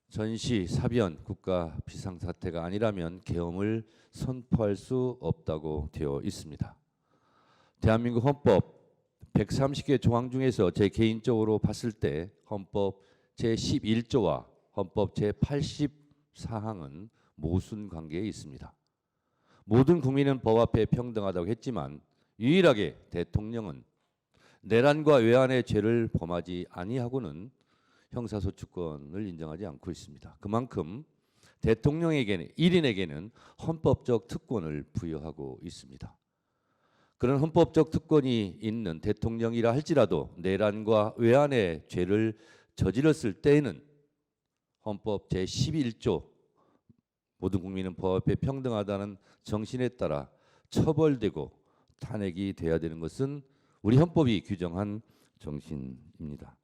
전시, 사변, 국가 비상사태가 아니라면 계엄을 선포할 수 없다고 되어 있습니다. 대한민국 헌법 130개 조항 중에서 제 개인적으로 봤을 때 헌법 제11조와 헌법 제84항은 모순 관계에 있습니다. 모든 국민은 법 앞에 평등하다고 했지만 유일하게 대통령은 내란과 외환의 죄를 범하지 아니하고는 형사소추권을 인정하지 않고 있습니다. 그만큼 대통령에게는 1인에게는 헌법적 특권을 부여하고 있습니다. 그런 헌법적 특권이 있는 대통령이라 할지라도 내란과 외환의 죄를 저질렀을 때에는 헌법 제11조 모든 국민은 법 앞에 평등하다는 정신에 따라 처벌되고 탄핵이 돼야 되는 것은 우리 헌법이 규정한 정신입니다.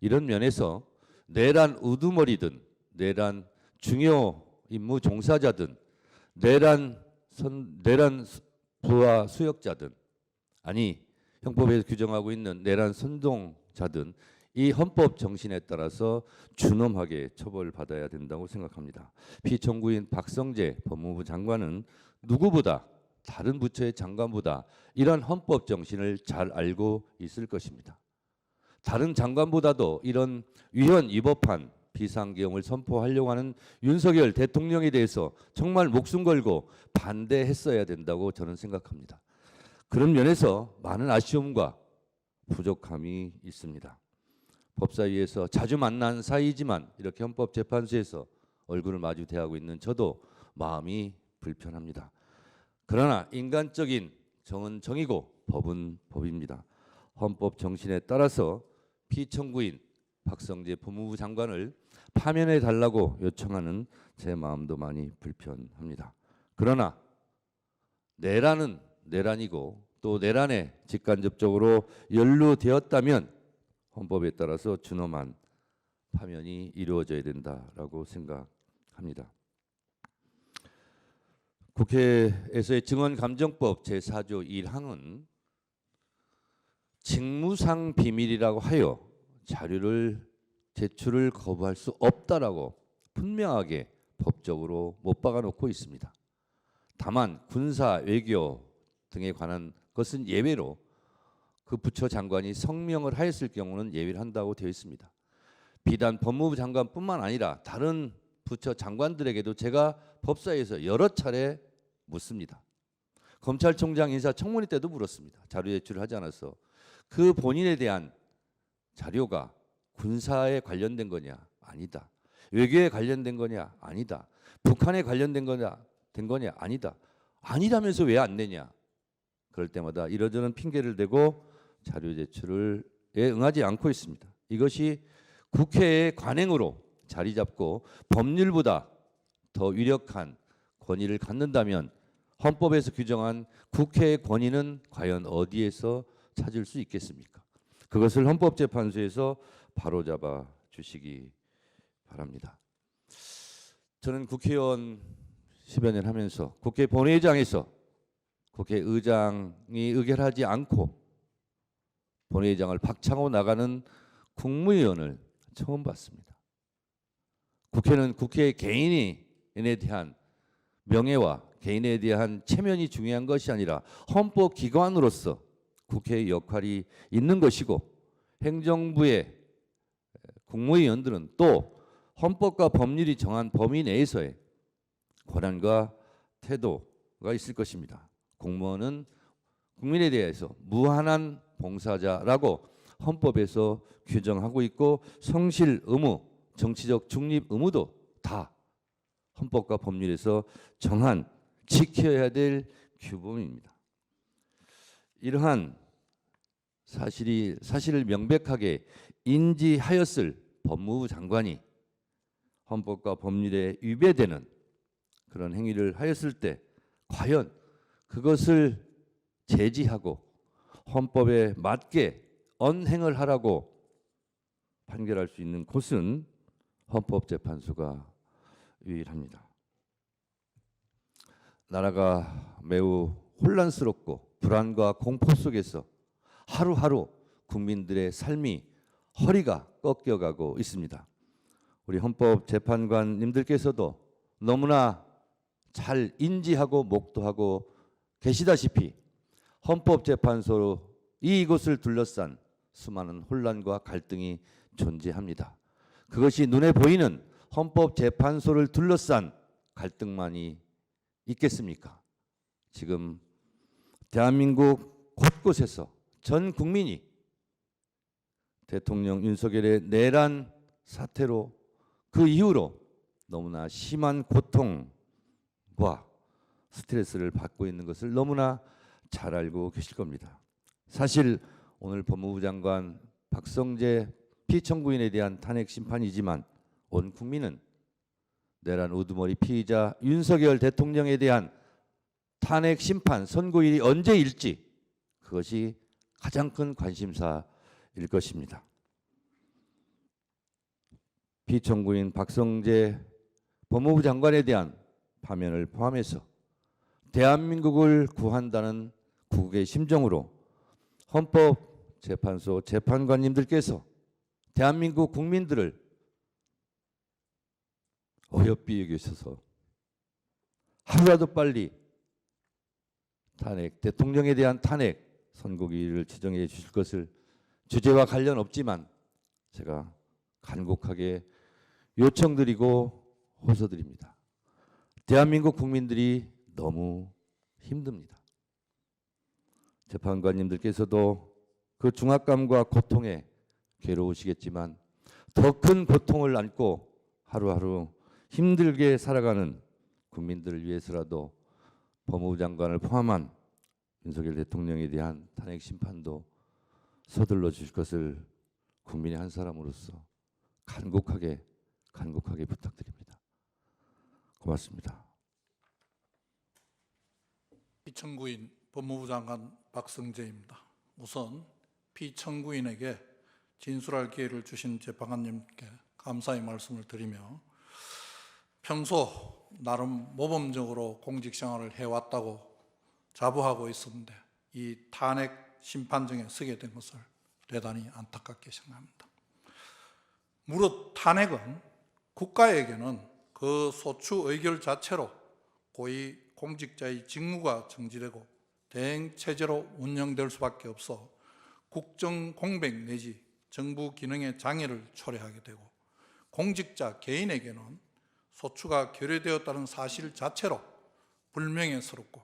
이런 면에서 내란 우두머리든 내란 중요 임무 종사자든 내란 부하 수역자든 아니 형법에서 규정하고 있는 내란 선동자든 이 헌법 정신에 따라서 준엄하게 처벌받아야 된다고 생각합니다. 피청구인 박성재 법무부 장관은 누구보다 다른 부처의 장관보다 이런 헌법 정신을 잘 알고 있을 것입니다. 다른 장관보다도 이런 위헌 위법한 비상계엄을 선포하려고 하는 윤석열 대통령에 대해서 정말 목숨 걸고 반대했어야 된다고 저는 생각합니다. 그런 면에서 많은 아쉬움과 부족함이 있습니다. 법사위에서 자주 만난 사이지만 이렇게 헌법재판소에서 얼굴을 마주 대하고 있는 저도 마음이 불편합니다. 그러나 인간적인 정은 정이고 법은 법입니다. 헌법 정신에 따라서 피청구인 박성재 법무부 장관을 파면해 달라고 요청하는 제 마음도 많이 불편합니다. 그러나 내란은 내란이고 또 내란에 직간접적으로 연루되었다면 헌법에 따라서 준엄한 파면이 이루어져야 된다라고 생각합니다. 국회에서의 증언감정법 제4조 1항은 직무상 비밀이라고 하여 자료를 제출을 거부할 수 없다라고 분명하게 법적으로 못 박아놓고 있습니다. 다만 군사, 외교 등에 관한 것은 예외로 그 부처 장관이 성명을 하였을 경우는 예외를 한다고 되어 있습니다. 비단 법무부 장관뿐만 아니라 다른 부처 장관들에게도 제가 법사위에서 여러 차례 묻습니다. 검찰총장 인사청문회 때도 물었습니다. 자료 제출을 하지 않아서 그 본인에 대한 자료가 군사에 관련된 거냐? 아니다. 외교에 관련된 거냐? 아니다. 북한에 관련된 거냐? 아니다. 아니라면서 왜 안 내냐? 그럴 때마다 이러저런 핑계를 대고 자료 제출에 응하지 않고 있습니다. 이것이 국회의 관행으로 자리 잡고 법률보다 더 위력한 권위를 갖는다면 헌법에서 규정한 국회의 권위는 과연 어디에서 찾을 수 있겠습니까? 그것을 헌법재판소에서 바로잡아 주시기 바랍니다. 저는 국회의원 10여 년 하면서 국회 본회의장에서 국회의장이 의결하지 않고 본회의장을 박차고 나가는 국무위원을 처음 봤습니다. 국회는 국회의 개인에 대한 명예와 개인에 대한 체면이 중요한 것이 아니라 헌법기관으로서 국회의 역할이 있는 것이고 행정부의 국무위원들은 또 헌법과 법률이 정한 범위 내에서의 권한과 태도가 있을 것입니다. 공무원은 국민에 대해서 무한한 봉사자라고 헌법에서 규정하고 있고 성실 의무, 정치적 중립 의무도 다 헌법과 법률에서 정한 지켜야 될 규범입니다. 이러한 사실을 명백하게 인지하였을 법무부 장관이 헌법과 법률에 위배되는 그런 행위를 하였을 때 과연 그것을 제지하고 헌법에 맞게 언행을 하라고 판결할 수 있는 곳은 헌법재판소가 유일합니다. 나라가 매우 혼란스럽고 불안과 공포 속에서 하루하루 국민들의 삶이 허리가 꺾여가고 있습니다. 우리 헌법재판관님들께서도 너무나 잘 인지하고 목도하고 계시다시피 헌법재판소로 이곳을 둘러싼 수많은 혼란과 갈등이 존재합니다. 그것이 눈에 보이는 헌법재판소를 둘러싼 갈등만이 있겠습니까? 지금 대한민국 곳곳에서 전 국민이 대통령 윤석열의 내란 사태로 그 이후로 너무나 심한 고통과 스트레스를 받고 있는 것을 너무나 잘 알고 계실 겁니다. 사실 오늘 법무부 장관 박성재 피청구인에 대한 탄핵 심판이지만 온 국민은 내란 우두머리 피의자 윤석열 대통령에 대한 탄핵 심판 선고일이 언제일지 그것이 가장 큰 관심사일 것입니다. 피청구인 박성재 법무부 장관에 대한 파면을 포함해서 대한민국을 구한다는 국의 심정으로 헌법재판소 재판관님들께서 대한민국 국민들을 어여삐 여기셔서 하루라도 빨리 탄핵, 대통령에 대한 탄핵 선고기일을 지정해 주실 것을 주제와 관련 없지만 제가 간곡하게 요청드리고 호소드립니다. 대한민국 국민들이 너무 힘듭니다. 재판관님들께서도 그 중압감과 고통에 괴로우시겠지만 더 큰 고통을 안고 하루하루 힘들게 살아가는 국민들을 위해서라도 법무부 장관을 포함한 윤석열 대통령에 대한 탄핵 심판도 서둘러 주실 것을 국민의 한 사람으로서 간곡하게 부탁드립니다. 고맙습니다. 피청구인 법무부 장관 박성재입니다. 우선 피청구인에게 진술할 기회를 주신 재판관님께 감사의 말씀을 드리며 평소 나름 모범적으로 공직생활을 해왔다고 자부하고 있었는데 이 탄핵 심판정에 서게 된 것을 대단히 안타깝게 생각합니다. 무릇 탄핵은 국가에게는 그 소추 의결 자체로 고위 공직자의 직무가 정지되고 대행체제로 운영될 수밖에 없어 국정 공백 내지 정부 기능의 장애를 초래하게 되고 공직자 개인에게는 소추가 결의되었다는 사실 자체로 불명예스럽고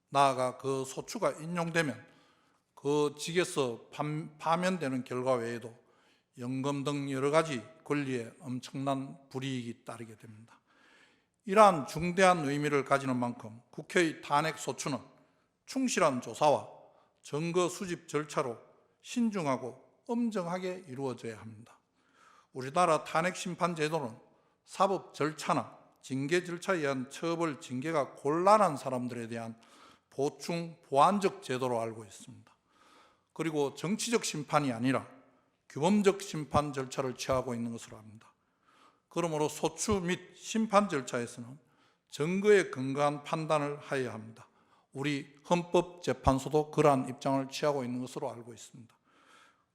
나아가 그 소추가 인용되면 그 직에서 파면되는 결과 외에도 연금 등 여러 가지 권리에 엄청난 불이익이 따르게 됩니다. 이러한 중대한 의미를 가지는 만큼 국회의 탄핵 소추는 충실한 조사와 증거 수집 절차로 신중하고 엄정하게 이루어져야 합니다. 우리나라 탄핵 심판 제도는 사법 절차나 징계 절차에 의한 처벌, 징계가 곤란한 사람들에 대한 보충, 보완적 제도로 알고 있습니다. 그리고 정치적 심판이 아니라 규범적 심판 절차를 취하고 있는 것으로 압니다. 그러므로 소추 및 심판 절차에서는 증거에 근거한 판단을 하여야 합니다. 우리 헌법재판소도 그러한 입장을 취하고 있는 것으로 알고 있습니다.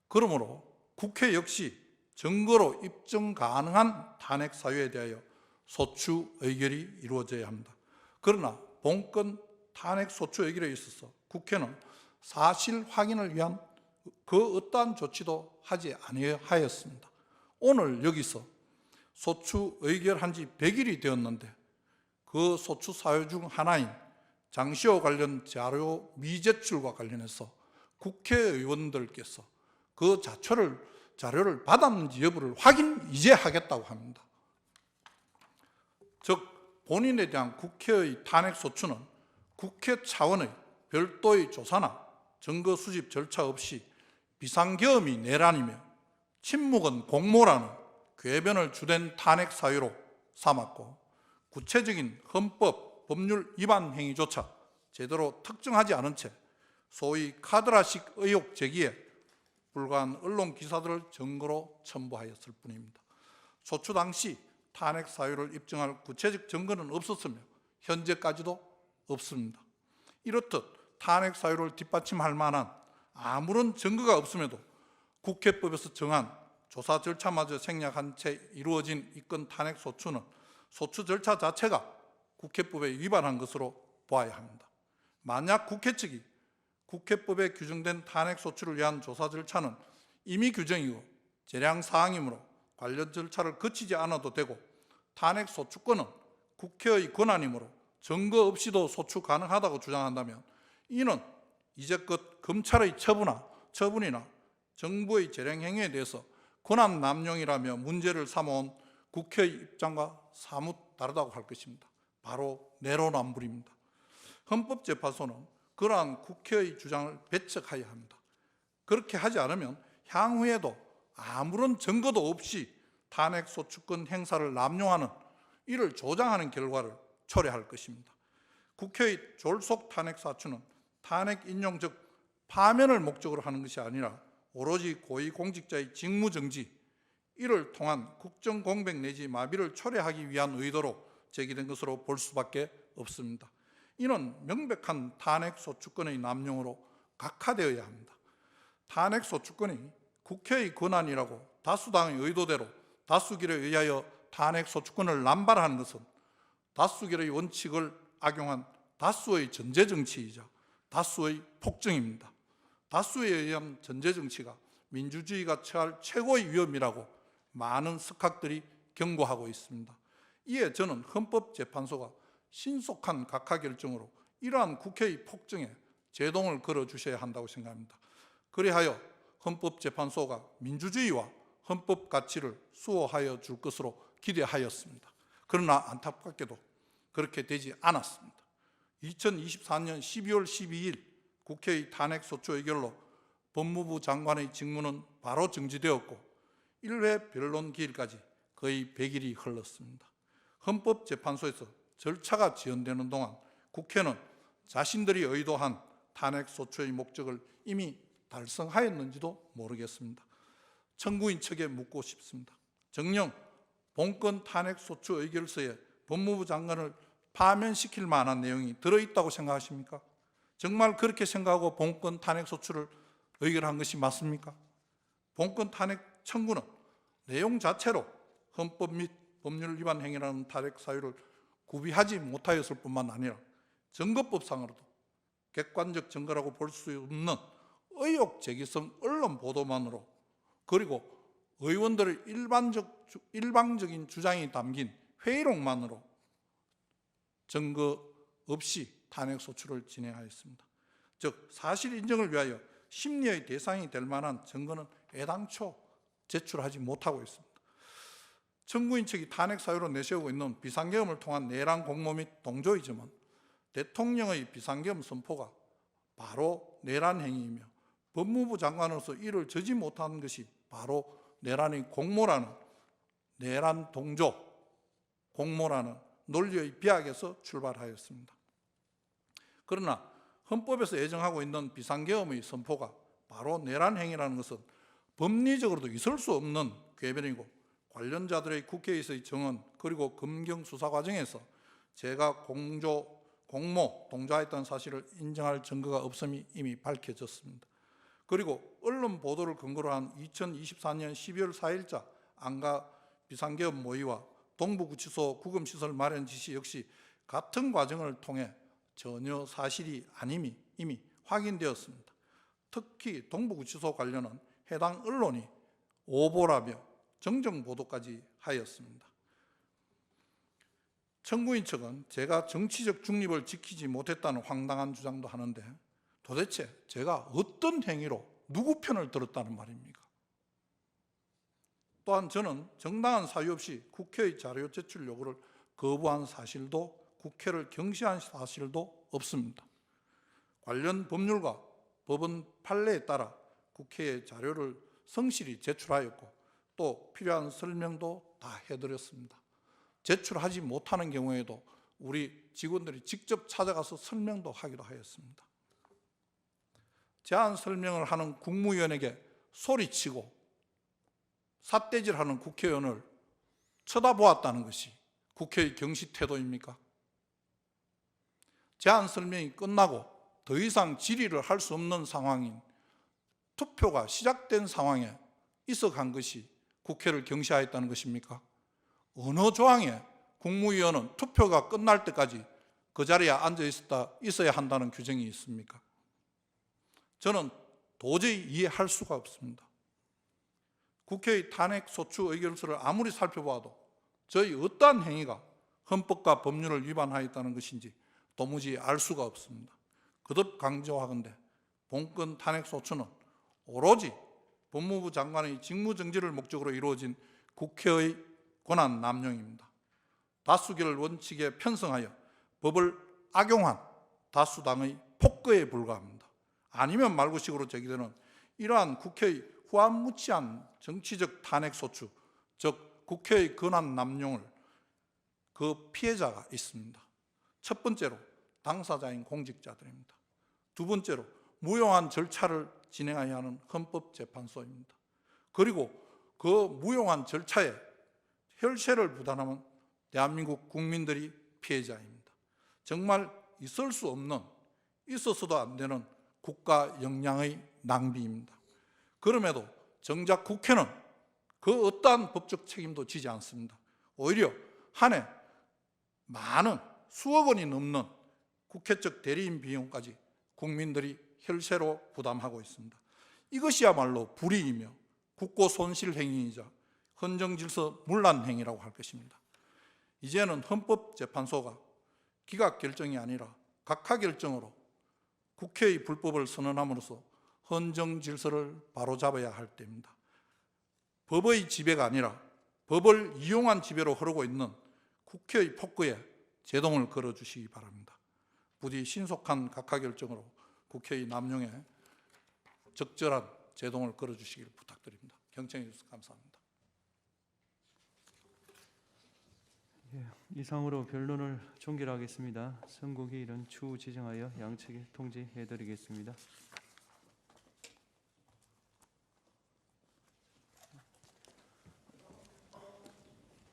그러므로 국회 역시 증거로 입증 가능한 탄핵 사유에 대하여 소추 의결이 이루어져야 합니다. 그러나 본건 탄핵 소추 의결에 있어서 국회는 사실 확인을 위한 그 어떠한 조치도 하지 아니하였습니다. 오늘 여기서 소추 의결한 지 100일이 되었는데 그 소추 사유 중 하나인 장시호 관련 자료 미제출과 관련해서 국회의원들께서 그 자료를 받았는지 여부를 확인 이제 하겠다고 합니다. 즉 본인에 대한 국회의 탄핵 소추는 국회 차원의 별도의 조사나 증거 수집 절차 없이 비상계엄이 내란이며 침묵은 공모라는 궤변을 주된 탄핵 사유로 삼았고 구체적인 헌법, 법률 위반 행위조차 제대로 특정하지 않은 채 소위 카드라식 의혹 제기에 불과한 언론 기사들을 증거로 첨부하였을 뿐입니다. 소추 당시 탄핵 사유를 입증할 구체적 증거는 없었으며 현재까지도 없습니다. 이렇듯 탄핵 사유를 뒷받침할 만한 아무런 증거가 없음에도 국회법에서 정한 조사 절차마저 생략한 채 이루어진 이 건 탄핵 소추는 소추 절차 자체가 국회법에 위반한 것으로 보아야 합니다. 만약 국회 측이 국회법에 규정된 탄핵 소추를 위한 조사 절차는 임의 규정이고 재량 사항이므로 관련 절차를 거치지 않아도 되고 탄핵 소추권은 국회의 권한이므로 증거 없이도 소추 가능하다고 주장한다면 이는 이제껏 검찰의 처분이나 정부의 재량 행위에 대해서 권한 남용이라며 문제를 삼아온 국회의 입장과 사뭇 다르다고 할 것입니다. 바로 내로남불입니다. 헌법재판소는 그러한 국회의 주장을 배척해야 합니다. 그렇게 하지 않으면 향후에도 아무런 증거도 없이 탄핵 소추권 행사를 남용하는 이를 조장하는 결과를 초래할 것입니다. 국회의 졸속 탄핵 사추는 탄핵 인용 즉 파면을 목적으로 하는 것이 아니라 오로지 고위공직자의 직무정지 이를 통한 국정공백 내지 마비를 초래하기 위한 의도로 제기된 것으로 볼 수밖에 없습니다. 이는 명백한 탄핵 소추권의 남용으로 각하되어야 합니다. 탄핵 소추권이 국회의 권한이라고 다수당의 의도대로 다수결에 의하여 탄핵 소추권을 남발하는 것은 다수결의 원칙을 악용한 다수의 전제 정치이자 다수의 폭정입니다. 다수에 의한 전제 정치가 민주주의가 처할 최고의 위험이라고 많은 석학들이 경고하고 있습니다. 이에 저는 헌법재판소가 신속한 각하 결정으로 이러한 국회의 폭정에 제동을 걸어주셔야 한다고 생각합니다. 그리하여 헌법재판소가 민주주의와 헌법 가치를 수호하여 줄 것으로 기대하였습니다. 그러나 안타깝게도 그렇게 되지 않았습니다. 2024년 12월 12일 국회의 탄핵소추 의결로 법무부 장관의 직무는 바로 정지되었고 1회 변론 기일까지 거의 100일이 흘렀습니다. 헌법재판소에서 절차가 지연되는 동안 국회는 자신들이 의도한 탄핵소추의 목적을 이미 달성하였는지도 모르겠습니다. 청구인 측에 묻고 싶습니다. 정녕 본건 탄핵소추 의결서에 법무부 장관을 파면시킬 만한 내용이 들어있다고 생각하십니까? 정말 그렇게 생각하고 본건 탄핵소추를 의결한 것이 맞습니까? 본건 탄핵 청구는 내용 자체로 헌법 및 법률 위반 행위라는 탄핵 사유를 구비하지 못하였을 뿐만 아니라 증거법상으로도 객관적 증거라고 볼 수 없는 의혹 제기성 언론 보도만으로 그리고 의원들의 일방적인 주장이 담긴 회의록만으로 증거 없이 탄핵소추를 진행하였습니다. 즉 사실 인정을 위하여 심리의 대상이 될 만한 증거는 애당초 제출하지 못하고 있습니다. 청구인 측이 탄핵 사유로 내세우고 있는 비상계엄을 통한 내란 공모 및 동조이즘은 대통령의 비상계엄 선포가 바로 내란 행위이며 법무부 장관으로서 이를 저지 못한 것이 바로 내란의 공모라는 내란 동조 공모라는 논리의 비약에서 출발하였습니다. 그러나 헌법에서 예정하고 있는 비상계엄의 선포가 바로 내란 행위라는 것은 법리적으로도 있을 수 없는 궤변이고 관련자들의 국회에서의 정언 그리고 검경 수사 과정에서 제가 공모, 동조했다는 사실을 인정할 증거가 없음이 이미 밝혀졌습니다. 그리고 언론 보도를 근거로 한 2024년 12월 4일자 안가 비상계엄 모의와 동부구치소 구금시설 마련 지시 역시 같은 과정을 통해 전혀 사실이 아님이 이미 확인되었습니다. 특히 동부구치소 관련은 해당 언론이 오보라며 정정보도까지 하였습니다. 청구인 측은 제가 정치적 중립을 지키지 못했다는 황당한 주장도 하는데 도대체 제가 어떤 행위로 누구 편을 들었다는 말입니까? 또한 저는 정당한 사유 없이 국회의 자료 제출 요구를 거부한 사실도 국회를 경시한 사실도 없습니다. 관련 법률과 법원 판례에 따라 국회에 자료를 성실히 제출하였고 또 필요한 설명도 다 해드렸습니다. 제출하지 못하는 경우에도 우리 직원들이 직접 찾아가서 설명도 하기도 하였습니다. 제안 설명을 하는 국무위원에게 소리치고 삿대질하는 국회의원을 쳐다보았다는 것이 국회의 경시 태도입니까? 제안 설명이 끝나고 더 이상 질의를 할 수 없는 상황인 투표가 시작된 상황에 있어간 것이 국회를 경시하였다는 것입니까? 어느 조항에 국무위원은 투표가 끝날 때까지 그 자리에 앉아 있어야 한다는 규정이 있습니까? 저는 도저히 이해할 수가 없습니다. 국회의 탄핵소추 의결서를 아무리 살펴봐도 저희 어떠한 행위가 헌법과 법률을 위반하였다는 것인지 도무지 알 수가 없습니다. 거듭 강조하건대 본건 탄핵소추는 오로지 법무부 장관의 직무정지를 목적으로 이루어진 국회의 권한 남용입니다. 다수결 원칙에 편성하여 법을 악용한 다수당의 폭거에 불과합니다. 아니면 말고식으로 제기되는 이러한 국회의 후안무치한 정치적 탄핵소추, 즉 국회의 권한 남용을 그 피해자가 있습니다. 첫 번째로 당사자인 공직자들입니다. 두 번째로 무용한 절차를 진행해야 하는 헌법재판소입니다. 그리고 그 무용한 절차에 혈세를 부담하는 대한민국 국민들이 피해자입니다. 정말 있을 수 없는, 있어서도 안 되는 국가 역량의 낭비입니다. 그럼에도 정작 국회는 그 어떠한 법적 책임도 지지 않습니다. 오히려 한 해 많은 수억 원이 넘는 국회 측 대리인 비용까지 국민들이 혈세로 부담하고 있습니다. 이것이야말로 불이이며 국고 손실 행위이자 헌정질서 문란 행위라고 할 것입니다. 이제는 헌법재판소가 기각 결정이 아니라 각하 결정으로 국회의 불법을 선언함으로써 헌정질서를 바로잡아야 할 때입니다. 법의 지배가 아니라 법을 이용한 지배로 흐르고 있는 국회의 폭거에 제동을 걸어주시기 바랍니다. 부디 신속한 각하 결정으로 국회의 남용에 적절한 제동을 걸어주시길 부탁드립니다. 경청해 주셔서 감사합니다. 이상으로 변론을 종결하겠습니다. 선고기일은 추후 지정하여 양측에 통지해드리겠습니다.